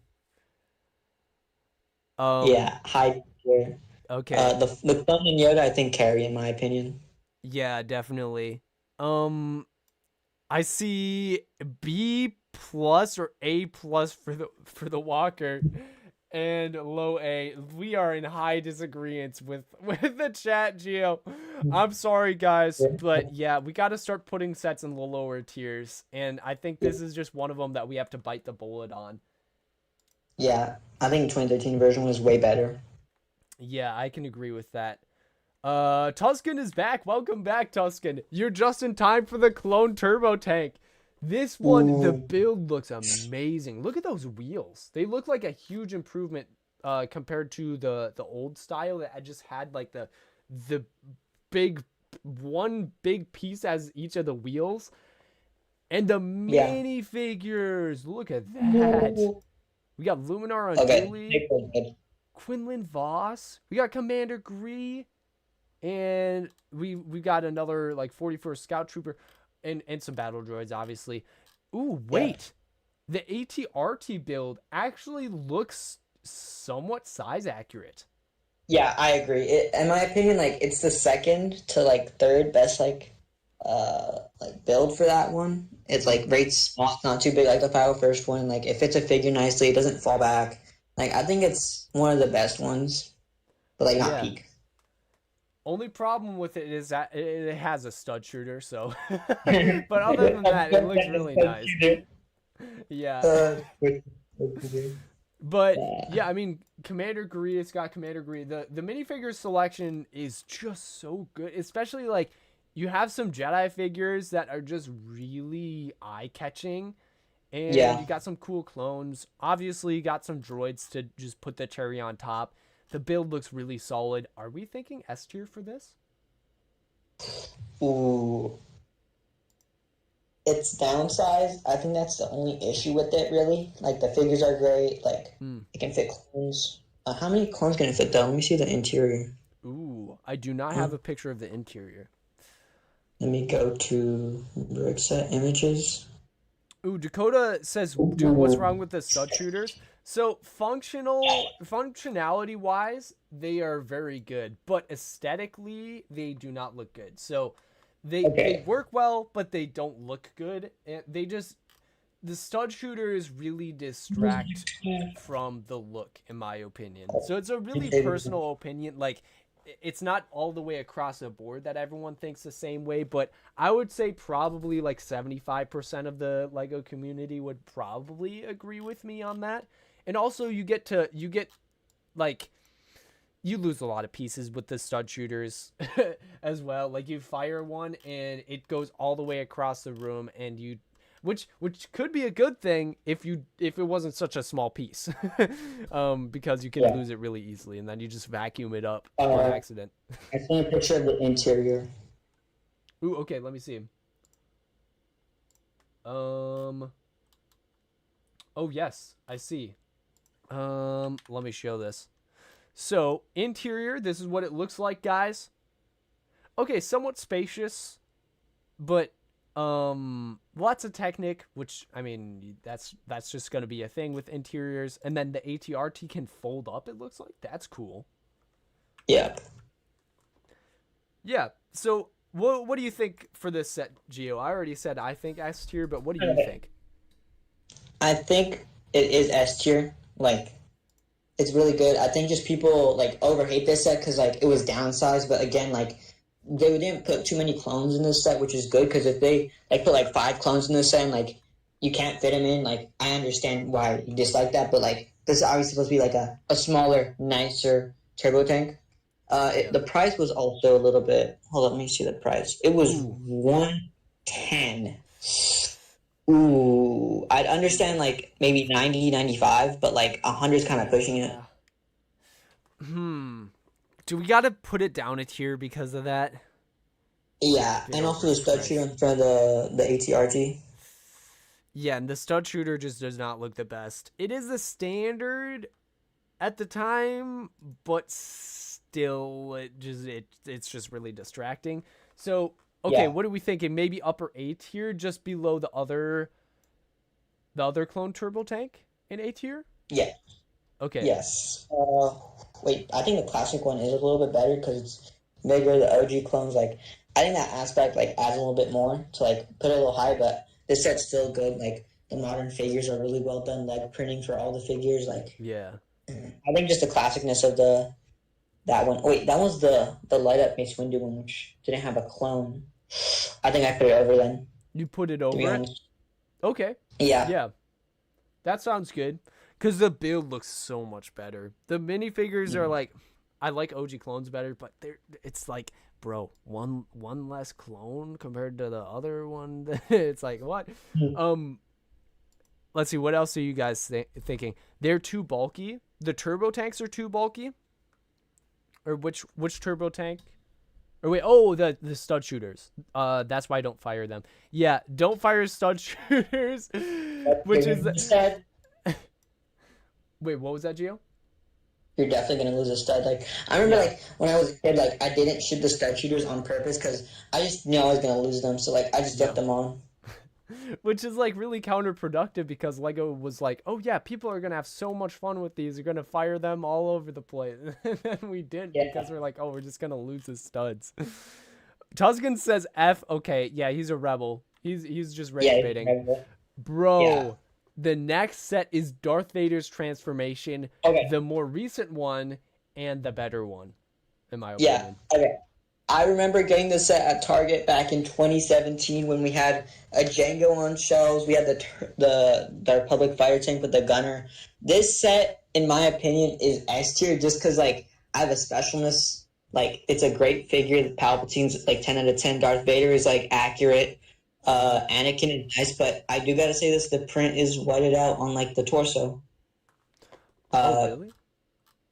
High tier. Okay. The Clone and Yoda, I think, carry in my opinion. Yeah, definitely. I see B plus or A plus for the Walker, and low A. We are in high disagreement with the chat, Gio. I'm sorry, guys, but yeah, we got to start putting sets in the lower tiers, and I think this is just one of them that we have to bite the bullet on. Yeah, I think 2013 version was way better. Yeah, I can agree with that. Tuscan is back. Welcome back, Tuscan. You're just in time for the clone turbo tank. This one, the build looks amazing. Look at those wheels. They look like a huge improvement compared to the old style that I just had like the big one big piece as each of the wheels. And the minifigures. Look at that. We got Luminar on Julie. Quinlan Voss. We got Commander Gree. And we got another like 41st Scout Trooper and some battle droids, obviously. Ooh, wait. The AT-RT build actually looks somewhat size accurate. Yeah, I agree. In my opinion, like it's the second to like third best like like build for that one. It's like very small, it's not too big like the 501st one. Like it fits a figure nicely, it doesn't fall back. Like I think it's one of the best ones, but like not Yeah. peak. Only problem with it is that it has a stud shooter, so. But other than that, it looks really nice. Yeah. But yeah, I mean, Commander Grievous got Commander Grievous. The minifigure selection is just so good, especially like you have some Jedi figures that are just really eye-catching, and Yeah. you got some cool clones. Obviously, you got some droids to just put the cherry on top. The build looks really solid. Are we thinking S tier for this? Ooh. It's downsized. I think that's the only issue with it, really. Like, the figures are great. Like, it can fit clones. How many clones can it fit, though? Let me see the interior. Ooh, I do not have a picture of the interior. Let me go to Brickset Images. Ooh, Dakota says, dude, what's wrong with the stud shooters? So functionality wise, they are very good, but aesthetically, they do not look good. So they work well, but they don't look good. And the stud shooters really distract from the look, in my opinion. So it's a really personal opinion. Like, it's not all the way across the board that everyone thinks the same way, but I would say probably like 75% of the Lego community would probably agree with me on that. And also you lose a lot of pieces with the stud shooters as well. Like you fire one and it goes all the way across the room, and which could be a good thing if it wasn't such a small piece, because you can lose it really easily, and then you just vacuum it up by accident. I sent a picture of the interior. Ooh, okay, let me see. Oh yes, I see. Let me show this. So interior, this is what it looks like, guys. Okay, somewhat spacious, but lots of Technic, which I mean that's just gonna be a thing with interiors. And then the AT-RT can fold up, it looks like. That's cool. Yeah. Yeah. So what do you think for this set, Gio? I already said I think S tier, but what do you think? I think it is S tier. Like, it's really good. I think just people like overhate this set because like it was downsized, but again, like they didn't put too many clones in this set, which is good, because if they like put like 5 clones in this set and like you can't fit them in, like I understand why you dislike that, but like this is obviously supposed to be like a smaller, nicer turbo tank. The price was also a little bit. Hold on, let me see the price. It was $110. Ooh, I'd understand like maybe 90, 95, but like 100 is kind of pushing it. Do we gotta put it down a tier because of that? Yeah, and also the stud shooter in front of the AT-RT. Yeah, and the stud shooter just does not look the best. It is the standard at the time, but still, it's just really distracting. So, okay, what are we thinking? Maybe upper A tier, just below the other clone turbo tank in A tier? Yeah. Okay. Yes. Wait, I think the classic one is a little bit better because it's bigger. The OG clones, like, I think that aspect like adds a little bit more to like put it a little higher. But this set's still good. Like the modern figures are really well done. Like printing for all the figures. Like I think just the classicness of that one. Wait, that was the light up Mace Windu one, which didn't have a clone. I think I put it over then. You put it over it? Okay. Yeah. Yeah. That sounds good. Because the build looks so much better. The minifigures are like, I like OG clones better, but it's like, bro, one less clone compared to the other one. It's like, what? Let's see, what else are you guys thinking? They're too bulky. The turbo tanks are too bulky. Or which turbo tank? Or wait, the stud shooters. That's why I don't fire them. Yeah, don't fire stud shooters. Which is Wait, what was that, Gio? You're definitely gonna lose a stud. Like I remember, like when I was a kid, like I didn't shoot the stud shooters on purpose because I just knew I was gonna lose them. So like I just left them on. Which is like really counterproductive because Lego was like, oh yeah, people are gonna have so much fun with these. You're gonna fire them all over the place, and then we didn't because we're like, oh, we're just gonna lose the studs. Tuscan says F. Okay, yeah, he's a rebel. He's just rage Yeah, baiting. Bro, Yeah. the next set is Darth Vader's transformation, Okay. the more recent one and the better one, in my Yeah. opinion. Okay. I remember getting this set at Target back in 2017 when we had a Django on shelves. We had the Republic fighter tank with the gunner. This set, in my opinion, is S tier just because like I have a specialness. Like it's a great figure. The Palpatine's like 10 out of 10. Darth Vader is like accurate. Anakin is nice, but I do gotta say this: the print is whited out on like the torso. Oh, really?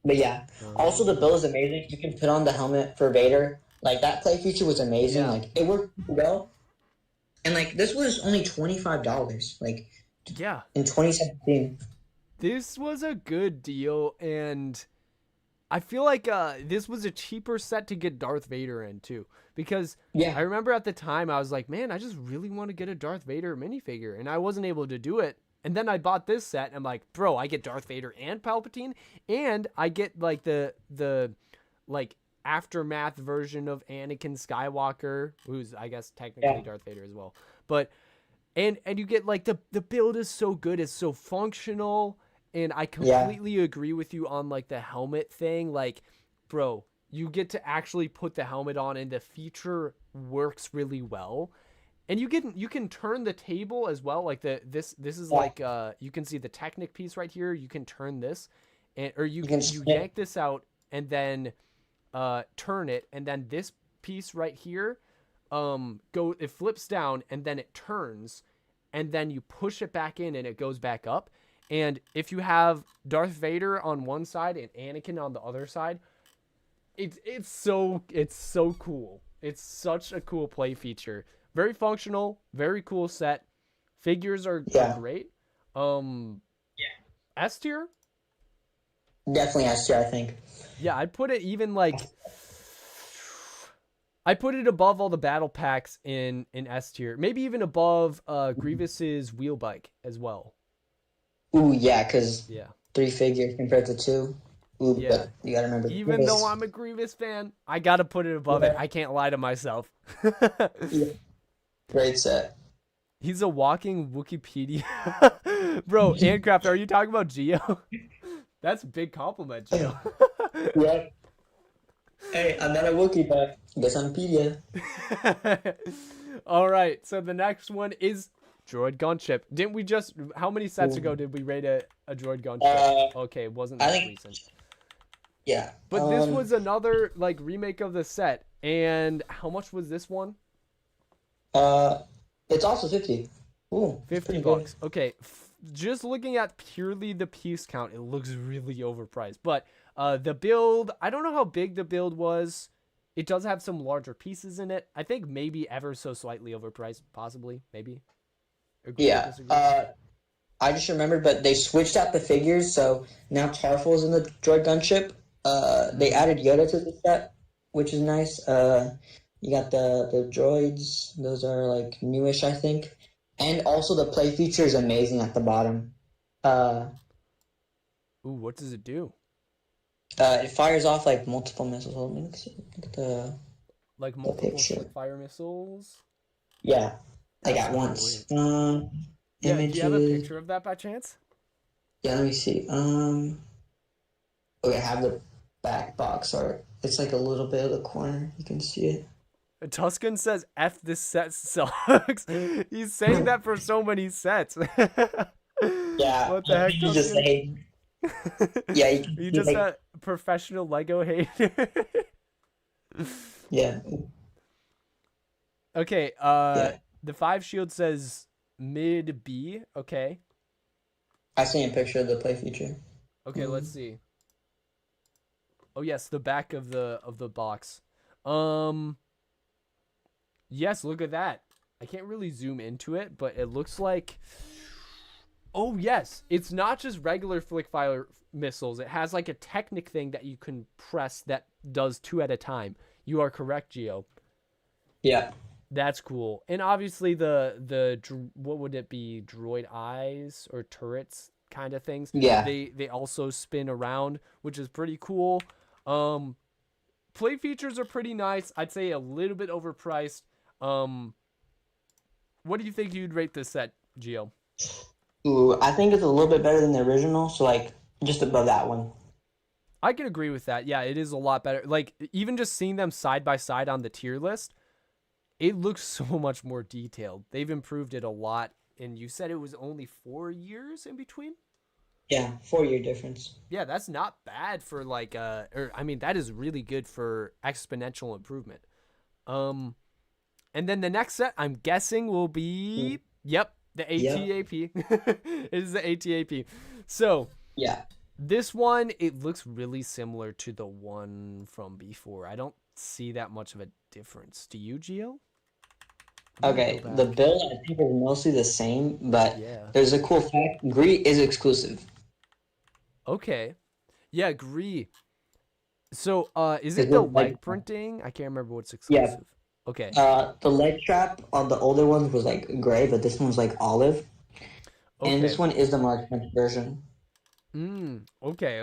But yeah, also the build is amazing. You can put on the helmet for Vader. Like that play feature was amazing. Yeah. Like it worked well. And like this was only $25. Like Yeah. in 2017. This was a good deal, and I feel like this was a cheaper set to get Darth Vader in too, because Yeah. I remember at the time I was like, man, I just really want to get a Darth Vader minifigure, and I wasn't able to do it. And then I bought this set, and I'm like, bro, I get Darth Vader and Palpatine, and I get like the like aftermath version of Anakin Skywalker, who's I guess technically Darth Vader as well. But and you get like the build is so good, it's so functional. And I completely agree with you on like the helmet thing. Like, bro, you get to actually put the helmet on, and the feature works really well. And you can turn the table as well. Like this is like you can see the Technic piece right here. You can turn this, and or you yank this out and then turn it, and then this piece right here it flips down and then it turns, and then you push it back in and it goes back up. And if you have Darth Vader on one side and Anakin on the other side, it's so cool. It's such a cool play feature. Very functional, very cool set. Figures are great. S tier? Definitely S tier, I think. Yeah, I'd put it even like I put it above all the battle packs in S tier. Maybe even above Grievous's wheel bike as well. Ooh, yeah, because 3 figures compared to 2. Ooh, but you gotta remember. Even though I'm a Grievous fan, I gotta put it above it. I can't lie to myself. Great set. He's a walking Wikipedia. Bro, Handcraft, are you talking about Geo? That's a big compliment, Geo. Yeah. Hey, I'm not a Wookiee, but I guess I'm Pedia. All right, so the next one is Droid gunship. Didn't we just? How many sets ago did we rate a Droid gunship? Okay, it wasn't that recent. Yeah. But this was another like remake of the set. And how much was this one? It's also 50. Ooh, $50. good. Okay, just looking at purely the piece count, it looks really overpriced. But the build, I don't know how big the build was. It does have some larger pieces in it. I think maybe ever so slightly overpriced, possibly, maybe. Yeah. I just remembered, but they switched out the figures, so now Tarful's in the droid gunship. They added Yoda to the set, which is nice. You got the droids; those are like newish, I think. And also the play feature is amazing at the bottom. Ooh, what does it do? It fires off like multiple missiles. Let me see. Look at like the multiple picture. fire missiles. Yeah, like That's at once. Yeah, Images. do you have a picture of that by chance? Yeah, let me see. Okay, I have the back box art. It's like a little bit of the corner. You can see it. Tuscan says, F this set sucks. He's saying that for so many sets. Yeah. What the heck, You just Tuscan? hate. Yeah. You just a professional Lego hater. Yeah. Okay, the 5 shield says mid B, okay. I seen a picture of the play feature. Okay, let's see. Oh yes, the back of the box. Yes, look at that. I can't really zoom into it, but it looks like oh yes, it's not just regular flick fire missiles. It has like a Technic thing that you can press that does 2 at a time. You are correct, Geo. Yeah. That's cool. And obviously the what would it be? Droid eyes or turrets kind of things. Yeah. They also spin around, which is pretty cool. play features are pretty nice. I'd say a little bit overpriced. What do you think you'd rate this set, Gio? Ooh, I think it's a little bit better than the original, so like just above that one. I can agree with that. Yeah, it is a lot better. Like, even just seeing them side by side on the tier list, it looks so much more detailed. They've improved it a lot. And you said it was only 4 years in between? Yeah, 4-year difference. Yeah, that's not bad for like that is really good for exponential improvement. And then the next set I'm guessing will be the AT-AP. It is the AT-AP. So, yeah. This one, it looks really similar to the one from before. I don't see that much of a difference. Do you, Gio? Okay, the build I think is mostly the same, but there's a cool fact. Gree is exclusive. Okay. Yeah, Gree. So, is it the leg printing? I can't remember what's exclusive. Yeah. Okay. The leg strap on the older ones was like gray, but this one's like olive. Okay. And this one is the more expensive version. Okay.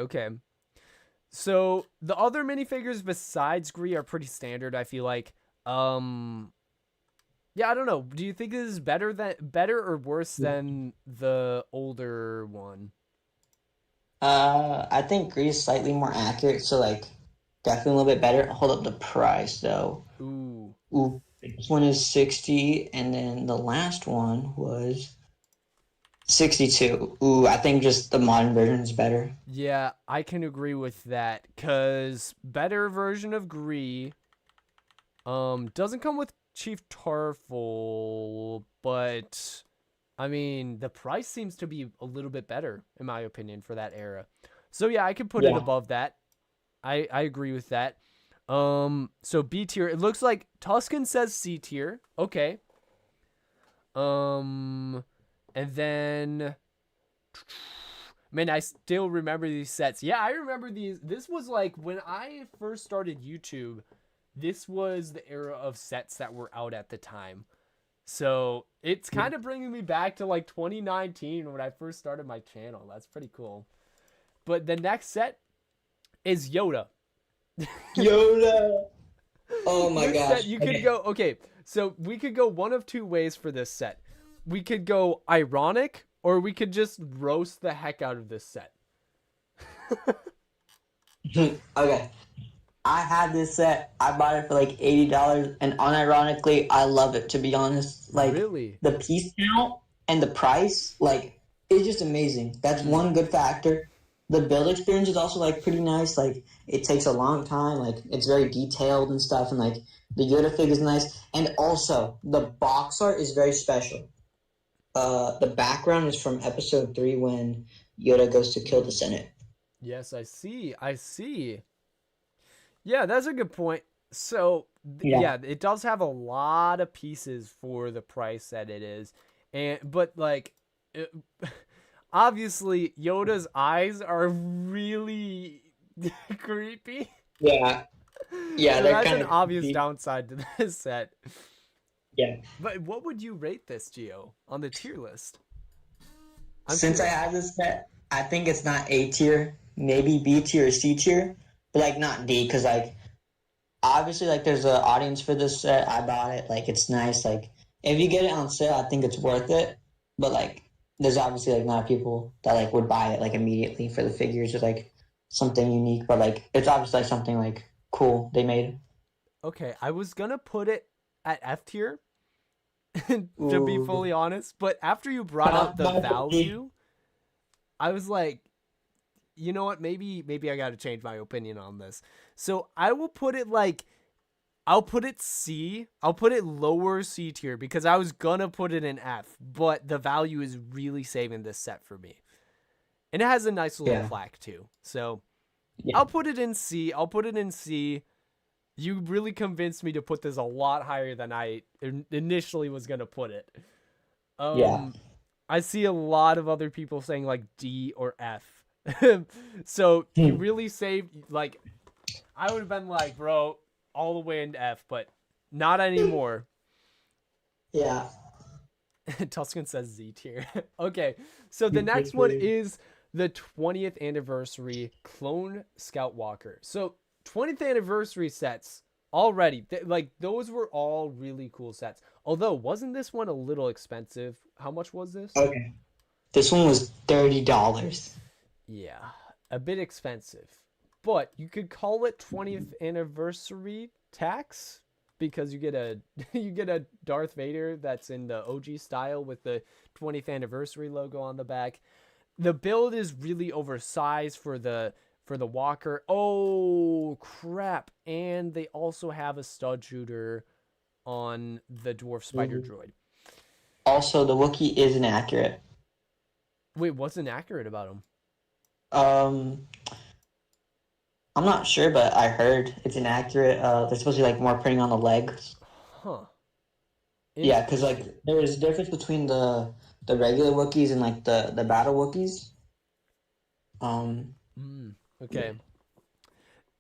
So, the other minifigures besides Gree are pretty standard, I feel like. Yeah, I don't know. Do you think this is better or worse than the older one? I think Gree is slightly more accurate, so like definitely a little bit better. Hold up the price though. Ooh. This one is 60, and then the last one was 62. Ooh, I think just the modern version is better. Yeah, I can agree with that, cause better version of Gree doesn't come with Chief Tarful, but I mean, the price seems to be a little bit better, in my opinion, for that era. So yeah, I could put it above that. I agree with that. So B tier. It looks like Tuscan says C tier. Okay. And then, man, I still remember these sets. Yeah, I remember these. This was like when I first started YouTube. This was the era of sets that were out at the time. So it's kind of bringing me back to like 2019 when I first started my channel. That's pretty cool. But the next set is Yoda. Yoda. Oh my gosh. You could go, okay, so we could go one of two ways for this set. We could go ironic, or we could just roast the heck out of this set. Okay. I had this set. I bought it for like $80, and unironically, I love it, to be honest. Like, really? The piece count and the price, like, it's just amazing. That's one good factor. The build experience is also, like, pretty nice. Like, it takes a long time. Like, it's very detailed and stuff, and, like, the Yoda figure is nice. And also, the box art is very special. The background is from Episode 3 when Yoda goes to kill the Senate. Yes, I see. Yeah, that's a good point. So, yeah, it does have a lot of pieces for the price that it is. But, like, obviously, Yoda's eyes are really creepy. Yeah. Yeah, so that's an obvious downside to this set. Yeah. But what would you rate this, Gio, on the tier list? Since I have this set, I think it's not A tier, maybe B tier or C tier. But, like, not D, because, like, obviously, like, there's an audience for this set. I bought it. Like, it's nice. Like, if you get it on sale, I think it's worth it. But, like, there's obviously, like, not people that, like, would buy it, like, immediately for the figures or, like, something unique. But, like, it's obviously, like, something, like, cool they made. Okay, I was going to put it at F tier, to be fully honest. But after you brought up the value, I was like, you know what? Maybe I got to change my opinion on this. So I will put it I'll put it C. I'll put it lower C tier because I was gonna put it in F, but the value is really saving this set for me, and it has a nice little plaque too. So I'll put it in C. You really convinced me to put this a lot higher than I initially was gonna put it. I see a lot of other people saying like D or F. So you really saved, like, I would have been like, bro, all the way into F, but not anymore. Yeah. Tuscan says Z tier. Okay, so the next one is the 20th anniversary Clone Scout Walker. So 20th anniversary sets already. Like, those were all really cool sets. Although, wasn't this one a little expensive? How much was this? Okay. This one was $30. Yeah, a bit expensive. But you could call it 20th anniversary tax because you get a you get a Darth Vader that's in the OG style with the 20th anniversary logo on the back. The build is really oversized for the walker. Oh crap. And they also have a stud shooter on the dwarf spider droid. Also, the Wookiee is inaccurate. Wait, what's inaccurate about him? I'm not sure, but I heard it's inaccurate. There's supposed to be like more printing on the legs. Huh. Yeah, because like there is a difference between the regular Wookiees and like the battle Wookiees. Okay.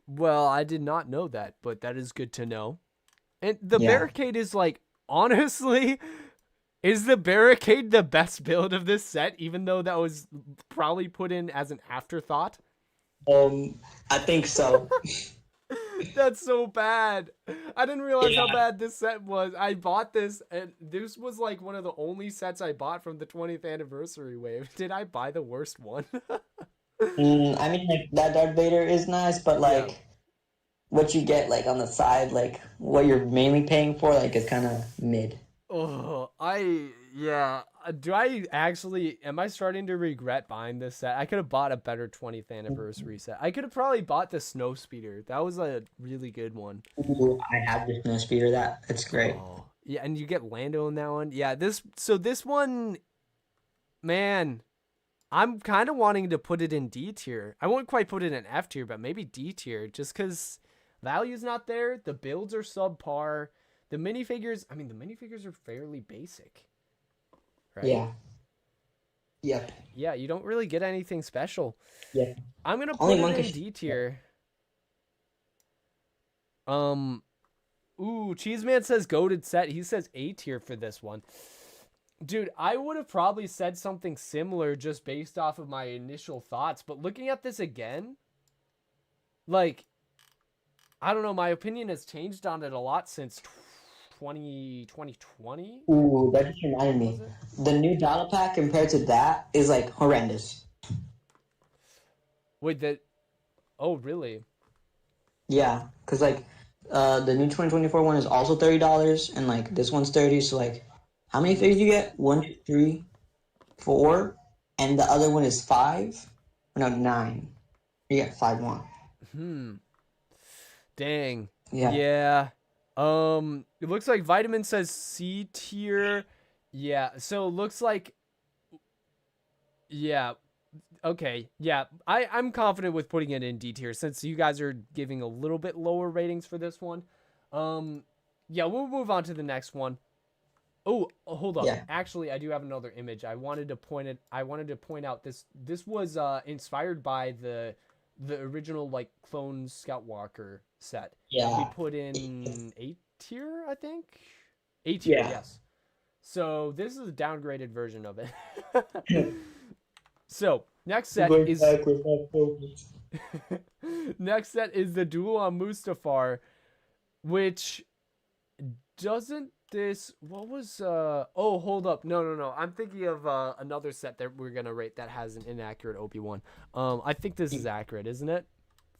Well, I did not know that, but that is good to know. And the barricade is like, honestly, is the barricade the best build of this set, even though that was probably put in as an afterthought? I think so. That's so bad. I didn't realize how bad this set was. I bought this, and this was like one of the only sets I bought from the 20th anniversary wave. Did I buy the worst one? I mean, like that Darth Vader is nice, but like what you get like on the side, like what you're mainly paying for, like is kind of mid. Oh, do I actually, am I starting to regret buying this set? I could have bought a better 20th anniversary set. I could have probably bought the snow speeder. That was a really good one. Ooh, I have the snow speeder. That's great. Oh, yeah, and you get Lando in that one. Yeah, this one, man, I'm kind of wanting to put it in D tier. I won't quite put it in F tier, but maybe D tier, just because value's not there. The builds are subpar. The minifigures, are fairly basic. Right? Yeah. Yep. Yeah, you don't really get anything special. Yeah. I'm going to put it in D tier. Cheeseman says goated set. He says A tier for this one. Dude, I would have probably said something similar just based off of my initial thoughts, but looking at this again, like, I don't know, my opinion has changed on it a lot since 2020. Ooh, that just reminded me. The new battle pack compared to that is like horrendous. Wait, oh, really? Yeah, because like the new 2024 one is also $30, and like this one's 30. So like, how many figures you get? 1, 2, 3, 4, and the other one is 5. No, 9. You get 5 more. Dang. Yeah. It looks like Vitamin says C tier. Yeah, so it looks like, yeah. Okay, yeah, I'm confident with putting it in D tier since you guys are giving a little bit lower ratings for this one. Yeah, we'll move on to the next one. Oh, hold up. Yeah. Actually, I do have another image. I wanted to point out this was inspired by the original like clone Scout Walker set. Yeah. We put in A tier, I think. A tier, yes. So this is a downgraded version of it. So next set is next set is the duel on Mustafar, which doesn't this what was oh, hold up, no, I'm thinking of another set that we're gonna rate that has an inaccurate Obi-Wan. I think this is accurate, isn't it?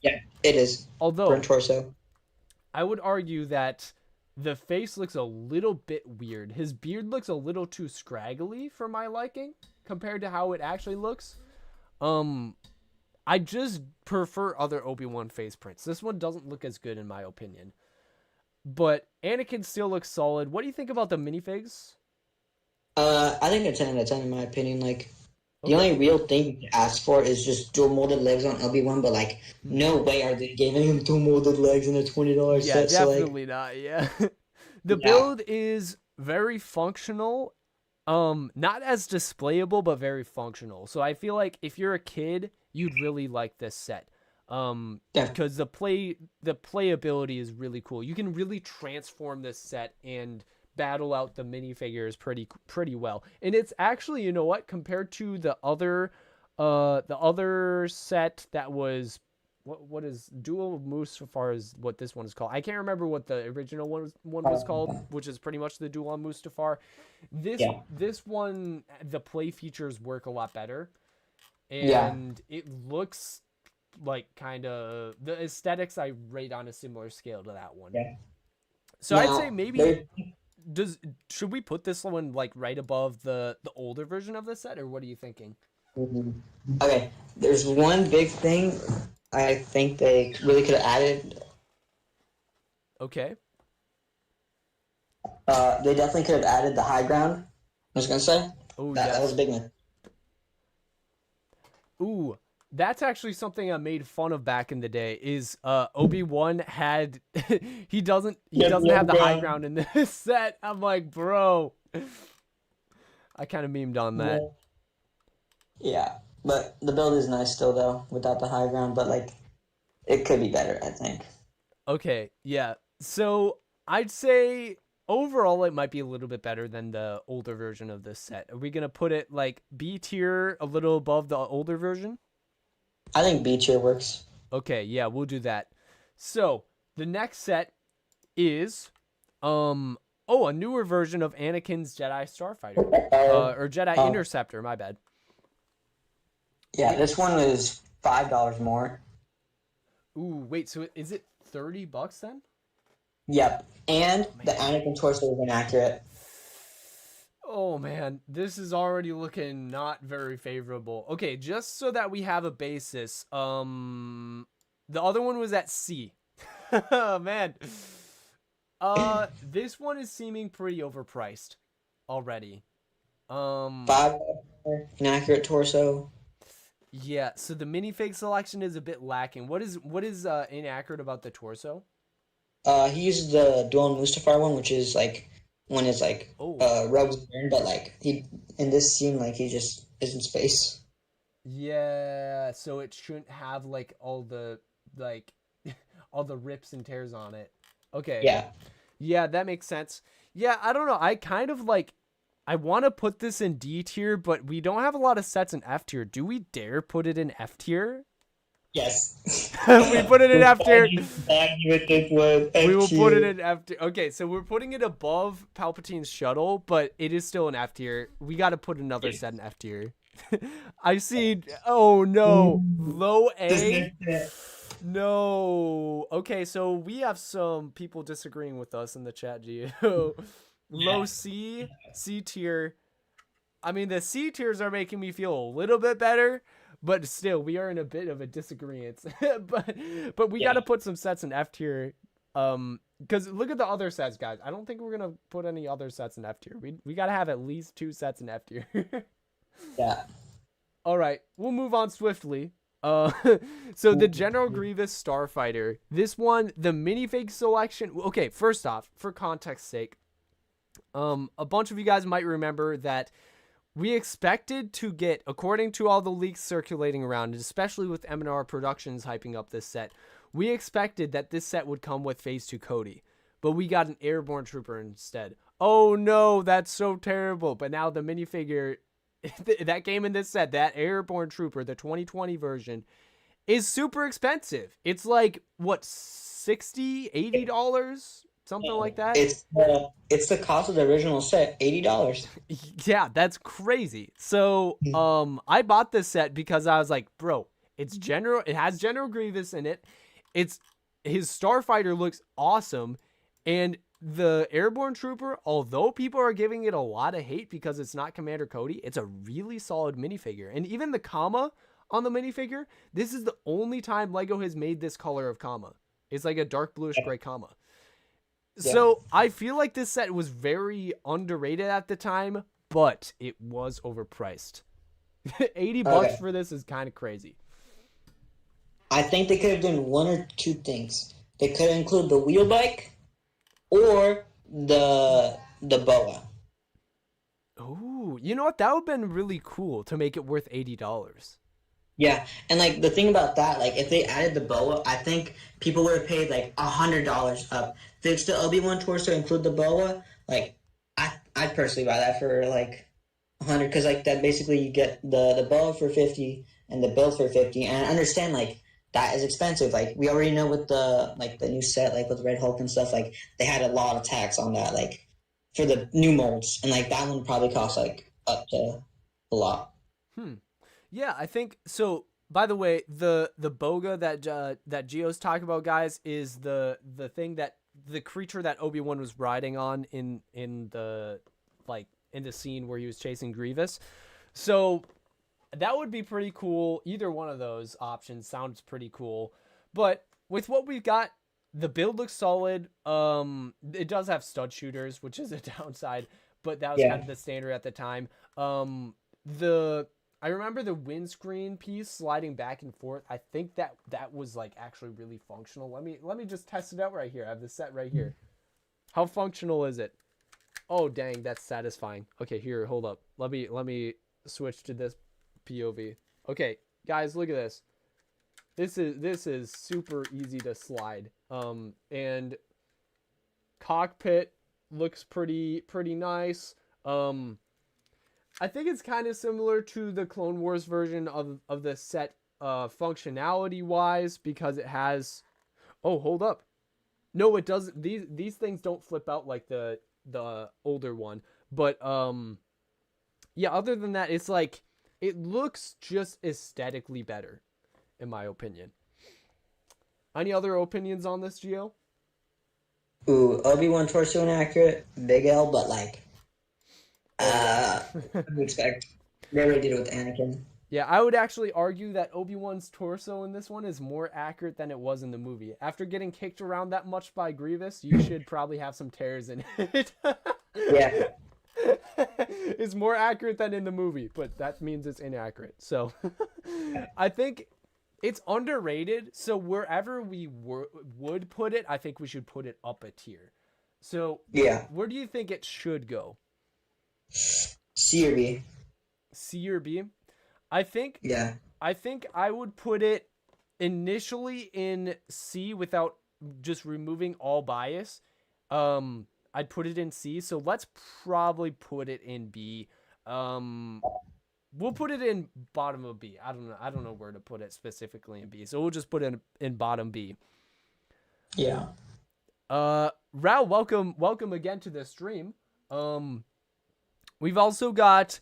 Yeah, it is. Although burnt torso, I would argue that the face looks a little bit weird. His beard looks a little too scraggly for my liking compared to how it actually looks. I just prefer other Obi-Wan face prints. This one doesn't look as good in my opinion. But Anakin still looks solid. What do you think about the minifigs? I think a 10 out of 10 in my opinion. Like, the only real thing you can ask for is just dual molded legs on Obi-Wan, but like, no way are they giving him dual molded legs in a $20 set. Yeah, definitely not. Yeah, the build is very functional. Not as displayable, but very functional. So I feel like if you're a kid, you'd really like this set. Because the playability is really cool. You can really transform this set and battle out the minifigures pretty well. And it's actually, you know what, compared to the other set that was what is dual Mustafar is what this one is called. I can't remember what the original one was called, which is pretty much the duel on Mustafar. This one, the play features work a lot better, and it looks like kind of the aesthetics I rate on a similar scale to that one. Yeah. So I'd say maybe should we put this one like right above the older version of the set, or what are you thinking? Okay, there's one big thing I think they really could have added. Okay. They definitely could have added the high ground. I was gonna say. Oh, that was a big one. Ooh, that's actually something I made fun of back in the day. Is Obi-Wan had he doesn't have the high ground in this set. I'm like, bro. I kind of memed on that. Yeah, but the build is nice still though, without the high ground. But like, it could be better, I think. Okay, yeah. So I'd say overall it might be a little bit better than the older version of this set. Are we gonna put it like B tier, a little above the older version? I think B tier works. Okay, yeah, we'll do that. So the next set is a newer version of Anakin's Jedi Starfighter. Or Jedi Interceptor, my bad. Yeah, this one is $5 more. Ooh, wait, so is it $30 then? Yep, and the Anakin torso is inaccurate. Oh man, this is already looking not very favorable. Okay, just so that we have a basis, the other one was at C. Oh man. This one is seeming pretty overpriced already. $5 inaccurate torso. Yeah, so the minifig selection is a bit lacking. What is inaccurate about the torso? He uses the dual Mustafar one, which is like when it's like Rogue's turn, but like he in this scene like he just is in space. Yeah, so it shouldn't have like all the all the rips and tears on it. Okay. Yeah, that makes sense. Yeah, I don't know. I kind of I want to put this in D tier, but we don't have a lot of sets in F tier. Do we dare put it in F tier? Yes. We put it in F tier. We will put it in F tier. Okay, so we're putting it above Palpatine's shuttle, but it is still in F tier. We got to put another set in F tier. I see. Oh no, low A. No. Okay, so we have some people disagreeing with us in the chat, Gio. Low C tier. I mean, the C tiers are making me feel a little bit better, but still, we are in a bit of a disagreement. but we got to put some sets in F tier. Because look at the other sets, guys. I don't think we're gonna put any other sets in F tier. We got to have at least 2 sets in F tier. Yeah. All right, we'll move on swiftly. So the General Grievous Starfighter. This one, the minifig selection. Okay, first off, for context sake, a bunch of you guys might remember that we expected to get, according to all the leaks circulating around, especially with M&R Productions hyping up this set, we expected that this set would come with Phase 2 Cody, but we got an Airborne Trooper instead. Oh no, that's so terrible. But now the minifigure that came in this set, that Airborne Trooper, the 2020 version, is super expensive. It's like, what, $60, $80? Something like that? It's the cost of the original set, $80. Yeah, that's crazy. So, I bought this set because I was like, bro, it has General Grievous in it. His Starfighter looks awesome, and the Airborne Trooper, although people are giving it a lot of hate because it's not Commander Cody, it's a really solid minifigure. And even the comma on the minifigure, this is the only time LEGO has made this color of comma. It's like a dark bluish gray comma. Yeah. So I feel like this set was very underrated at the time, but it was overpriced. $80 for this is kind of crazy. I think they could have done one or two things. They could include the wheel bike or the boa. Oh, you know what? That would have been really cool to make it worth $80. Yeah, and like the thing about that, like if they added the boa, I think people would have paid like $100 up. Fix the Obi-Wan torso, include the boa. Like I'd personally buy that for like $100, because like that basically you get the boa for $50 and the build for $50. And I understand like that is expensive. Like we already know with the new set, like with Red Hulk and stuff, like they had a lot of tax on that, like for the new molds, and like that one probably costs like up to a lot. Yeah, I think so. By the way, the boga that Gio's talking about, guys, is the thing that the creature that Obi-Wan was riding on in the scene where he was chasing Grievous. So that would be pretty cool. Either one of those options sounds pretty cool. But with what we've got, the build looks solid. It does have stud shooters, which is a downside, but that was kind of the standard at the time. I remember the windscreen piece sliding back and forth. I think that was like actually really functional. Let me just test it out right here. I have the set right here. How functional is it? Oh dang, that's satisfying. Okay, here, hold up. Let me switch to this POV. Okay, guys, look at this. This is super easy to slide. And cockpit looks pretty nice. I think it's kind of similar to the Clone Wars version of the set functionality wise, because it has, oh, hold up. No, it doesn't. These things don't flip out like the older one. But yeah, other than that, it's like it looks just aesthetically better, in my opinion. Any other opinions on this, Gio? Ooh, Obi-Wan torso inaccurate, big L, but like I expect they already did it with Anakin. Yeah, I would actually argue that Obi-Wan's torso in this one is more accurate than it was in the movie. After getting kicked around that much by Grievous, you should probably have some tears in it. Yeah. It's more accurate than in the movie, but that means it's inaccurate. So I think it's underrated. So wherever we would put it, I think we should put it up a tier. So yeah, where do you think it should go? C or B. C or B? I think I would put it initially in C without just removing all bias. I'd put it in C, so let's probably put it in B. We'll put it in bottom of B. I don't know where to put it specifically in B, so we'll just put it in bottom B. Yeah. Rao, welcome again to the stream. We've also got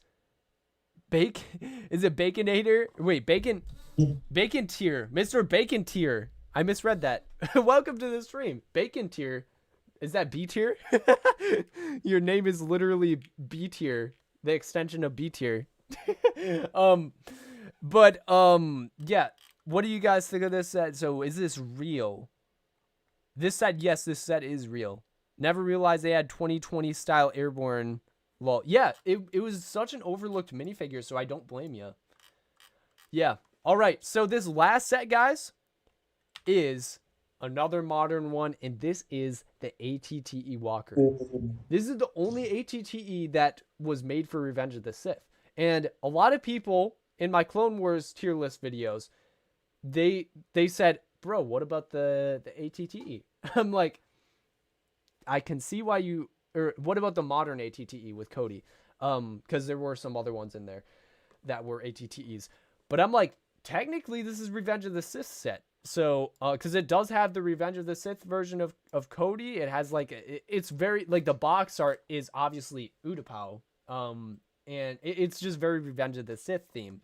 is it Baconator? Wait, Bacon Tier. Mr. Bacon Tier. I misread that. Welcome to the stream. Bacon Tier. Is that B tier? Your name is literally B tier. The extension of B tier. Yeah. What do you guys think of this set? So is this real? This set, yes, this set is real. Never realized they had 2020 style airborne. Lol. Yeah, it was such an overlooked minifigure, so I don't blame you. Yeah. All right. So this last set, guys, is another modern one, and this is the AT-AT Walker. This is the only AT-AT that was made for Revenge of the Sith. And a lot of people in my Clone Wars tier list videos, they said, bro, what about the AT-AT? I'm like, I can see why you... Or what about the modern AT-AT with Cody? Because there were some other ones in there that were AT-ATs. But I'm like, technically, this is Revenge of the Sith set. So, because it does have the Revenge of the Sith version of Cody. It has like, it's very, like the box art is obviously Utapau. And it's just very Revenge of the Sith themed.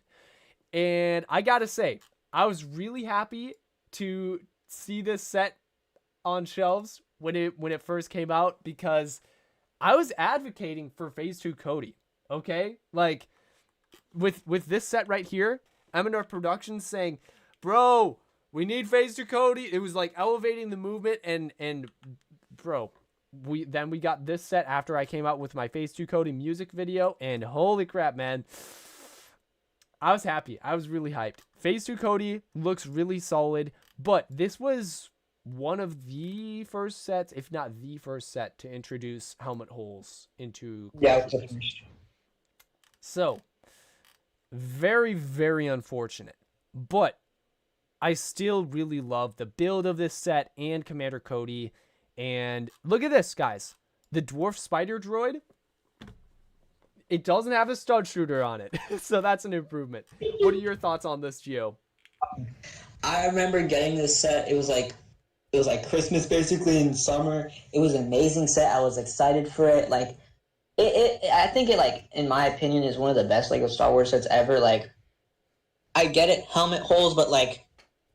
And I gotta say, I was really happy to see this set on shelves when it first came out, because I was advocating for Phase 2 Cody, okay? Like, with this set right here, MNR Productions saying, bro, we need Phase 2 Cody. It was, like, elevating the movement, and bro, we got this set after I came out with my Phase 2 Cody music video, and holy crap, man. I was happy. I was really hyped. Phase 2 Cody looks really solid, but this was one of the first sets, if not the first set, to introduce helmet holes into... Yeah. So, very, very unfortunate. But I still really love the build of this set and Commander Cody. And look at this, guys. The Dwarf Spider Droid, it doesn't have a stud shooter on it. So that's an improvement. What are your thoughts on this, Gio? I remember getting this set. It was like Christmas basically in summer. It was an amazing set. I was excited for it. Like I think it, like, in my opinion, is one of the best Lego Star Wars sets ever. Like, I get it, helmet holes, but like,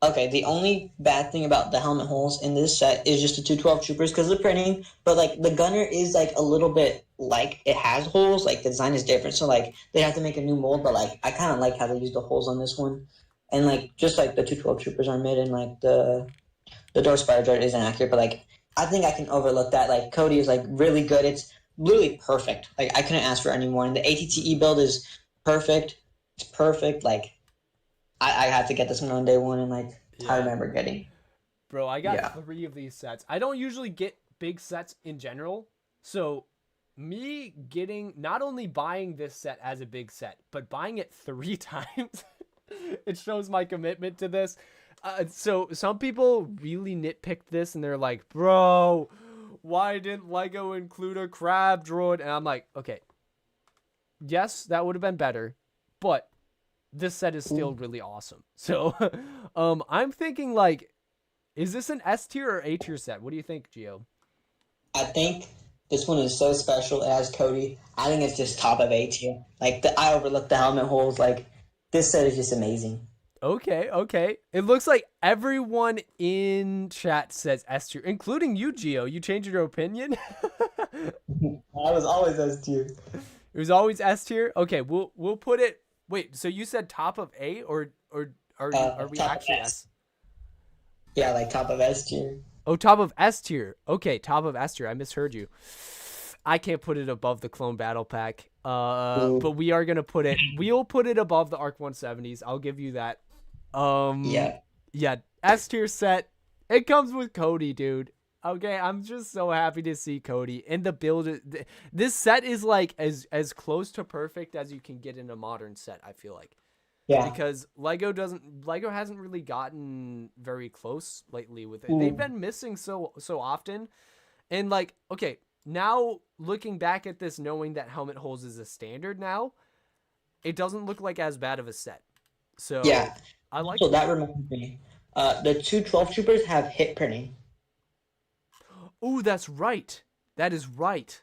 okay, the only bad thing about the helmet holes in this set is just the 212 troopers because of the printing. But like the gunner is like a little bit like it has holes. Like the design is different, so like they have to make a new mold. But like I kind of like how they use the holes on this one, and like just like the 212 troopers are mid, and like the door spider droid isn't accurate. But like I think I can overlook that. Like Cody is like really good. It's literally perfect. Like I couldn't ask for any more. And the ATTE build is perfect. It's perfect. Like I had to get this one on day one, and like I remember getting. Bro, I got 3 of these sets. I don't usually get big sets in general, so me getting, not only buying this set as a big set, but buying it 3 times, it shows my commitment to this. So some people really nitpicked this, and they're like, bro, why didn't Lego include a crab droid? And I'm like, okay, yes, that would have been better, but this set is still really awesome. So I'm thinking, like, is this an S tier or A tier set? What do you think, Gio? I think this one is so special. It has Cody. I think it's just top of A tier. Like I overlooked the helmet holes. Like this set is just amazing. Okay. It looks like everyone in chat says S tier, including you, Gio. You changed your opinion? I was always S tier. It was always S tier? Okay, we'll put it. Wait, so you said top of A or are we actually S? Yeah, like top of S tier. Oh, top of S tier. Okay, top of S tier. I misheard you. I can't put it above the Clone Battle Pack. But we are gonna put it. We'll put it above the ARC 170s. I'll give you that. Yeah. S tier set. It comes with Cody, dude. Okay, I'm just so happy to see Cody. And the build, this set is like as close to perfect as you can get in a modern set, I feel like. Yeah. Because Lego hasn't really gotten very close lately with it. They've been missing so often. And like, okay, now looking back at this, knowing that helmet holes is a standard now, it doesn't look like as bad of a set. So yeah, I like. So that reminds me, the 212 troopers have hit printing. Oh, that's right. That is right.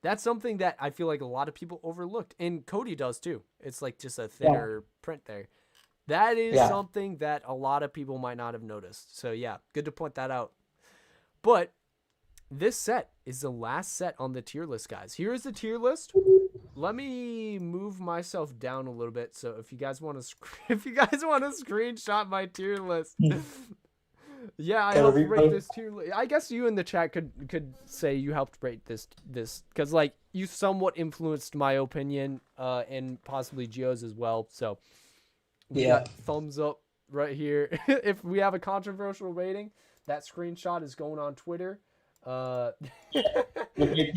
That's something that I feel like a lot of people overlooked, and Cody does too. It's like just a thinner print there. That is something that a lot of people might not have noticed. So yeah, good to point that out. But this set is the last set on the tier list, guys. Here is the tier list. Let me move myself down a little bit, so if you guys want to screenshot my tier list. Yeah, I helped rate this tier list. I guess you in the chat could say you helped rate this because like you somewhat influenced my opinion and possibly Gio's as well. So we got thumbs up right here. If we have a controversial rating, that screenshot is going on Twitter. Getting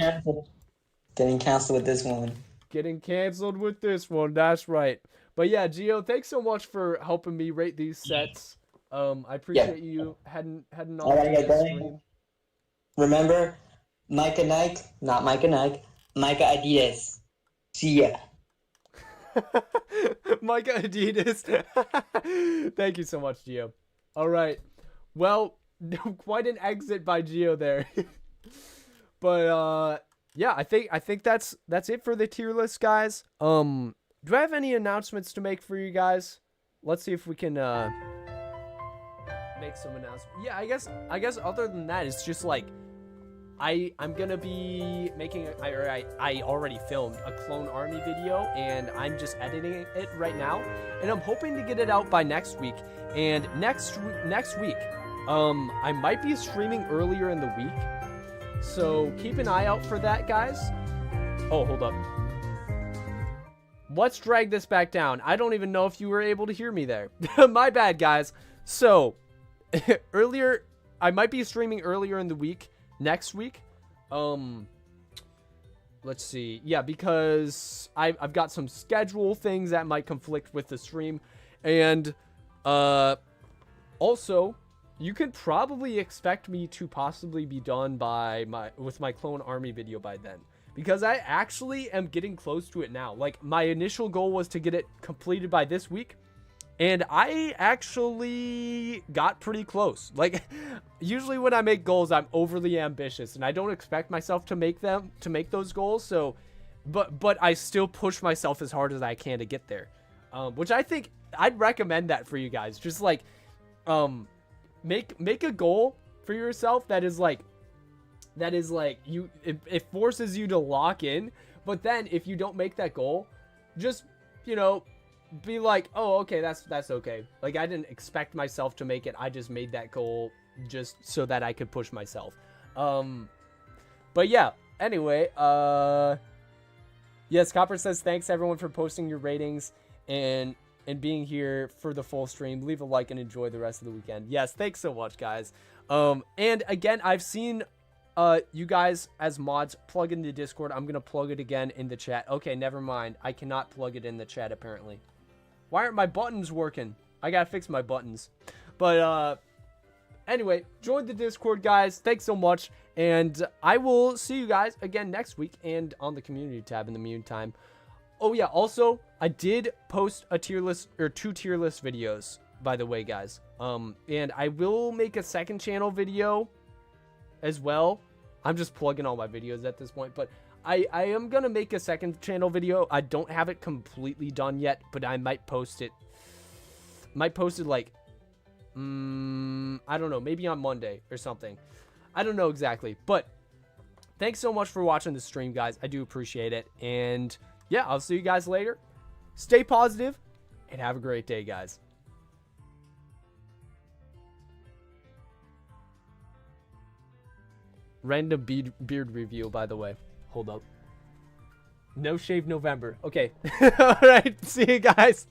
canceled with this one. Getting canceled with this one. That's right. But yeah, Gio, thanks so much for helping me rate these sets. I appreciate you heading on to the stream. Remember, MicahNike, not MicahNike, Micah Adidas. See ya. Micah Adidas. Thank you so much, Gio. All right. Well, quite an exit by Gio there. But yeah, I think that's it for the tier list, guys. Do I have any announcements to make for you guys? Let's see if we can make some announcements. Yeah, I guess other than that, it's just like I'm gonna be making I already filmed a Clone Army video, and I'm just editing it right now, and I'm hoping to get it out by next week. And next week, I might be streaming earlier in the week, so keep an eye out for that, guys. Oh, hold up. Let's drag this back down. I don't even know if you were able to hear me there. My bad, guys. So earlier, I might be streaming earlier in the week, next week. Let's see. Yeah, because I've got some schedule things that might conflict with the stream. And also, you could probably expect me to possibly be done with my Clone Army video by then. Because I actually am getting close to it now. Like, my initial goal was to get it completed by this week. And I actually got pretty close. Like, usually when I make goals, I'm overly ambitious, and I don't expect myself to make those goals. So, but I still push myself as hard as I can to get there. Which I think I'd recommend that for you guys. Just like, make a goal for yourself that is like it forces you to lock in. But then if you don't make that goal, just, you know, be like, oh, okay, that's okay. Like, I didn't expect myself to make it. I just made that goal just so that I could push myself. But yeah, anyway, yes, Copper says, thanks everyone for posting your ratings and being here for the full stream. Leave a like and enjoy the rest of the weekend. Yes, thanks so much, guys. And again, I've seen you guys as mods plug in the Discord. I'm gonna plug it again in the chat. Okay, never mind. I cannot plug it in the chat apparently. Why aren't my buttons working? I gotta fix my buttons. But anyway, join the Discord, guys. Thanks so much, and I will see you guys again next week and on the community tab in the meantime. Oh yeah, also I did post a tier list or 2 tier list videos, by the way, guys. And I will make a second channel video as well. I'm just plugging all my videos at this point, but I am gonna make a second channel video. I don't have it completely done yet, but I might post it. Like, I don't know, maybe on Monday or something. I don't know exactly, but thanks so much for watching the stream, guys. I do appreciate it, and yeah, I'll see you guys later. Stay positive and have a great day, guys. Random beard review, by the way. Hold up. No shave November. Okay. All right. See you guys.